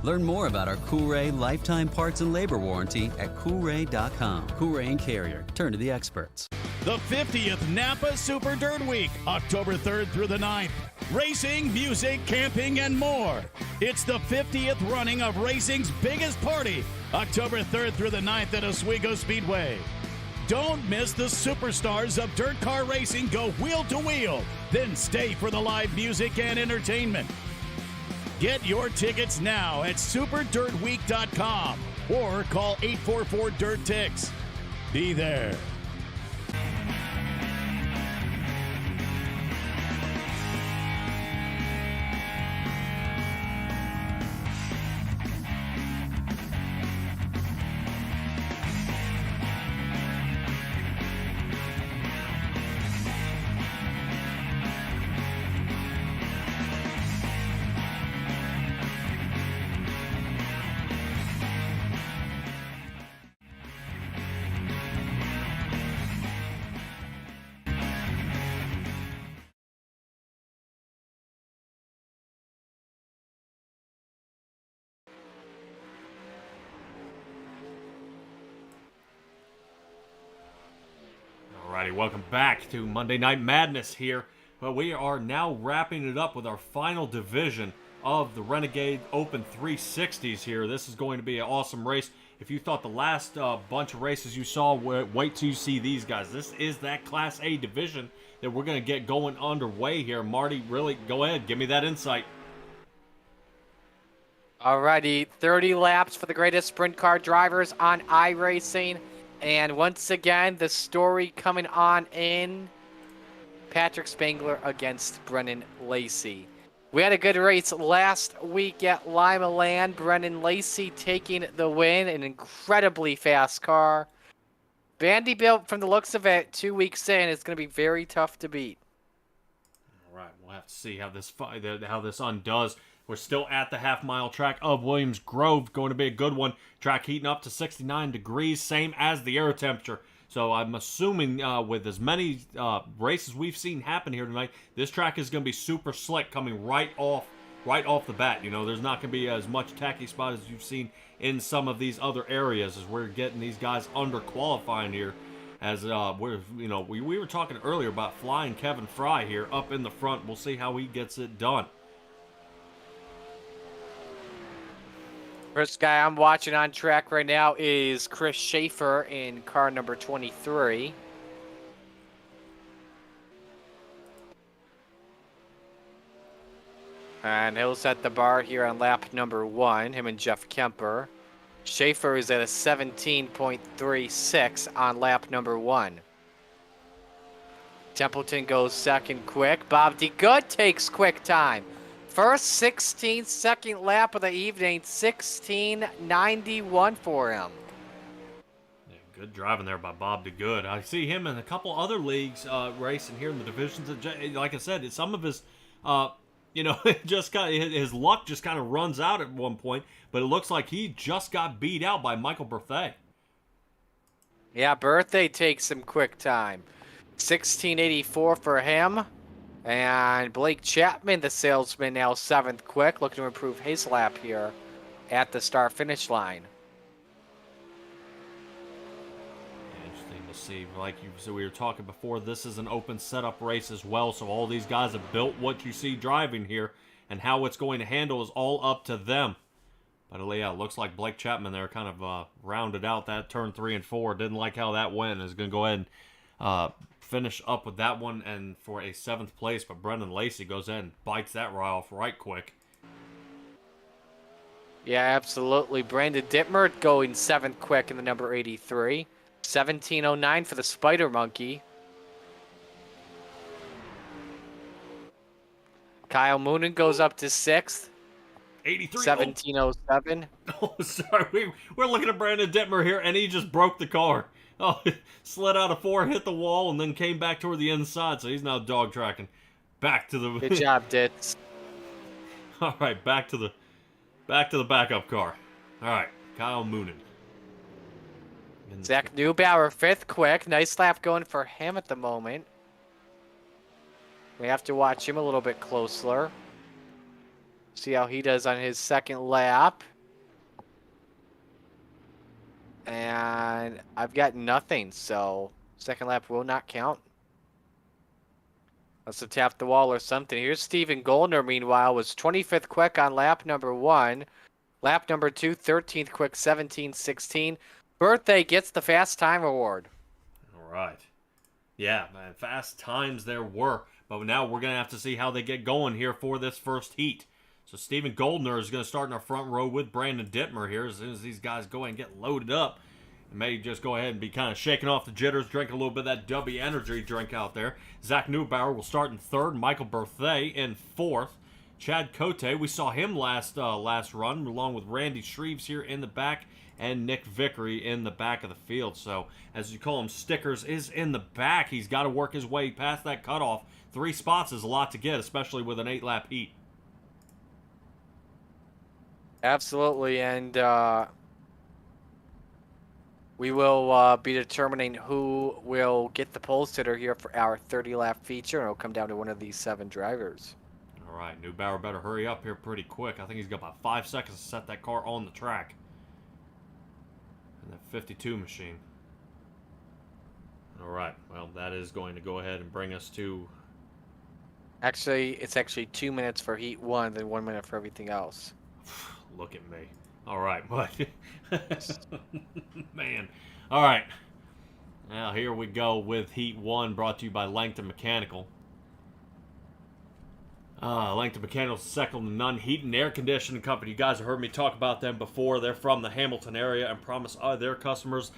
Learn more about our Coolray lifetime parts and labor warranty at Coolray.com. Coolray and Carrier. Turn to the experts. The 50th Napa Super Dirt Week, October 3rd through the 9th. Racing, music, camping, and more. It's the 50th running of racing's biggest party, October 3rd through the 9th at Oswego Speedway. Don't miss the superstars of dirt car racing go wheel to wheel. Then stay for the live music and entertainment. Get your tickets now at superdirtweek.com or call 844-DIRT-TICKS. Be there. Alrighty, welcome back to Monday Night Madness here. But we are now wrapping it up with our final division of the Renegade Open 360s here. This is going to be an awesome race. If you thought the last bunch of races you saw, wait till you see these guys. This is that Class A division that we're going to get going underway here. Marty, really, go ahead. Give me that insight. Alrighty, 30 laps for the greatest sprint car drivers on iRacing. And once again, the story coming on in Patrick Spangler against Brennan Lacey. We had a good race last week at Lima Land. Brennan Lacey taking the win, an incredibly fast car. Vanderbilt, from the looks of it, 2 weeks in, is going to be very tough to beat. All right, we'll have to see how this undoes. We're still at the half-mile track of Williams Grove. Going to be a good one. Track heating up to 69 degrees, same as the air temperature. So I'm assuming with as many races we've seen happen here tonight, this track is going to be super slick coming right off the bat. You know, there's not going to be as much tacky spot as you've seen in some of these other areas as we're getting these guys under qualifying here. As we were talking earlier about flying Kevin Fry here up in the front. We'll see how he gets it done. First guy I'm watching on track right now is Chris Schaefer in car number 23. And he'll set the bar here on lap number 1, him and Jeff Kemper. Schaefer is at a 17.36 on lap number 1. Templeton goes second quick. Bob DeGood takes quick time. First 16-second lap of the evening, 16:91 for him. Yeah, good driving there by Bob DeGood. I see him in a couple other leagues racing here in the divisions. Like I said, some of his, his luck just kind of runs out at one point. But it looks like he just got beat out by Michael Berthay. Yeah, Berthay takes some quick time. 16:84 for him. And Blake Chapman, the salesman, now 7th quick, looking to improve his lap here at the start-finish line. Interesting to see. Like we were talking before, this is an open setup race as well, so all these guys have built what you see driving here, and how it's going to handle is all up to them. But yeah, it looks like Blake Chapman there kind of rounded out that turn 3 and 4. Didn't like how that went. Is going to go ahead and finish up with that one and for a 7th place, but Brendan Lacey goes in and bites that right off right quick. Yeah, absolutely. Brandon Dittmer going 7th quick in the number 83. 17:09 for the Spider Monkey. Kyle Moonen goes up to 6th. 83. 17:07. Oh, sorry. We're looking at Brandon Dittmer here, and he just broke the car. Oh, slid out of 4, hit the wall, and then came back toward the inside. So he's now dog tracking back to the. Good job, Ditz. All right, back to the backup car. All right, Kyle Moonen. Zach Neubauer, 5th quick. Nice lap going for him at the moment. We have to watch him a little bit closer. See how he does on his 2nd lap. And I've got nothing, so 2nd lap will not count. Must have tapped the wall or something. Here's Steven Goldner, meanwhile, was 25th quick on lap number 1. Lap number 2, 13th quick, 17-16. Birthday gets the fast time award. All right. Yeah, man, fast times there were. But now we're going to have to see how they get going here for this first heat. So Steven Goldner is going to start in our front row with Brandon Dittmer here. As soon as these guys go and get loaded up, and may just go ahead and be kind of shaking off the jitters, drinking a little bit of that W Energy drink out there. Zach Neubauer will start in 3rd. Michael Berthet in 4th. Chad Cote, we saw him last run, along with Randy Shreves here in the back, and Nick Vickery in the back of the field. So, as you call him, Stickers is in the back. He's got to work his way past that cutoff. 3 spots is a lot to get, especially with an 8-lap heat. Absolutely, and we will be determining who will get the pole sitter here for our 30-lap feature, and it'll come down to one of these 7 drivers. All right, Neubauer better hurry up here pretty quick. I think he's got about 5 seconds to set that car on the track. And that 52 machine. All right, well, that is going to go ahead and bring us to... Actually, it's actually 2 minutes for heat 1, then 1 minute for everything else. Look at me. All right, but... Man. All right. Now, here we go with Heat 1, brought to you by Langton Mechanical. Langton Mechanical is second to none. Heat and Air Conditioning Company. You guys have heard me talk about them before. They're from the Hamilton area and promise their customers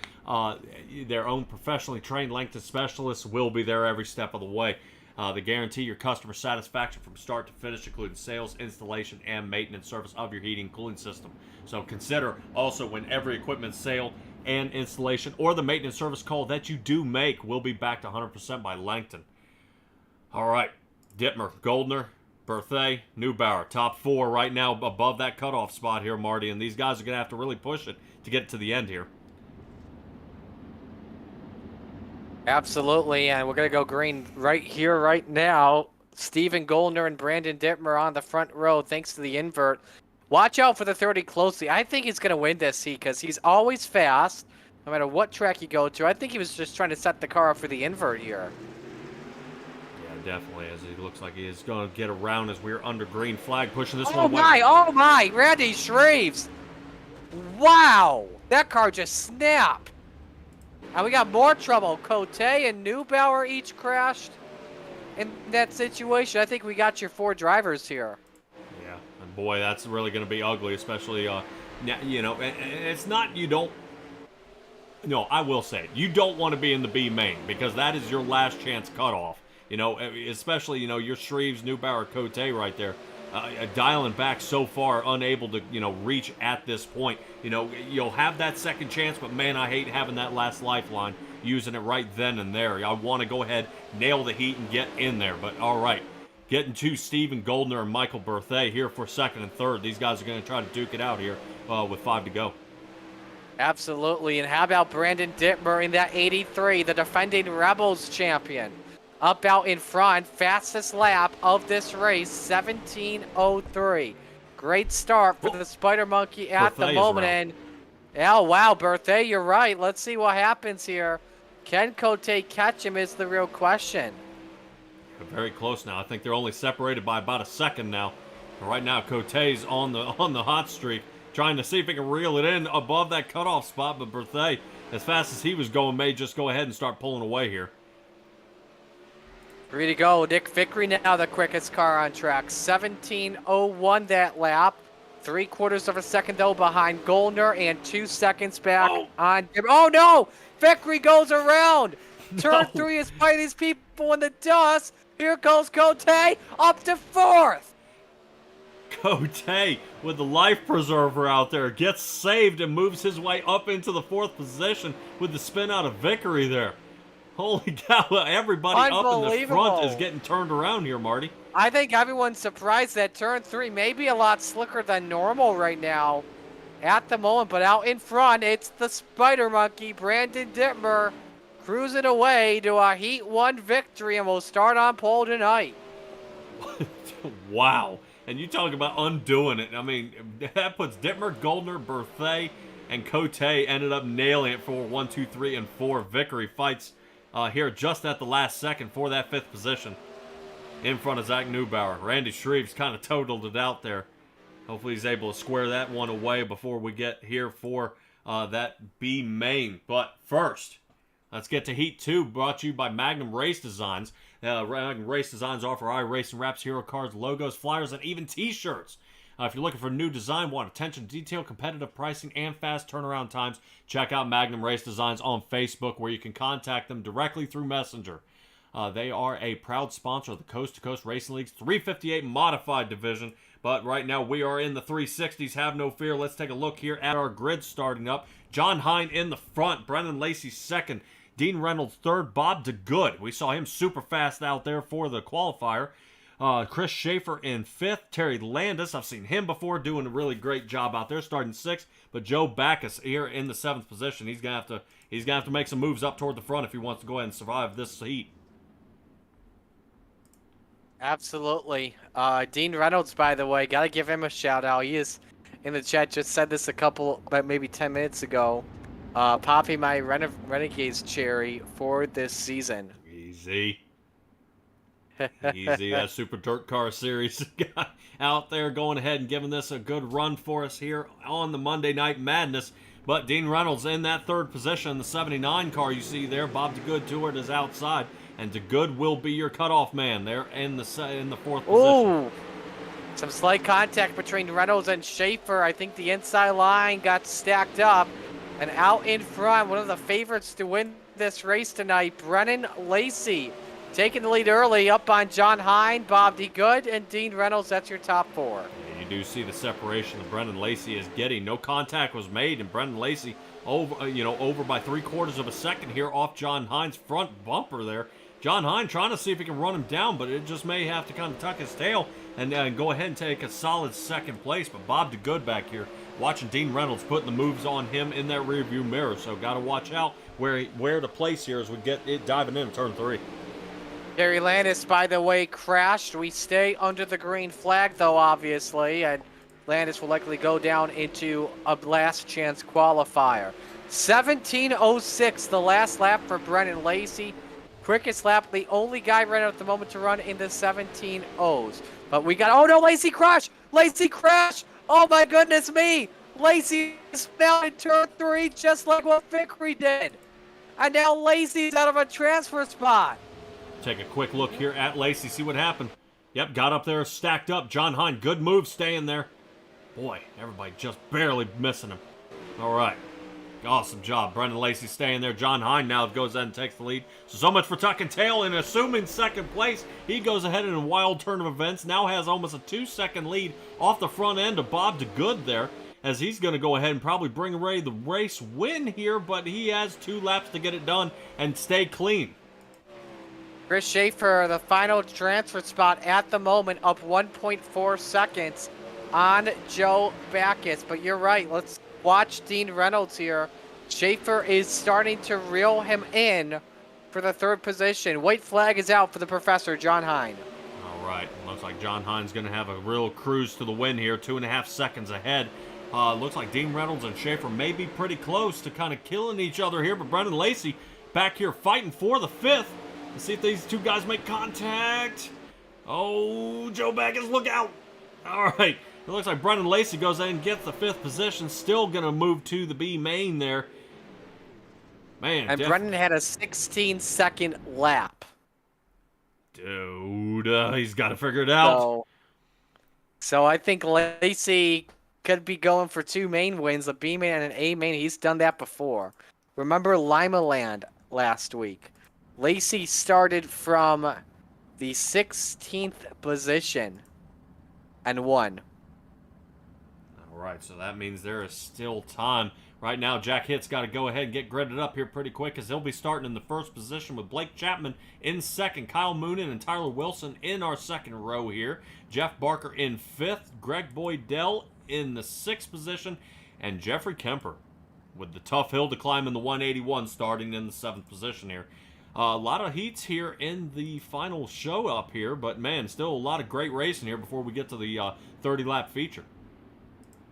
their own professionally trained Langton specialists will be there every step of the way. They guarantee your customer satisfaction from start to finish, including sales, installation, and maintenance service of your heating and cooling system. So consider also when every equipment sale and installation or the maintenance service call that you do make will be backed 100% by Langton. All right, Dittmer, Goldner, Berthet, Neubauer, top 4 right now above that cutoff spot here, Marty, and these guys are going to have to really push it to get it to the end here. Absolutely, and we're going to go green right here, right now. Steven Goldner and Brandon Dittmer on the front row thanks to the invert. Watch out for the 30 closely. I think he's going to win this heat because he's always fast, no matter what track you go to. I think he was just trying to set the car up for the invert here. Yeah, definitely, as he looks like he is going to get around as we're under green flag, pushing this one Oh away. my, Randy Shreves. Wow, that car just snapped. And we got more trouble. Cote and Neubauer each crashed in that situation. I think we got your 4 drivers here. Yeah, and boy, that's really going to be ugly, especially, you know, it's not you don't, no, I will say it. You don't want to be in the B main because that is your last chance cutoff. You know, especially, you know, your Shreves, Neubauer, Cote right there. Dialing back so far, unable to, you know, reach at this point. You know, you'll have that second chance, but man, I hate having that last lifeline, using it right then and there. I want to go ahead, nail the heat, and get in there. But all right, getting to Steven Goldner and Michael Berthet here for 2nd and 3rd. These guys are going to try to duke it out here with 5 to go. Absolutely, and how about Brandon Dittmer in that 83, the defending Rebels champion? Up out in front, fastest lap of this race, 17:03. Great start for the Spider Monkey at the moment. And oh wow, Berthet, you're right. Let's see what happens here. Can Cote catch him is the real question. They're very close now. I think they're only separated by about a second now. But right now, Cote's on the hot streak, trying to see if he can reel it in above that cutoff spot. But Berthet, as fast as he was going, may just go ahead and start pulling away here. 3 to go. Nick Vickery now the quickest car on track. 17:01 that lap. 3/4 of a second though behind Goldner and 2 seconds back on. Oh no! Vickery goes around. Turn 3 is by these people in the dust. Here goes Cote up to 4th. Cote with the life preserver out there gets saved and moves his way up into the 4th position with the spin out of Vickery there. Holy cow, everybody up in the front is getting turned around here, Marty. I think everyone's surprised that turn 3 may be a lot slicker than normal right now at the moment, but out in front, it's the Spider Monkey, Brandon Dittmer, cruising away to a Heat 1 victory, and we'll start on pole tonight. Wow. And you talk about undoing it. I mean, that puts Dittmer, Goldner, Berthet, and Cote ended up nailing it for 1, 2, 3, and 4. Vickery fights here just at the last second for that 5th position in front of Zach Neubauer. Randy Shreves kind of totaled it out there. Hopefully he's able to square that one away before we get here for that B main. But first, let's get to Heat 2, brought to you by Magnum Race Designs. Magnum Race Designs offer iRacing wraps, hero cards, logos, flyers, and even t-shirts. If you're looking for new design, want attention to detail, competitive pricing, and fast turnaround times, check out Magnum Race Designs on Facebook, where you can contact them directly through Messenger. They are a proud sponsor of the Coast to Coast Racing League's 358 Modified Division. But right now we are in the 360s. Have no fear. Let's take a look here at our grid starting up. John Hine in the front. Brendan Lacey second. Dean Reynolds third. Bob DeGood. We saw him super fast out there for the qualifier. Chris Schaefer in 5th. Terry Landis, I've seen him before, doing a really great job out there, starting 6th. But Joe Backus here in the 7th position. He's gonna have to make some moves up toward the front if he wants to go ahead and survive this heat. Absolutely. Dean Reynolds, by the way, gotta give him a shout out. He is in the chat, just said this maybe 10 minutes ago. Popping my Renegades cherry for this season. Easy. Easy. That Super Dirt Car Series guy out there going ahead and giving this a good run for us here on the Monday Night Madness. But Dean Reynolds in that 3rd position, the 79 car you see there. Bob DeGood to it is outside. And DeGood will be your cutoff man there in the 4th position. Ooh, some slight contact between Reynolds and Schaefer. I think the inside line got stacked up. And out in front, one of the favorites to win this race tonight, Brennan Lacey. Taking the lead early up on John Hine, Bob DeGood, and Dean Reynolds. That's your top 4. And you do see the separation that Brendan Lacey is getting. No contact was made, and Brendan Lacey over by 3/4 of a second here off John Hine's front bumper there. John Hine trying to see if he can run him down, but it just may have to kind of tuck his tail and go ahead and take a solid 2nd place. But Bob DeGood back here watching Dean Reynolds putting the moves on him in that rearview mirror. So got to watch out where to place here as we get it diving in turn 3. Terry Landis, by the way, crashed. We stay under the green flag, though, obviously, and Landis will likely go down into a last chance qualifier. 17:06, the last lap for Brennan Lacey. Quickest lap, the only guy right at the moment to run in the 17:0s. But we got, oh no, Lacey crashed! Lacey crashed! Oh my goodness me! Lacey fell in turn 3 just like what Vickery did. And now Lacey's out of a transfer spot. Take a quick look here at Lacey, see what happened. Yep, got up there, stacked up. John Hine, good move staying there. Boy, everybody just barely missing him. All right. Awesome job. Brendan Lacey staying there. John Hine now goes ahead and takes the lead. So much for tucking tail and assuming 2nd place. He goes ahead in a wild turn of events. Now has almost a 2-second lead off the front end of Bob DeGood there, as he's going to go ahead and probably bring away the race win here, but he has 2 laps to get it done and stay clean. Chris Schaefer, the final transfer spot at the moment, up 1.4 seconds on Joe Backus. But you're right, let's watch Dean Reynolds here. Schaefer is starting to reel him in for the 3rd position. White flag is out for the professor, John Hine. All right, looks like John Hine's going to have a real cruise to the win here, 2.5 seconds ahead. Looks like Dean Reynolds and Schaefer may be pretty close to kind of killing each other here, but Brendan Lacey back here fighting for the 5th. Let's see if these 2 guys make contact. Oh, Joe Backus, look out. All right. It looks like Brendan Lacey goes in and gets the 5th position. Still going to move to the B main there. Man. And Brendan had a 16-second lap. Dude, he's got to figure it out. So I think Lacey could be going for 2 main wins, a B main and an A main. He's done that before. Remember Lima Land last week. Lacey started from the 16th position and won. All right, so that means there is still time. Right now, Jack Hitt's got to go ahead and get gridded up here pretty quick as he'll be starting in the first position with Blake Chapman in second, Kyle Moonen and Tyler Wilson in our second row here. Jeff Barker in fifth, Greg Boydell in the sixth position, and Jeffrey Kemper with the tough hill to climb in the 181 starting in the seventh position here. A lot of heats here in the final show up here, but man, still a lot of great racing here before we get to the 30-lap feature.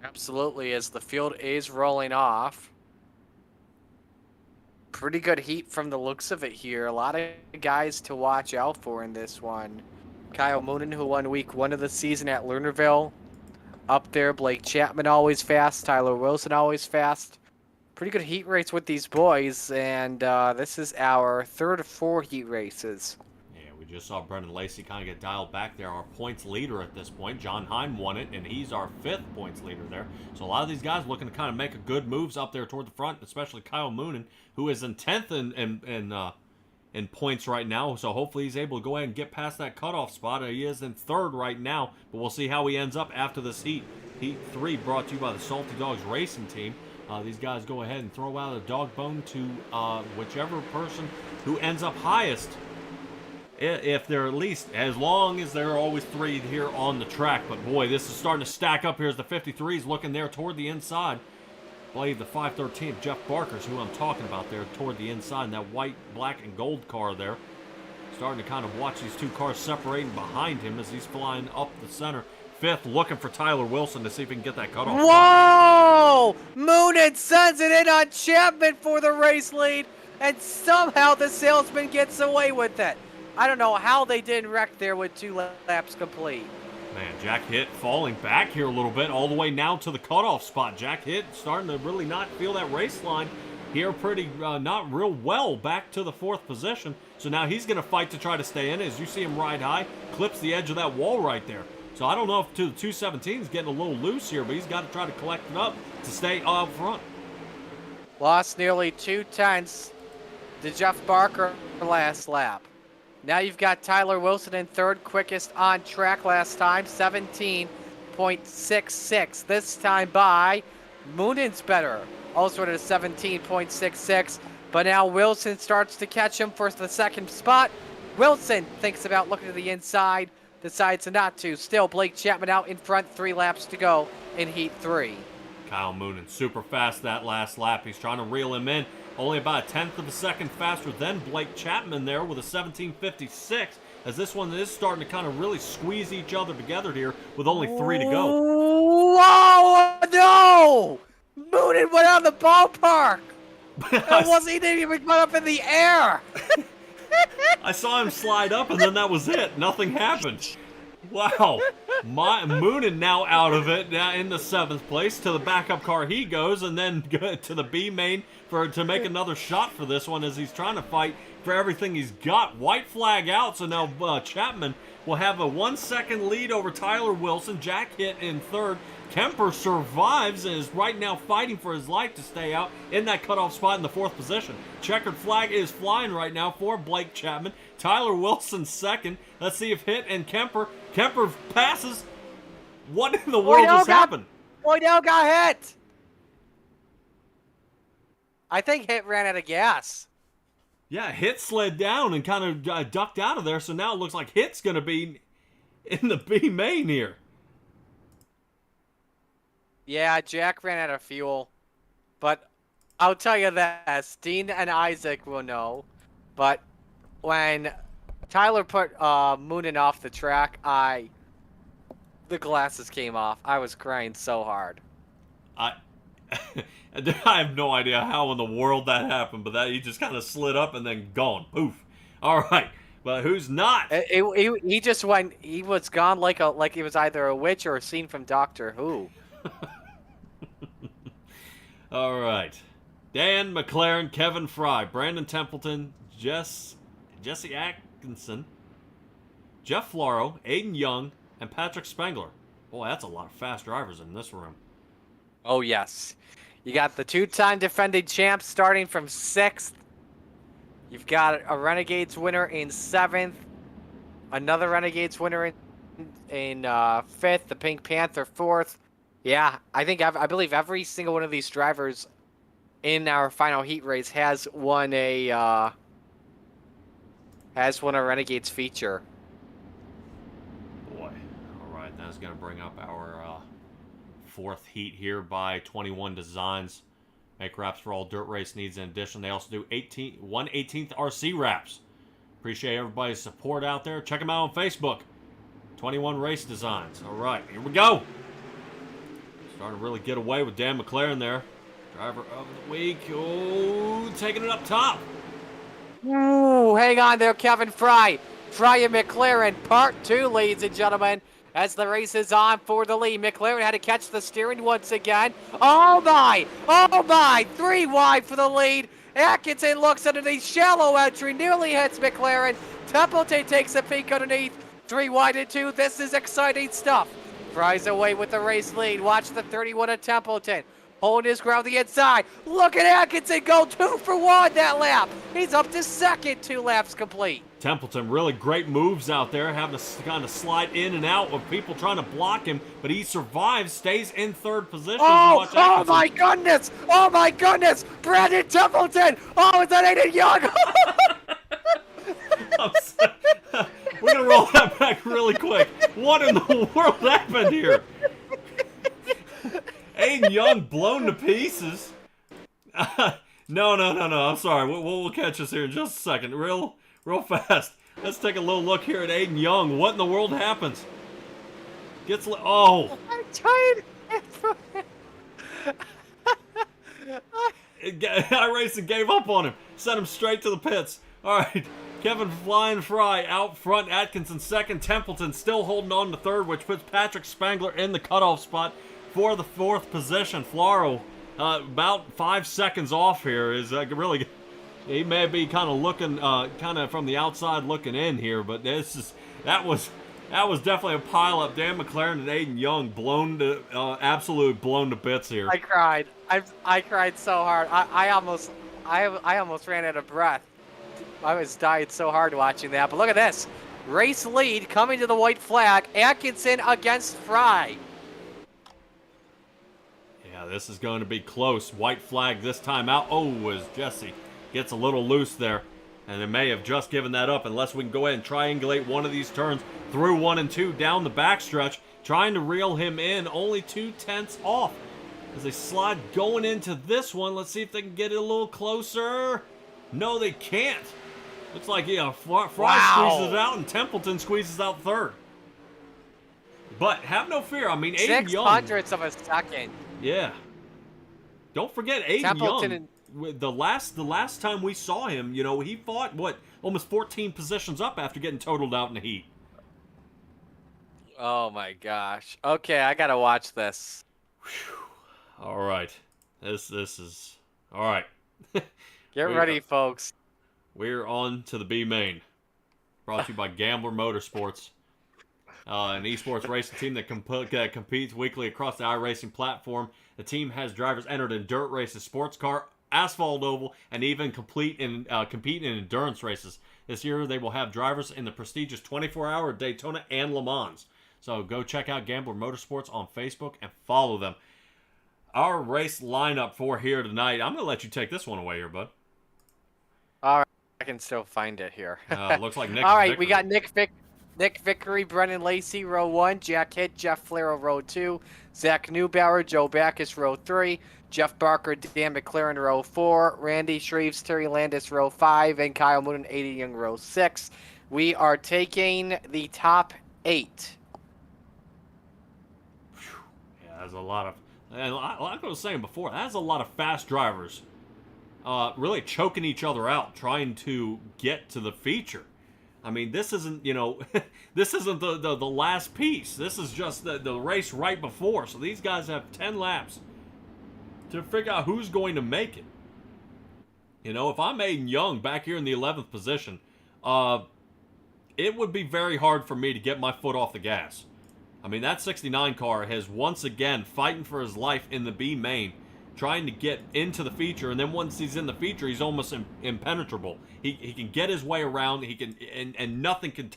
Absolutely, as the field is rolling off. Pretty good heat from the looks of it here. A lot of guys to watch out for in this one. Kyle Moonen, who won week 1 of the season at Lernerville. Up there, Blake Chapman always fast. Tyler Wilson always fast. Pretty good heat race with these boys, and this is our third of 4 heat races. We just saw Brendan Lacey kind of get dialed back there, our points leader at this point. John Hine won it, and he's our 5th points leader there. So a lot of these guys looking to kind of make a good moves up there toward the front, especially Kyle Moonen, who is in 10th in points right now. So hopefully he's able to go ahead and get past that cutoff spot. He is in 3rd right now, but we'll see how he ends up after this heat. Heat 3 brought to you by the Salty Dogs Racing Team. These guys go ahead and throw out a dog bone to whichever person who ends up highest. If they're at least, as long as there are always 3 here on the track. But boy, this is starting to stack up here as the 53's looking there toward the inside. I believe the 513 Jeff Barker's who I'm talking about there toward the inside in that white, black, and gold car there. Starting to kind of watch these 2 cars separating behind him as he's flying up the center. 5th, looking for Tyler Wilson to see if he can get that cutoff. Whoa! Moonen sends it in on Chapman for the race lead, and somehow the salesman gets away with it. I don't know how they didn't wreck there with 2 laps complete. Man, Jack Hitt falling back here a little bit, all the way now to the cutoff spot. Jack Hitt starting to really not feel that race line here pretty, not real well back to the 4th position. So now he's going to fight to try to stay in. As you see him ride high, clips the edge of that wall right there. So I don't know if the 217 is getting a little loose here, but he's got to try to collect it up to stay up front. Lost nearly 2 tenths to Jeff Barker last lap. Now you've got Tyler Wilson in 3rd, quickest on track last time, 17.66. This time by Moonen's better, also at a 17.66. But now Wilson starts to catch him for the 2nd spot. Wilson thinks about looking to the inside, decides not to. Still, Blake Chapman out in front, 3 laps to go in Heat 3. Kyle Moonen super fast that last lap. He's trying to reel him in. Only about a 1/10 of a second faster than Blake Chapman there with a 17.56. As this one is starting to kind of really squeeze each other together here with only 3 to go. Whoa! No! Moonen went out of the ballpark! He didn't even go up in the air! I saw him slide up and then that was it. Nothing happened. Wow. Moonen now out of it, now in the 7th place. To the backup car he goes, and then to the B main to make another shot for this one as he's trying to fight for everything he's got. White flag out, so now Chapman will have a 1-second lead over Tyler Wilson. Jack Hitt in 3rd. Kemper survives and is right now fighting for his life to stay out in that cutoff spot in the 4th position. Checkered flag is flying right now for Blake Chapman. Tyler Wilson 2nd. Let's see if Hitt and Kemper passes. What in the world just happened? Boydell got hit. I think Hitt ran out of gas. Yeah, Hitt slid down and kind of ducked out of there, so now it looks like Hitt's going to be in the B main here. Yeah, Jack ran out of fuel. But I'll tell you this, Dean and Isaac will know. But when Tyler put Moonen off the track, the glasses came off. I was crying so hard. I have no idea how in the world that happened, but that he just kind of slid up and then gone. Poof. All right. But who's not? He just went. He was gone like it was either a witch or a scene from Doctor Who. All right. Dan McLaren, Kevin Fry, Brandon Templeton, Jesse Atkinson, Jeff Floro, Aiden Young, and Patrick Spengler. Boy, that's a lot of fast drivers in this room. Oh, yes. You got the 2-time defending champs starting from 6th. You've got a Renegades winner in 7th. Another Renegades winner in 5th. The Pink Panther 4th. Yeah, I believe every single one of these drivers in our final heat race has won a Renegade's feature. Boy. All right, that's going to bring up our fourth heat here by 21 Designs. Make wraps for all dirt race needs. In addition, they also do 1/18th RC wraps. Appreciate everybody's support out there. Check them out on Facebook. 21 Race Designs. All right, here we go. Starting to really get away with Dan McLaren there. Driver of the week. Oh, taking it up top. Ooh, hang on there, Kevin Fry. Fry and McLaren, part 2, ladies and gentlemen. As the race is on for the lead, McLaren had to catch the steering once again. Oh my! 3 wide for the lead. Atkinson looks underneath, shallow entry, nearly hits McLaren. Templeton takes a peek underneath. 3 wide and 2. This is exciting stuff. Fries away with the race lead. Watch the 31 of Templeton. Holding his ground the inside. Look at Atkinson go 2 for 1 that lap. He's up to second, 2 laps complete. Templeton, really great moves out there, having to kind of slide in and out of people trying to block him, but he survives, stays in third position. Oh my goodness! Oh my goodness! Brandon Templeton! Oh, is that Aiden Young? We're going to roll that back really quick. What in the world happened here? Aiden Young blown to pieces. No. I'm sorry. We'll catch us here in just a second. Real fast. Let's take a little look here at Aiden Young. What in the world happens? Oh. I'm trying. iRacing gave up on him. Sent him straight to the pits. All right. Kevin Flying Fry out front. Atkinson second. Templeton still holding on to third, which puts Patrick Spangler in the cutoff spot for the 4th position. Floro about 5 seconds off here. Is really... He may be kind of looking, kind of from the outside looking in here, but that was definitely a pileup. Dan McLaren and Aiden Young absolute blown to bits here. I cried. I cried so hard. I almost ran out of breath. I was dying so hard watching that. But look at this, race lead coming to the white flag. Atkinson against Fry. Yeah, this is going to be close. White flag this time out. Oh, as Jesse gets a little loose there, and it may have just given that up unless we can go ahead and triangulate one of these turns through 1 and 2 down the backstretch, trying to reel him in, only 2/10 off as they slide going into this one. Let's see if they can get it a little closer. No, they can't. Looks like Fry squeezes it out and Templeton squeezes out third. But have no fear. I mean, Aiden Young. 0.06 of a second. Yeah. Don't forget Aiden Templeton Young. The last time we saw him, he fought almost 14 positions up after getting totaled out in the heat. Oh my gosh. Okay, I gotta watch this. All right, this is all right. Get ready, folks. We're on to the B main. Brought to you by Gambler Motorsports, an esports racing team that competes weekly across the iRacing platform. The team has drivers entered in dirt races, sports car, asphalt oval, and even compete in endurance races. This year, they will have drivers in the prestigious 24-hour Daytona and Le Mans. So go check out Gambler Motorsports on Facebook and follow them. Our race lineup for here tonight. I'm going to let you take this one away here, bud. All right, I can still find it here. Looks like Nick. All right, Vickery. we got Nick Vickery, Brennan Lacey, row 1. Jack Hitt, Jeff Flero, row 2. Zach Neubauer, Joe Backus, row 3. Jeff Barker, Dan McLaren, row 4. Randy Shreves, Terry Landis, row 5. And Kyle Moon and Aiden Young, row 6. We are taking the top 8. Yeah, that's a lot of... And like I was saying before, that's a lot of fast drivers really choking each other out, trying to get to the feature. I mean, this isn't, this isn't the last piece. This is just the race right before. So these guys have 10 laps to figure out who's going to make it. If I'm Aiden Young back here in the 11th position, it would be very hard for me to get my foot off the gas. I mean, that 69 car has once again fighting for his life in the B main, trying to get into the feature, and then once he's in the feature, he's almost impenetrable. He can get his way around. He can, and nothing can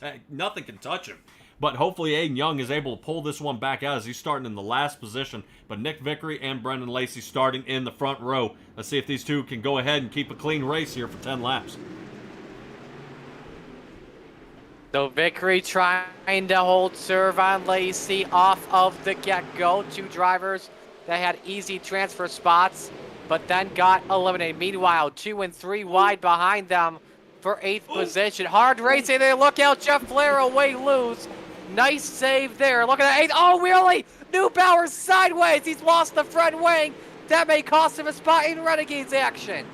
touch him. But hopefully Aiden Young is able to pull this one back out as he's starting in the last position. But Nick Vickery and Brendan Lacey starting in the front row. Let's see if these two can go ahead and keep a clean race here for 10 laps. So Vickery trying to hold serve on Lacey off of the get-go. Two drivers that had easy transfer spots, but then got eliminated. Meanwhile, 2 and 3 wide behind them for 8th position. Hard racing there. Look out, Jeff Flair away loose. Nice save there. Look at that 8th. Oh, really? Neubauer sideways. He's lost the front wing. That may cost him a spot in Renegades action.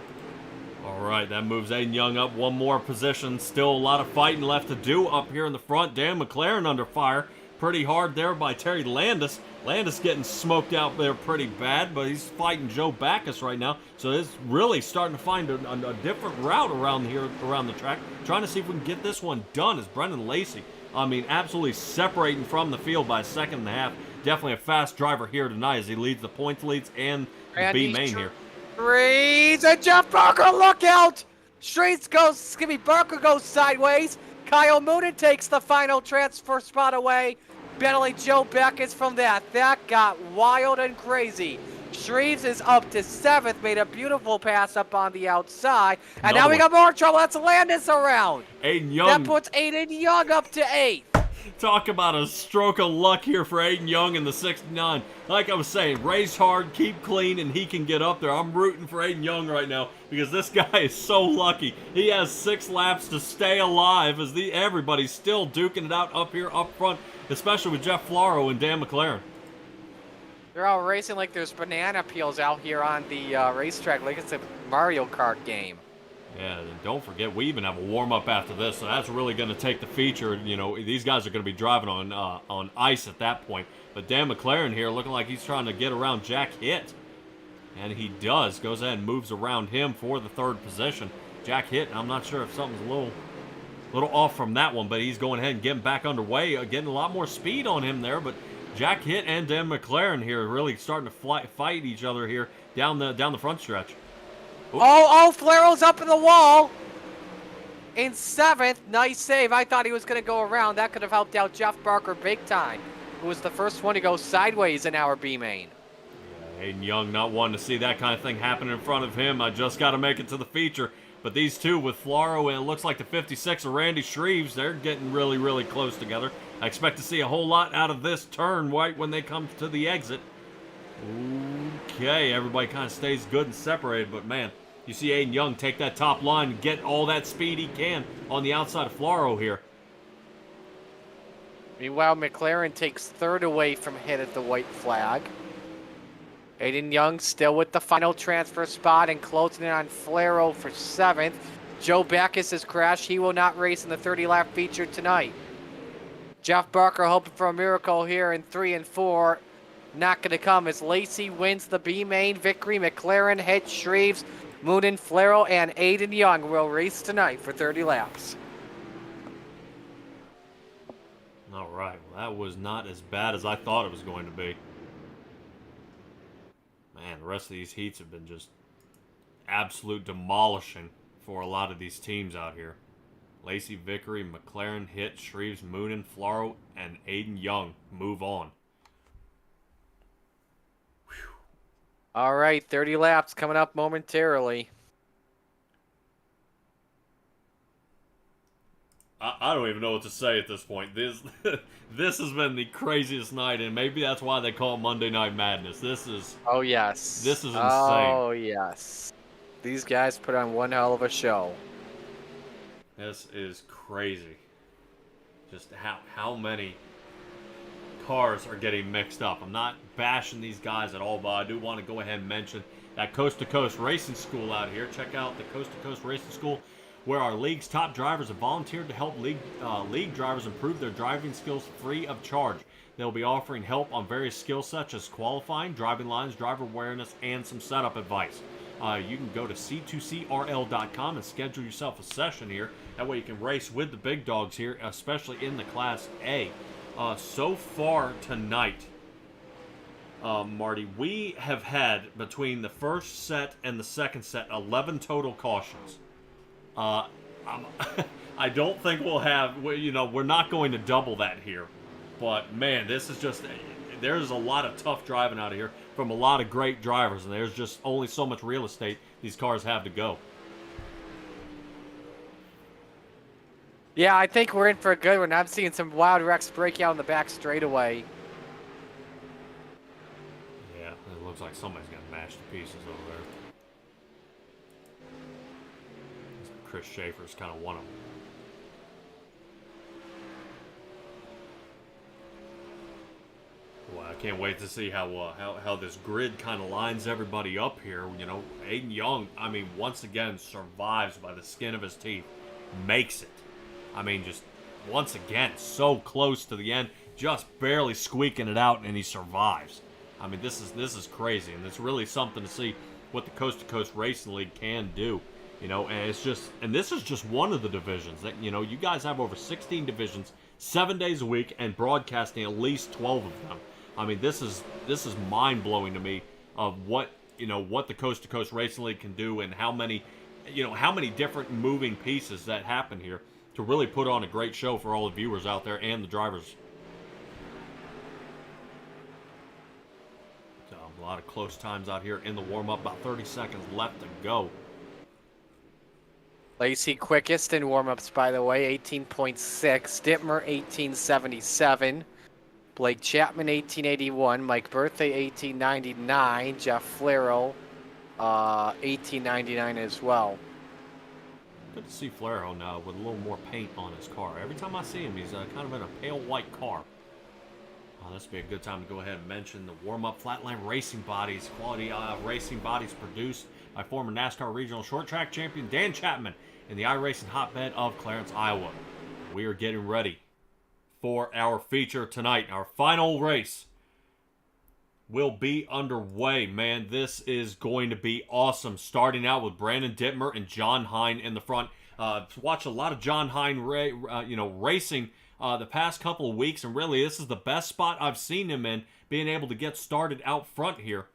All right, that moves Aiden Young up one more position. Still a lot of fighting left to do up here in the front. Dan McLaren under fire pretty hard there by Terry Landis. Landis getting smoked out there pretty bad, but he's fighting Joe Backus right now. So it's really starting to find a different route around here, around the track. Trying to see if we can get this one done as Brendan Lacey, absolutely separating from the field by a second and a half. Definitely a fast driver here tonight as he leads the points leads and the B main here. Streets and Jeff Barker, look out! Streets goes, Barker goes sideways. Kyle Moonen takes the final transfer spot away. Battling Joe Backus from that. That got wild and crazy. Shreves is up to 7th, made a beautiful pass up on the outside. And now we got more trouble. That's Landis around. Aiden Young. That puts Aiden Young up to 8th. Talk about a stroke of luck here for Aiden Young in the 69. Like I was saying, race hard, keep clean, and he can get up there. I'm rooting for Aiden Young right now because this guy is so lucky. He has 6 laps to stay alive as everybody's still duking it out up here up front, especially with Jeff Floro and Dan McLaren. They're all racing like there's banana peels out here on the racetrack, like it's a Mario Kart game. Yeah, and don't forget, we even have a warm-up after this, so that's really going to take the feature. You know, these guys are going to be driving on ice at that point. But Dan McLaren here looking like he's trying to get around Jack Hitt. And he does. Goes ahead and moves around him for the 3rd position. Jack Hitt, I'm not sure if something's a little off from that one, but he's going ahead and getting back underway. Getting a lot more speed on him there, but Jack Hitt and Dan McLaren here really starting to fight each other here down the front stretch. Oops. Oh, Flaro's up in the wall. In 7th, nice save. I thought he was going to go around. That could have helped out Jeff Barker big time, who was the first one to go sideways in our B main. Yeah, Aiden Young not wanting to see that kind of thing happen in front of him. I just got to make it to the feature. But these two with Floro and it looks like the 56 of Randy Shreves, they're getting really, really close together. I expect to see a whole lot out of this turn right when they come to the exit. Okay, everybody kind of stays good and separated, but man, you see Aiden Young take that top line and get all that speed he can on the outside of Floro here. Meanwhile, McLaren takes 3rd away from Hitt at the white flag. Aiden Young still with the final transfer spot and closing in on Flaro for 7th. Joe Backus has crashed. He will not race in the 30-lap feature tonight. Jeff Barker hoping for a miracle here in 3 and 4. Not going to come as Lacey wins the B main. Vickery, McLaren, Hitt, Shreves, Moonen, Flaro, and Aiden Young will race tonight for 30 laps. All right, well, that was not as bad as I thought it was going to be. Man, the rest of these heats have been just absolute demolishing for a lot of these teams out here. Lacey, Vickery, McLaren, Hitt, Shreves, Moonen, Flaro, and Aiden Young move on. All right, 30 laps coming up momentarily. I don't even know what to say at this point. This has been the craziest night, and maybe that's why they call it Monday Night Madness. This is... Oh, yes. This is insane. Oh, yes. These guys put on one hell of a show. This is crazy. Just how many cars are getting mixed up. I'm not bashing these guys at all, but I do want to go ahead and mention that Coast to Coast Racing School out here. Check out the Coast to Coast Racing School, where our league's top drivers have volunteered to help league drivers improve their driving skills free of charge. They'll be offering help on various skills such as qualifying, driving lines, driver awareness, and some setup advice. You can go to c2crl.com and schedule yourself a session here. That way you can race with the big dogs here, especially in the Class A. So far tonight, Marty, we have had between the first set and the second set 11 total cautions. I don't think we'll have, we're not going to double that here. But, man, this is just, there's a lot of tough driving out of here from a lot of great drivers, and there's just only so much real estate these cars have to go. Yeah, I think we're in for a good one. I'm seeing some wild wrecks break out in the back straightaway. Yeah, it looks like somebody's got mashed to pieces over there. Chris Schaefer's kind of one of them. Well, I can't wait to see how this grid kind of lines everybody up here. Aiden Young, once again survives by the skin of his teeth, makes it. Just once again so close to the end, just barely squeaking it out, and he survives. This is crazy, and it's really something to see what the Coast to Coast Racing League can do. And this is just one of the divisions that you guys have over 16 divisions, 7 days a week, and broadcasting at least 12 of them. This is mind-blowing to me of what the Coast to Coast Racing League can do, and how many different moving pieces that happen here to really put on a great show for all the viewers out there and the drivers. So, a lot of close times out here in the warm-up. About 30 seconds left to go. Lacey quickest in warm-ups, by the way, 18.6. Dittmer, 1877. Blake Chapman, 1881. Mike Birthday, 1899. Jeff Flero, 1899 as well. Good to see Flero now with a little more paint on his car. Every time I see him, he's kind of in a pale white car. This would be a good time to go ahead and mention the warm-up Flatline Racing Bodies. Quality racing bodies produced by former NASCAR Regional Short Track Champion Dan Chapman in the iRacing hotbed of Clarence, Iowa. We are getting ready for our feature tonight. Our final race will be underway. Man, this is going to be awesome. Starting out with Brandon Dittmer and John Hine in the front. Watched a lot of John Hine racing the past couple of weeks, and really this is the best spot I've seen him in, being able to get started out front here.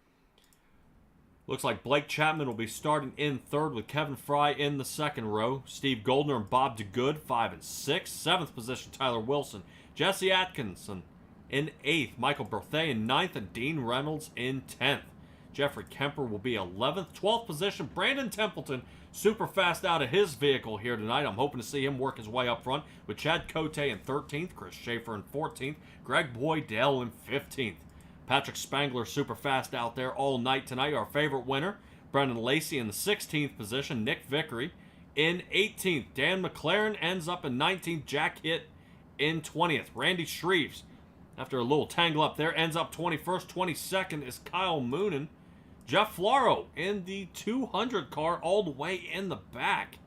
Looks like Blake Chapman will be starting in third with Kevin Fry in the second row. Steve Goldner and Bob DeGood, 5 and 6. Seventh position, Tyler Wilson. Jesse Atkinson in 8th. Michael Berthet in 9th. And Dean Reynolds in 10th. Jeffrey Kemper will be 11th. 12th position, Brandon Templeton, super fast out of his vehicle here tonight. I'm hoping to see him work his way up front with Chad Cote in 13th. Chris Schaefer in 14th. Greg Boydell in 15th. Patrick Spangler super fast out there all night tonight. Our favorite winner, Brendan Lacey in the 16th position. Nick Vickery in 18th. Dan McLaren ends up in 19th. Jack Hitt in 20th. Randy Shreves, after a little tangle up there, ends up 21st. 22nd is Kyle Moonen. Jeff Flaro in the 200 car all the way in the back.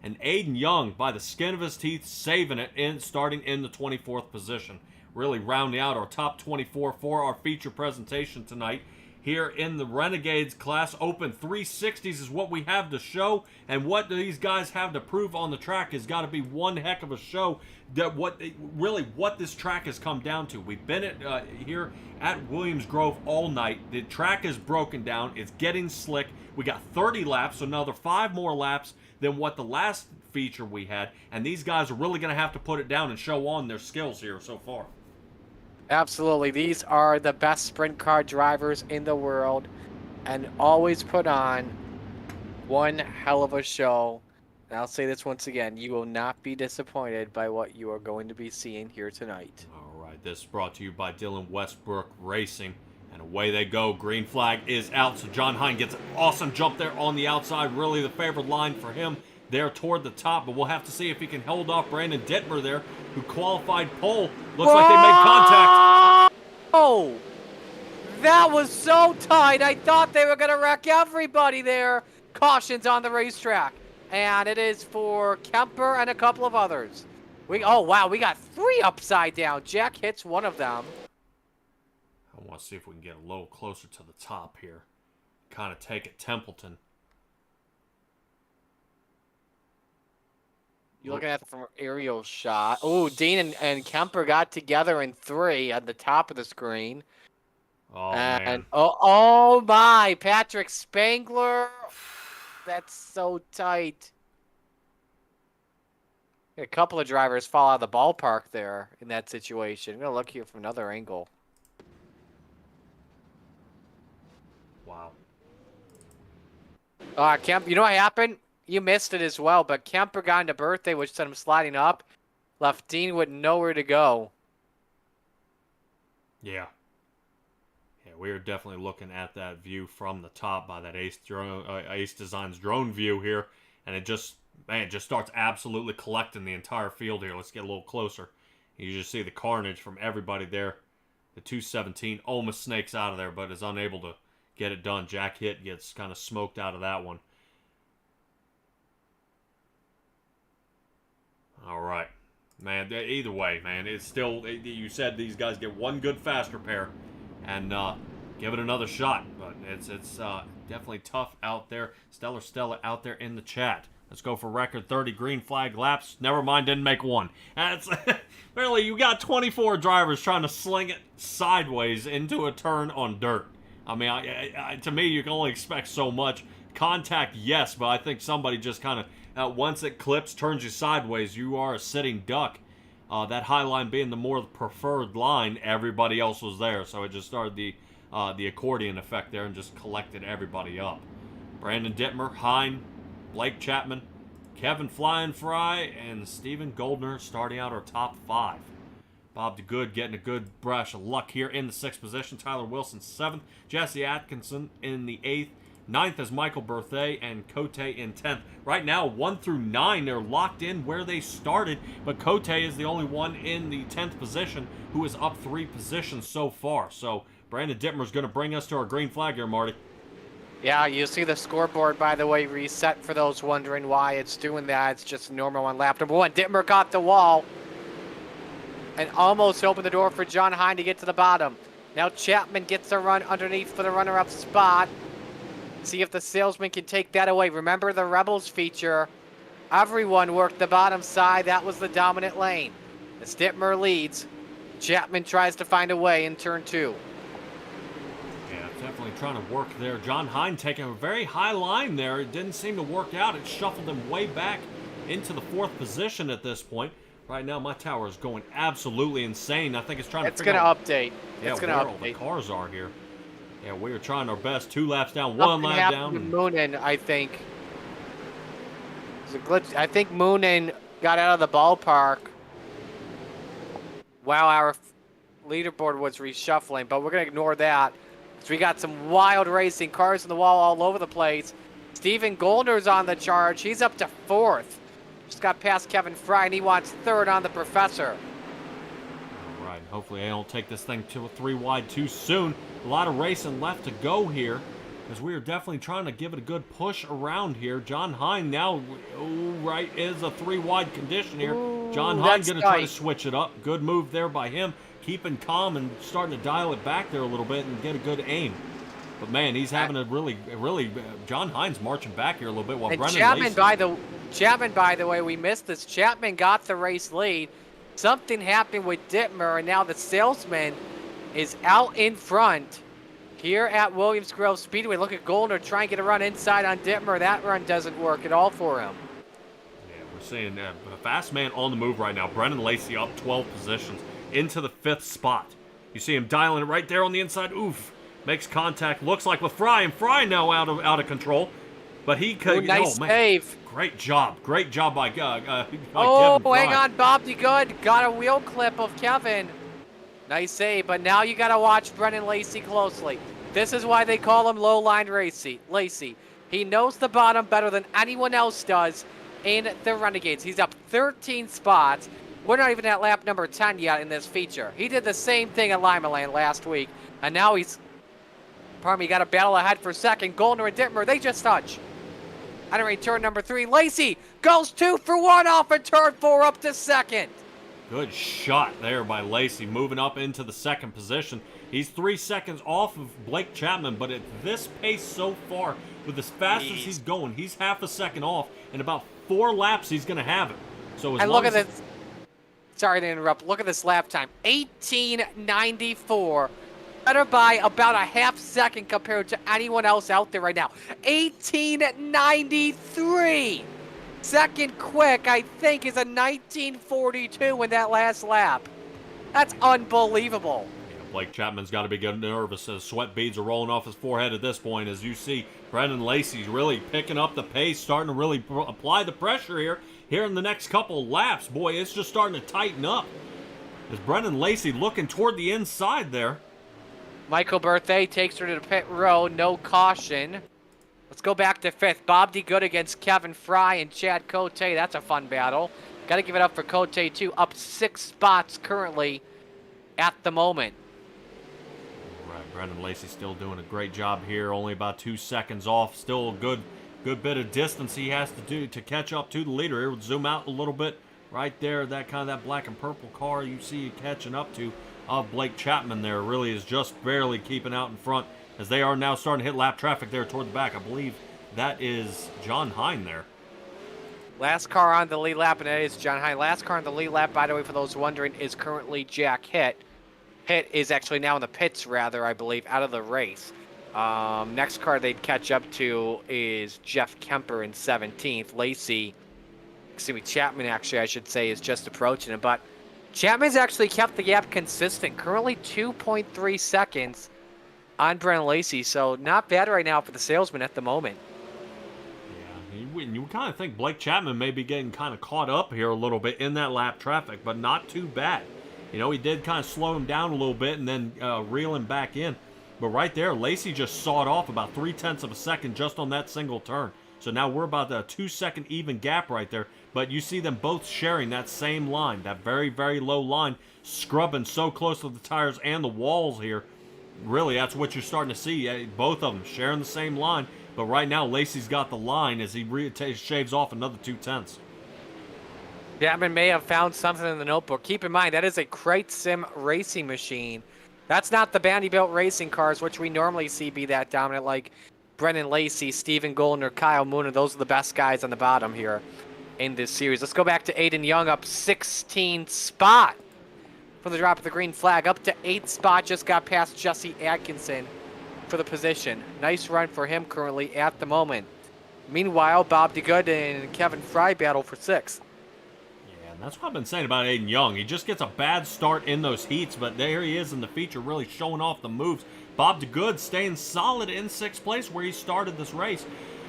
And Aiden Young, by the skin of his teeth, saving it in starting in the 24th position. Really rounding out our top 24 for our feature presentation tonight. Here in the Renegades class, Open 360s is what we have to show, and what these guys have to prove on the track has got to be one heck of a show. That what this track has come down to. We've been here at Williams Grove all night. The track is broken down. It's getting slick. We got 30 laps, so another 5 more laps than what the last feature we had, and these guys are really going to have to put it down and show on their skills here so far. Absolutely. These are the best sprint car drivers in the world and always put on one hell of a show. And I'll say this once again, you will not be disappointed by what you are going to be seeing here tonight. All right, this is brought to you by Dylan Westbrook Racing. And away they go. Green flag is out, so John Hine gets an awesome jump there on the outside. Really the favored line for him there toward the top, but we'll have to see if he can hold off Brandon Dittmer there, who qualified pole. Looks like they made contact. Oh, that was so tight. I thought they were going to wreck everybody there. Cautions on the racetrack. And it is for Kemper and a couple of others. Oh, wow, we got 3 upside down. Jack hits one of them. I want to see if we can get a little closer to the top here. Kind of take it Templeton. You're looking at it from an aerial shot. Oh, Dean and Kemper got together in 3 at the top of the screen. Oh, man. Oh my, Patrick Spangler. That's so tight. A couple of drivers fall out of the ballpark there in that situation. I'm going to look here from another angle. Wow. Kemp, you know what happened? You missed it as well, but Kemper got into birthday, which sent him sliding up. Left Dean with nowhere to go. Yeah. Yeah, we are definitely looking at that view from the top by that Ace Designs drone view here, and it just starts absolutely collecting the entire field here. Let's get a little closer. You just see the carnage from everybody there. The 217 almost snakes out of there, but is unable to get it done. Jack Hitt gets kind of smoked out of that one. All right. Man, either way, man, it's still, you said these guys get one good fast repair and give it another shot. But it's definitely tough out there. Stellar Stella out there in the chat. Let's go for record 30 green flag laps. Never mind, didn't make one. That's really, you got 24 drivers trying to sling it sideways into a turn on dirt. I mean, to me, you can only expect so much. Contact, yes, but I think somebody just kind of, once it clips, turns you sideways, you are a sitting duck. That high line being the more preferred line, everybody else was there, so it just started the accordion effect there and just collected everybody up. Brandon Dittmer, Hine, Blake Chapman, Kevin Flying Fry, and Steven Goldner starting out our top 5. Bob DeGood getting a good brush of luck here in the 6th position. Tyler Wilson 7th. Jesse Atkinson in the 8th. 9th is Michael Berthet and Cote in 10th. Right now, 1 through 9, they're locked in where they started, but Cote is the only one in the 10th position who is up 3 positions so far. So Brandon Dittmer is going to bring us to our green flag here, Marty. Yeah, you see the scoreboard, by the way, reset for those wondering why it's doing that. It's just normal on lap number 1. Dittmer got the wall and almost opened the door for John Hine to get to the bottom. Now Chapman gets a run underneath for the runner-up spot. See if the salesman can take that away. Remember the Rebels feature. Everyone worked the bottom side. That was the dominant lane. As Dittmer leads, Chapman tries to find a way in turn 2. Yeah, definitely trying to work there. John Hine taking a very high line there. It didn't seem to work out. It shuffled him way back into the 4th position at this point. Right now, my tower is going absolutely insane. I think it's trying to figure out... It's going to update. Yeah, it's going to where update. all the cars are here. Yeah, we are trying our best. 2 laps down, 1 lap down. With Moonen, I think. It's a glitch. I think Moonen got out of the ballpark while our leaderboard was reshuffling, but we're going to ignore that. So we got some wild racing, cars in the wall all over the place. Steven Goldner's on the charge. He's up to 4th. Just got past Kevin Fry, and he wants 3rd on the Professor. All right, hopefully I don't take this thing to 3 wide too soon. A lot of racing left to go here, as we are definitely trying to give it a good push around here. John Hine now, right, is a 3 wide condition here. John Hine going to try to switch it up. Good move there by him, keeping calm and starting to dial it back there a little bit and get a good aim. But man, he's having a really, John Hine's marching back here a little bit while Brennan Chapman, by the way, we missed this. Chapman got the race lead. Something happened with Dittmer, and now the salesman is out in front here at Williams Grove Speedway. Look at Goldner trying to get a run inside on Dittmer. That run doesn't work at all for him. Yeah, we're seeing a fast man on the move right now. Brennan Lacey up 12 positions into the 5th spot. You see him dialing it right there on the inside. Oof. Makes contact. Looks like with Fry, and Fry now out of control. But he could. Nice save. Great job by Kevin Fry. Hang on, Bob DeGood got a wheel clip of Kevin. Nice save, but now you got to watch Brennan Lacey closely. This is why they call him low-line Lacey. He knows the bottom better than anyone else does in the Renegades. He's up 13 spots. We're not even at lap number 10 yet in this feature. He did the same thing at Lima Land last week, and now he's, got a battle ahead for 2nd. Goldner and Dittmer, they just touch. Entering turn number 3, Lacey goes 2 for 1 off of turn 4 up to 2nd. Good shot there by Lacey, moving up into the 2nd position. He's 3 seconds off of Blake Chapman, but at this pace so far, with as fast as he's going, he's half a second off. In about 4 laps, he's going to have it. So and look at this. Sorry to interrupt. Look at this lap time. 18:94. Better by about a half second compared to anyone else out there right now. 18:93. Second quick, I think, is a 1942 in that last lap. That's unbelievable. Blake Chapman's got to be getting nervous as sweat beads are rolling off his forehead at this point. As you see, Brendan Lacey's really picking up the pace, starting to really apply the pressure here in the next couple laps. Boy, it's just starting to tighten up. As Brendan Lacey looking toward the inside there. Michael Berthet takes her to the pit road, no caution. Let's go back to fifth. Bob D. Good against Kevin Fry and Chad Cote. That's a fun battle. Got to give it up for Cote, too. Up 6 spots currently at the moment. Right, Brendan Lacey still doing a great job here. Only about 2 seconds off. Still a good bit of distance he has to do to catch up to the leader. Here, we'll zoom out a little bit. Right there, that black and purple car you see catching up to Blake Chapman there really is just barely keeping out in front as they are now starting to hit lap traffic there toward the back. I believe that is John Hine there. Last car on the lead lap, and that is John Hine. Last car on the lead lap, by the way, for those wondering, is currently Jack Hitt. Hitt is actually now in the pits, rather, I believe, out of the race. Next car they'd catch up to is Jeff Kemper in 17th. Chapman, actually, I should say, is just approaching him. But Chapman's actually kept the gap consistent. Currently 2.3 seconds on Brendan Lacey. So not bad right now for the salesman at the moment. Yeah, you kind of think Blake Chapman may be getting kind of caught up here a little bit in that lap traffic, but not too bad. You know, he did kind of slow him down a little bit and then reel him back in. But right there, Lacey just sawed off about 0.3 of a second just on that single turn. So now we're about a 2-second even gap right there. But you see them both sharing that same line, that very, very low line, scrubbing so close to the tires and the walls here. Really, that's what you're starting to see. Both of them sharing the same line. But right now, Lacey's got the line as he shaves off another 0.2. Chapman may have found something in the notebook. Keep in mind, that is a Crate Sim racing machine. That's not the Vanderbilt racing cars, which we normally see be that dominant, like Brendan Lacey, Stephen Goldner, Kyle Moon. Those are the best guys on the bottom here in this series. Let's go back to Aiden Young, up 16 spot for the drop of the green flag. Up to 8th spot, just got past Jesse Atkinson for the position. Nice run for him currently at the moment. Meanwhile, Bob DeGood and Kevin Fry battle for 6th. Yeah, and that's what I've been saying about Aiden Young. He just gets a bad start in those heats, but there he is in the feature really showing off the moves. Bob DeGood staying solid in 6th place where he started this race.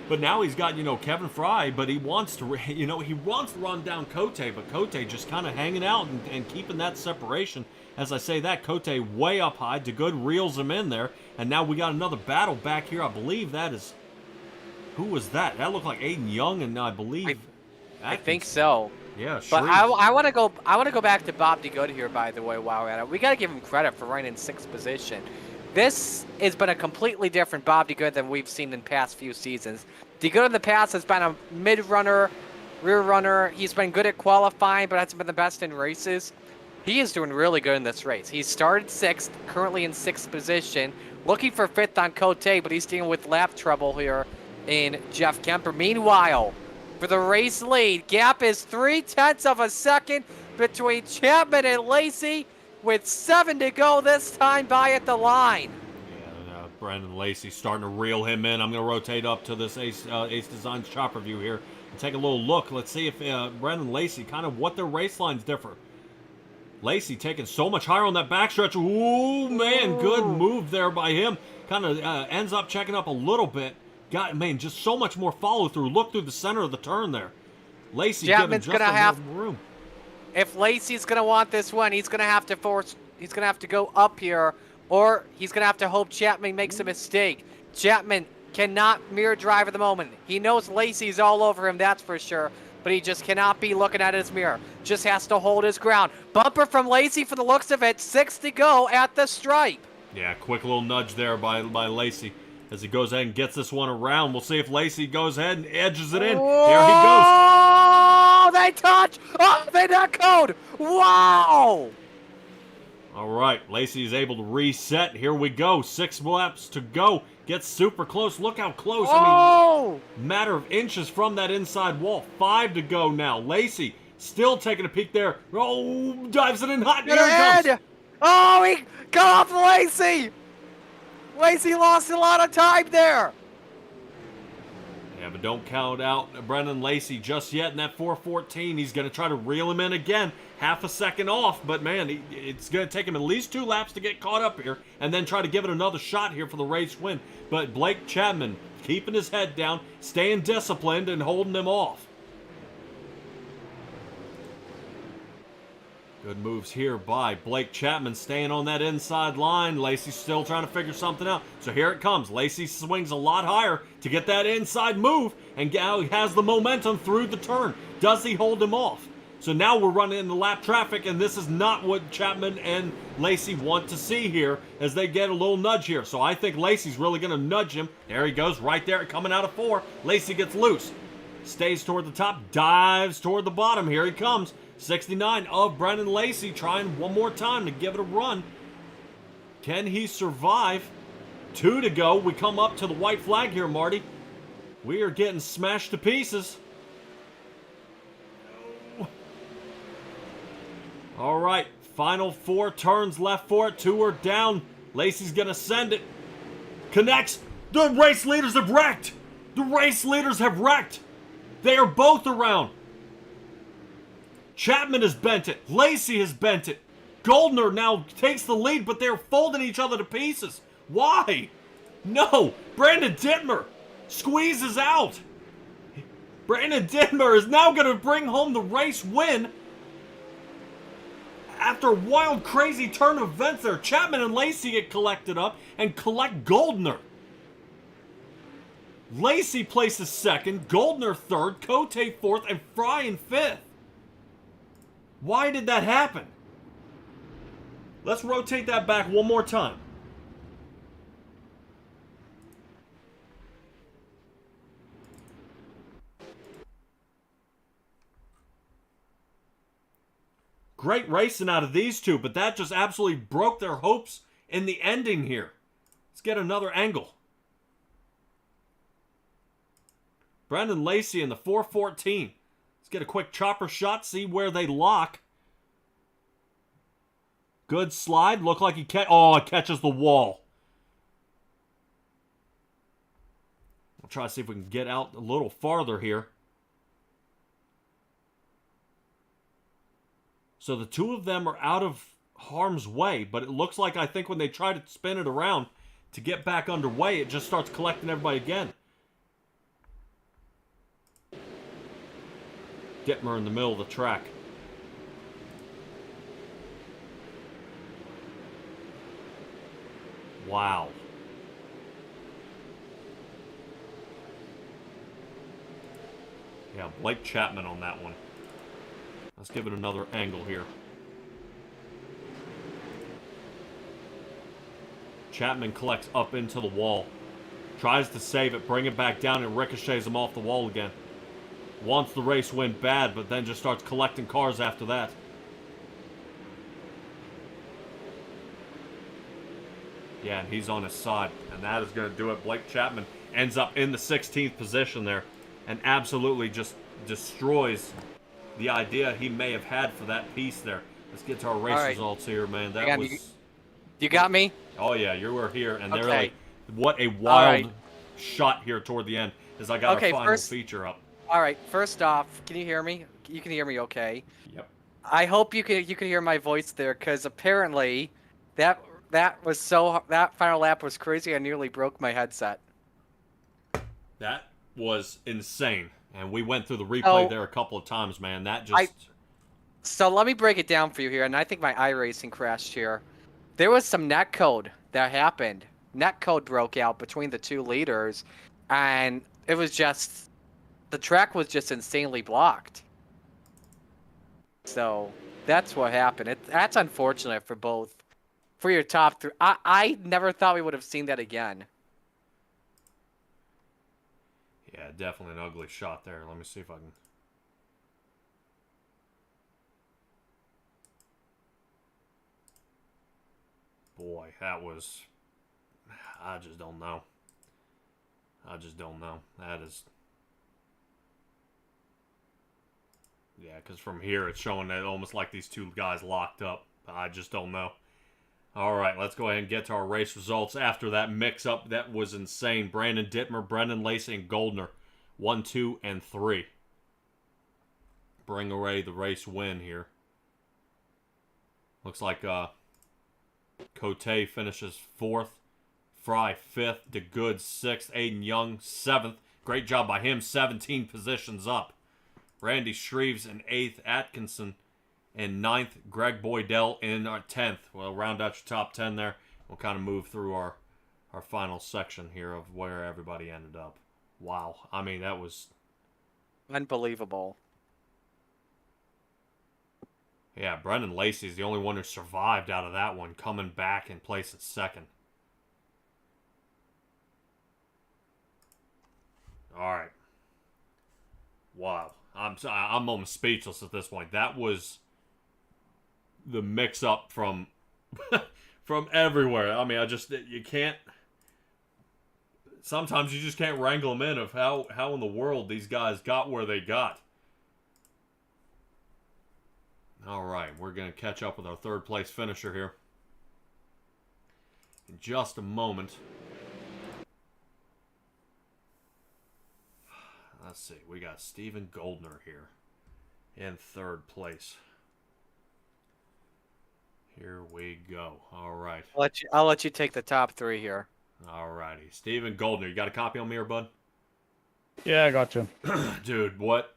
But now he's got, Kevin Fry, but he wants to, he wants to run down Cote, but Cote just kind of hanging out and keeping that separation. As I say that, Cote way up high. DeGood reels him in there, and now we got another battle back here. I believe that is, who was that? That looked like Aiden Young, and I believe. I think so. Yeah, but I want to go. I want to go back to Bob DeGood here. By the way, while we're at it, we got to give him credit for running in 6th position. This has been a completely different Bob DeGood than we've seen in past few seasons. DeGood in the past has been a mid-runner, rear runner. He's been good at qualifying, but hasn't been the best in races. He is doing really good in this race. He started 6th, currently in 6th position, looking for 5th on Cote, but he's dealing with lap trouble here in Jeff Kemper. Meanwhile, for the race lead, gap is 0.3 of a second between Chapman and Lacey, with 7 to go this time by at the line. Yeah, Brendan Lacey starting to reel him in. I'm going to rotate up to this Ace Designs chopper view here and take a little look. Let's see if Brendan Lacey, kind of what their race lines differ. Lacey taking so much higher on that backstretch. Ooh, man, good move there by him. Kind of ends up checking up a little bit. Just so much more follow through. Look through the center of the turn there. Lacey giving just enough room. If Lacey's gonna want this one, he's gonna have to go up here, or he's gonna have to hope Chapman makes a mistake. Chapman cannot mirror drive at the moment. He knows Lacey's all over him, that's for sure, but he just cannot be looking at his mirror. Just has to hold his ground. Bumper from Lacey for the looks of it. 6 to go at the stripe. Yeah, quick little nudge there by Lacey as he goes ahead and gets this one around. We'll see if Lacey goes ahead and edges it in. Whoa! There he goes. Oh, they touch! Oh, they not code! Wow! All right, Lacey is able to reset. Here we go. 6 laps to go. Gets super close. Look how close. Oh! I mean, matter of inches from that inside wall. 5 to go now. Lacey still taking a peek there. Oh, dives it in hot. Here it comes. Oh, he got off Lacey! Lacey lost a lot of time there. Yeah, but don't count out Brendan Lacey just yet in that 4:14. He's going to try to reel him in again. Half a second off, but man, it's going to take him at least 2 laps to get caught up here and then try to give it another shot here for the race win. But Blake Chapman keeping his head down, staying disciplined, and holding him off. Good moves here by Blake Chapman, staying on that inside line. Lacey's still trying to figure something out. So here it comes. Lacey swings a lot higher to get that inside move, and now he has the momentum through the turn. Does he hold him off? So now we're running into lap traffic, and this is not what Chapman and Lacey want to see here as they get a little nudge here. So I think Lacey's really going to nudge him. There he goes, right there, coming out of 4. Lacey gets loose. Stays toward the top, dives toward the bottom. Here he comes. 69 of Brendan Lacey trying one more time to give it a run. Can he survive? 2 to go. We come up to the white flag here, Marty. We are getting smashed to pieces. All right, final 4 turns left for it. 2 are down. Lacey's going to send it. Connects. The race leaders have wrecked. The race leaders have wrecked. They are both around. Chapman has bent it. Lacey has bent it. Goldner now takes the lead, but they're folding each other to pieces. Why? No. Brandon Dittmer squeezes out. Brandon Dittmer is now going to bring home the race win. After a wild, crazy turn of events there, Chapman and Lacey get collected up and collect Goldner. Lacey places 2nd, Goldner 3rd, Cote 4th, and Fry in 5th. Why did that happen? Let's rotate that back one more time. Great racing out of these two, but that just absolutely broke their hopes in the ending here. Let's get another angle. Brendan Lacey in the 4:14. Let's get a quick chopper shot, see where they lock. Good slide. Look like he it catches the wall. We'll try to see if we can get out a little farther here. So the 2 of them are out of harm's way, but it looks like I think when they try to spin it around to get back underway, it just starts collecting everybody again. Dittmer in the middle of the track. Wow. Yeah, Blake Chapman on that one. Let's give it another angle here. Chapman collects up into the wall. Tries to save it, bring it back down, and ricochets him off the wall again. Wants the race win bad, but then just starts collecting cars after that. Yeah, and he's on his side, and that is going to do it. Blake Chapman ends up in the 16th position there and absolutely just destroys the idea he may have had for that piece there. Let's get to our race results here, man. That was... You got me? Oh, yeah, you were here, and they're like, what a wild shot here toward the end as I got our final feature up. All right, first off, can you hear me? You can hear me okay? Yep. I hope you can hear my voice there, because apparently that final lap was crazy. I nearly broke my headset. That was insane. And we went through the replay there a couple of times, man. That just... So let me break it down for you here, and I think my iRacing crashed here. There was some netcode that happened. Netcode broke out between the 2 leaders, and it was just... The track was just insanely blocked. So that's what happened. That's unfortunate for both. For your top 3. I never thought we would have seen that again. Yeah, definitely an ugly shot there. Let me see if I can... Boy, that was... I just don't know. That is... Yeah, because from here it's showing that almost like these 2 guys locked up. I just don't know. All right, let's go ahead and get to our race results after that mix-up. That was insane. Brandon Dittmer, Brendan Lacey, and Goldner 1, 2, and 3. Bring away the race win here. Looks like Cote finishes 4th. Fry 5th. DeGood 6th. Aiden Young 7th. Great job by him. 17 positions up. Randy Shreves in 8th. Atkinson in 9th. Greg Boydell in 10th. We'll round out your top 10 there. We'll kind of move through our final section here of where everybody ended up. Wow. I mean, that was unbelievable. Yeah, Brendan Lacey's the only one who survived out of that one, coming back in place at 2nd. All right. Wow. I'm almost speechless at this point. That was the mix-up from from everywhere. I mean, you can't... Sometimes you just can't wrangle them in of how in the world these guys got where they got. All right, we're going to catch up with our 3rd place finisher here in just a moment. Let's see, we got Steven Goldner here in 3rd place. Here we go. All right. I'll let you take the top 3 here. All righty. Steven Goldner, you got a copy on me, or bud? Yeah, I got you. Dude, what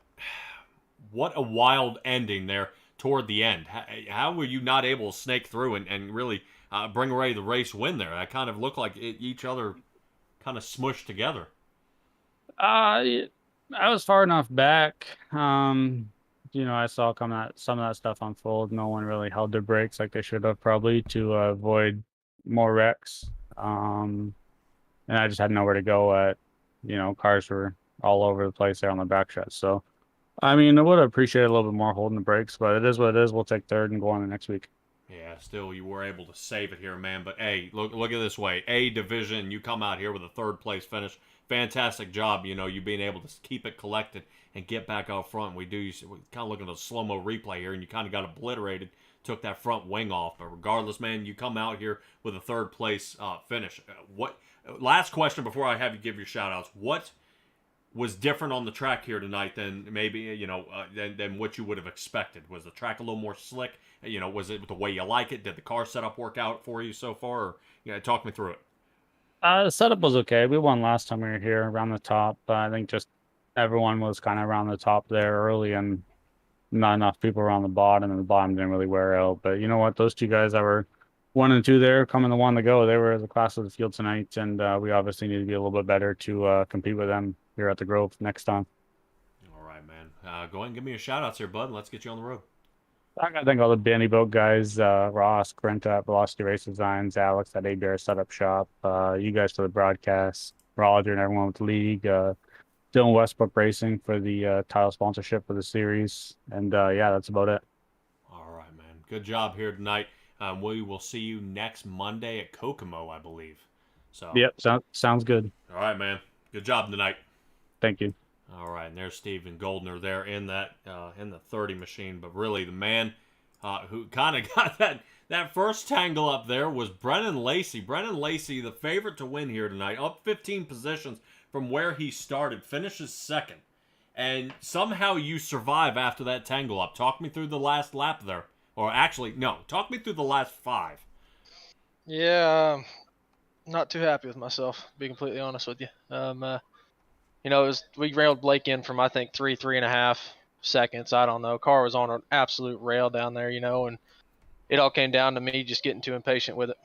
a wild ending there toward the end. How were you not able to snake through and really bring away the race win there? That kind of looked like each other kind of smushed together. I was far enough back. I saw some of that stuff unfold. No one really held their brakes like they should have, probably, to avoid more wrecks. And I just had nowhere to go at. Cars were all over the place there on the back stretch. So, I mean, I would have appreciated a little bit more holding the brakes, but it is what it is. We'll take 3rd and go on the next week. Yeah, still you were able to save it here, man. But hey, look at it this way. A division, you come out here with a 3rd place finish. Fantastic job, you being able to keep it collected and get back out front. We're kind of looking at a slow-mo replay here, and you kind of got obliterated, took that front wing off. But regardless, man, you come out here with a 3rd place finish. Last question before I have you give your shout-outs. What was different on the track here tonight than maybe, than what you would have expected? Was the track a little more slick? Was it the way you like it? Did the car setup work out for you so far? Or, talk me through it. The setup was okay. We won last time we were here around the top. I think just everyone was kind of around the top there early, and not enough people around the bottom, and the bottom didn't really wear out. But you know what? Those 2 guys that were 1 and 2 there, coming to 1 to go, they were the class of the field tonight, and we obviously need to be a little bit better to compete with them here at the Grove next time. All right, man. Go ahead and give me a shout-outs here, bud, and let's get you on the road. I gotta thank all the Bandy Boat guys, Ross, Brent at Velocity Race Designs, Alex at ABR Setup Shop, you guys for the broadcast, Roger and everyone with the league, Dylan Westbrook Racing for the title sponsorship for the series, and yeah, that's about it. All right, man. Good job here tonight. We will see you next Monday at Kokomo, I believe. So. Yep, sounds good. All right, man. Good job tonight. Thank you. All right, and there's Steven Goldner there in that in the 30 machine, but really the man who kind of got that first tangle up there was Brennan Lacey. Brennan Lacey, the favorite to win here tonight, up 15 positions from where he started, finishes 2nd, and somehow you survive after that tangle up. Talk me through the last lap there, or actually, no, talk me through the last 5. Yeah, not too happy with myself, to be completely honest with you. We railed Blake in from, I think, 3.5 seconds. I don't know. Car was on an absolute rail down there, and it all came down to me just getting too impatient with it.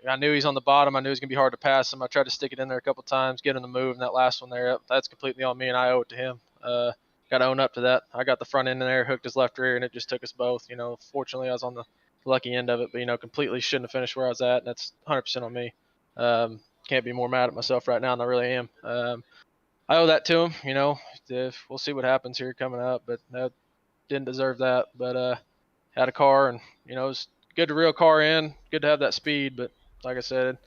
I knew he's on the bottom. I knew it was going to be hard to pass him. I tried to stick it in there a couple times, get him to move, and that last one there, that's completely on me, and I owe it to him. Got to own up to that. I got the front end in there, hooked his left rear, and it just took us both. Fortunately, I was on the lucky end of it, but, completely shouldn't have finished where I was at, and that's 100% on me. Can't be more mad at myself right now than I really am. I owe that to him, we'll see what happens here coming up, but didn't deserve that. But had a car, and it was good to reel car in, good to have that speed. But like I said,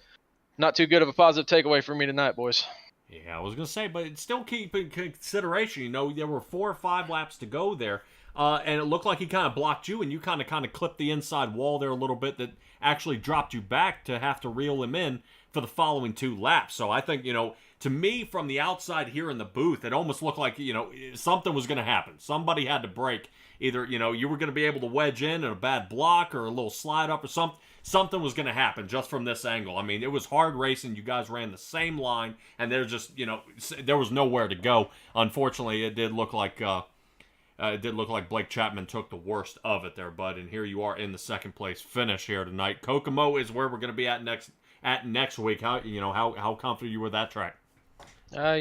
not too good of a positive takeaway for me tonight, boys. Yeah, I was gonna say, but still keep in consideration. There were 4 or 5 laps to go there, and it looked like he kind of blocked you, and you kind of clipped the inside wall there a little bit that actually dropped you back to have to reel him in for the following 2 laps. So I think to me, from the outside here in the booth, it almost looked like, something was going to happen. Somebody had to break. Either, you were going to be able to wedge in a bad block or a little slide up or something. Something was going to happen just from this angle. I mean, it was hard racing. You guys ran the same line, and there's just, there was nowhere to go. Unfortunately, it did look like Blake Chapman took the worst of it there, bud. And here you are in the second place finish here tonight. Kokomo is where we're going to be at next week. How confident are you with that track? I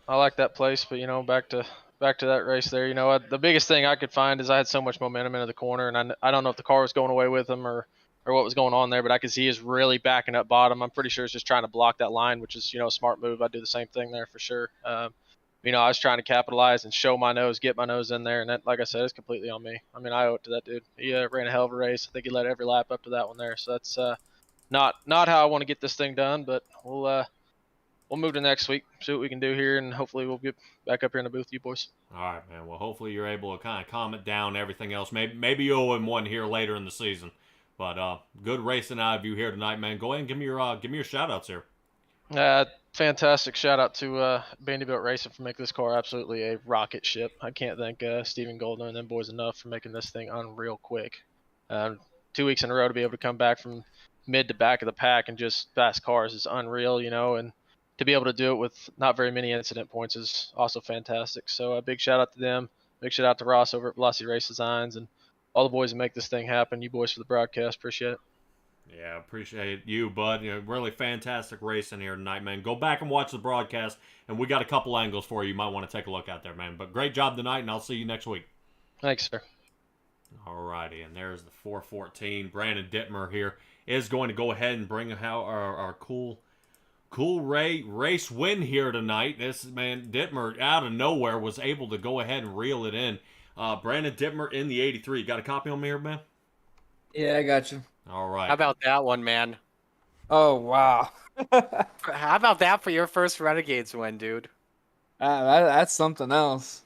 like that place, but back to that race there. The biggest thing I could find is I had so much momentum into the corner, and I don't know if the car was going away with him or what was going on there, but I could see he was really backing up bottom. I'm pretty sure he's just trying to block that line, which is a smart move. I'd do the same thing there for sure. I was trying to capitalize and show my nose, get my nose in there, and that, like I said, is completely on me. I mean, I owe it to that dude. He ran a hell of a race. I think he led every lap up to that one there. So that's not how I want to get this thing done, but we'll move to next week, see what we can do here, and hopefully we'll get back up here in the booth with you boys. All right, man. Well, hopefully you're able to kind of calm it down, everything else. Maybe you'll win one here later in the season. But good racing out of you here tonight, man. Go ahead and give me your shout-outs here. Fantastic shout-out to Vanderbilt Racing for making this car absolutely a rocket ship. I can't thank Stephen Goldner and them boys enough for making this thing unreal quick. 2 weeks in a row to be able to come back from mid to back of the pack and just fast cars is unreal, and to be able to do it with not very many incident points is also fantastic. So a big shout out to them. Big shout out to Ross over at Velocity Race Designs and all the boys that make this thing happen. You boys for the broadcast. Appreciate it. Yeah, appreciate you, bud. Really fantastic racing here tonight, man. Go back and watch the broadcast, and we got a couple angles for you. You might want to take a look out there, man. But great job tonight, and I'll see you next week. Thanks, sir. All righty, and there's the 414. Brandon Dittmer here is going to go ahead and bring out our cool race win here tonight. This man Dittmer out of nowhere was able to go ahead and reel it in. Brandon Dittmer in the 83. You got a copy on me here, man? Yeah, I got you. All right. How about that one, man? Oh wow. How about that for your first Renegades win, dude? That's something else.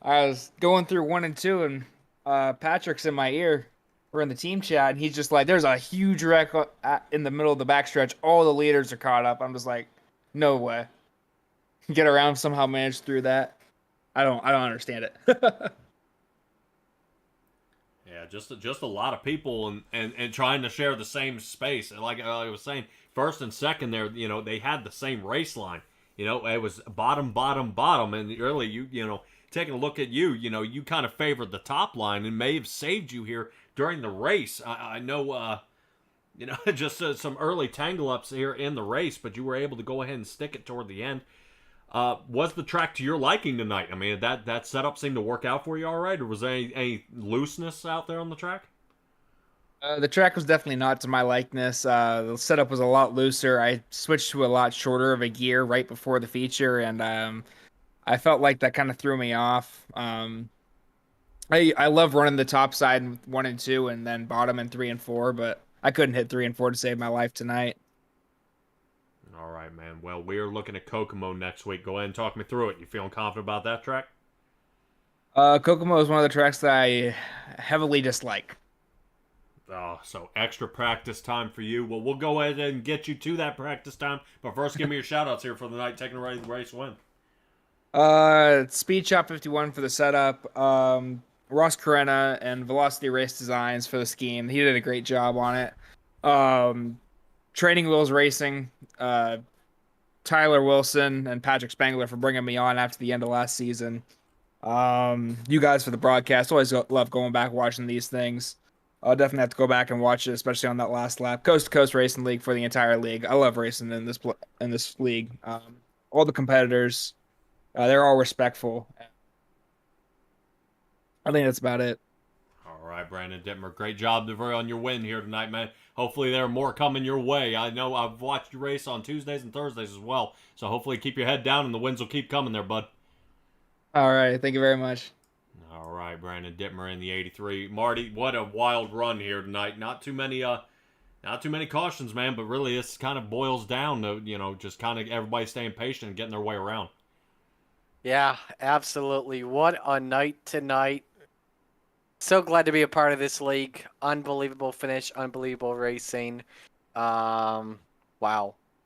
I was going through 1 and 2, and Patrick's in my ear. We're in the team chat, and he's just like, "There's a huge wreck in the middle of the backstretch. All the leaders are caught up." I'm just like, "No way." Get around somehow, manage through that. I don't understand it. Yeah, just a lot of people and trying to share the same space. And like I was saying, first and second there, they had the same race line. It was bottom, and really you taking a look at you kind of favored the top line and may have saved you here during the race. I know, just some early tangle ups here in the race, but you were able to go ahead and stick it toward the end. Was the track to your liking tonight? I mean, that setup seemed to work out for you all right, or was there any looseness out there on the track? The track was definitely not to my likeness. The setup was a lot looser. I switched to a lot shorter of a gear right before the feature, and I felt like that kind of threw me off. I love running the top side in 1 and 2, and then bottom in 3 and 4, but I couldn't hit 3 and 4 to save my life tonight. All right, man. Well, we're looking at Kokomo next week. Go ahead and talk me through it. You feeling confident about that track? Kokomo is one of the tracks that I heavily dislike. Oh, so extra practice time for you. Well, we'll go ahead and get you to that practice time. But first, give me your shout-outs here for the night, taking a race win. Speed Shop 51 for the setup. Ross Carena and Velocity Race Designs for the scheme. He did a great job on it. Training Wheels Racing, Tyler Wilson and Patrick Spangler for bringing me on after the end of last season. You guys for the broadcast. Always love going back watching these things. I'll definitely have to go back and watch it, especially on that last lap. Coast to Coast Racing League for the entire league. I love racing in this league. All the competitors, they're all respectful. I think that's about it. All right, Brandon Dittmer, great job on your win here tonight, man. Hopefully there are more coming your way. I know I've watched you race on Tuesdays and Thursdays as well, so hopefully keep your head down and the wins will keep coming there, bud. All right, thank you very much. All right, Brandon Dittmer in the 83. Marty, what a wild run here tonight. Not too many cautions, man, but really this kind of boils down to, just kind of everybody staying patient and getting their way around. Yeah, absolutely. What a night tonight. So glad to be a part of this league. Unbelievable finish, unbelievable racing. Wow.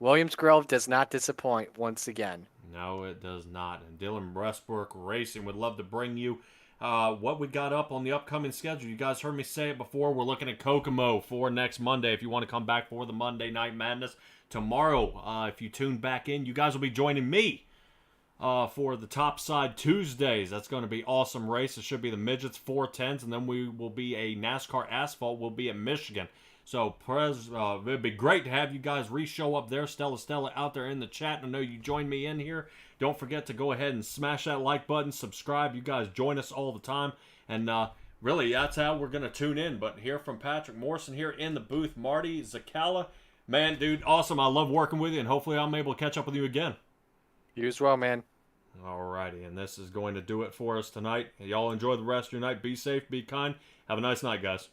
Williams Grove does not disappoint once again. No, it does not. And Dylan Westbrook Racing would love to bring you what we got up on the upcoming schedule. You guys heard me say it before. We're looking at Kokomo for next Monday. If you want to come back for the Monday Night Madness tomorrow, if you tune back in, you guys will be joining me for the Topside Tuesdays. That's going to be awesome race. It should be the midgets 410s, and then we will be a NASCAR Asphalt. We'll be at Michigan. So, it'd be great to have you guys re-show up there. Stella out there in the chat. I know you joined me in here. Don't forget to go ahead and smash that like button, subscribe. You guys join us all the time. And really, that's how we're going to tune in. But hear from Patrick Morrison here in the booth. Marty Zakala. Man, dude, awesome. I love working with you, and hopefully I'm able to catch up with you again. You as well, man. Alrighty, and this is going to do it for us tonight. Y'all enjoy the rest of your night. Be safe, be kind. Have a nice night, guys.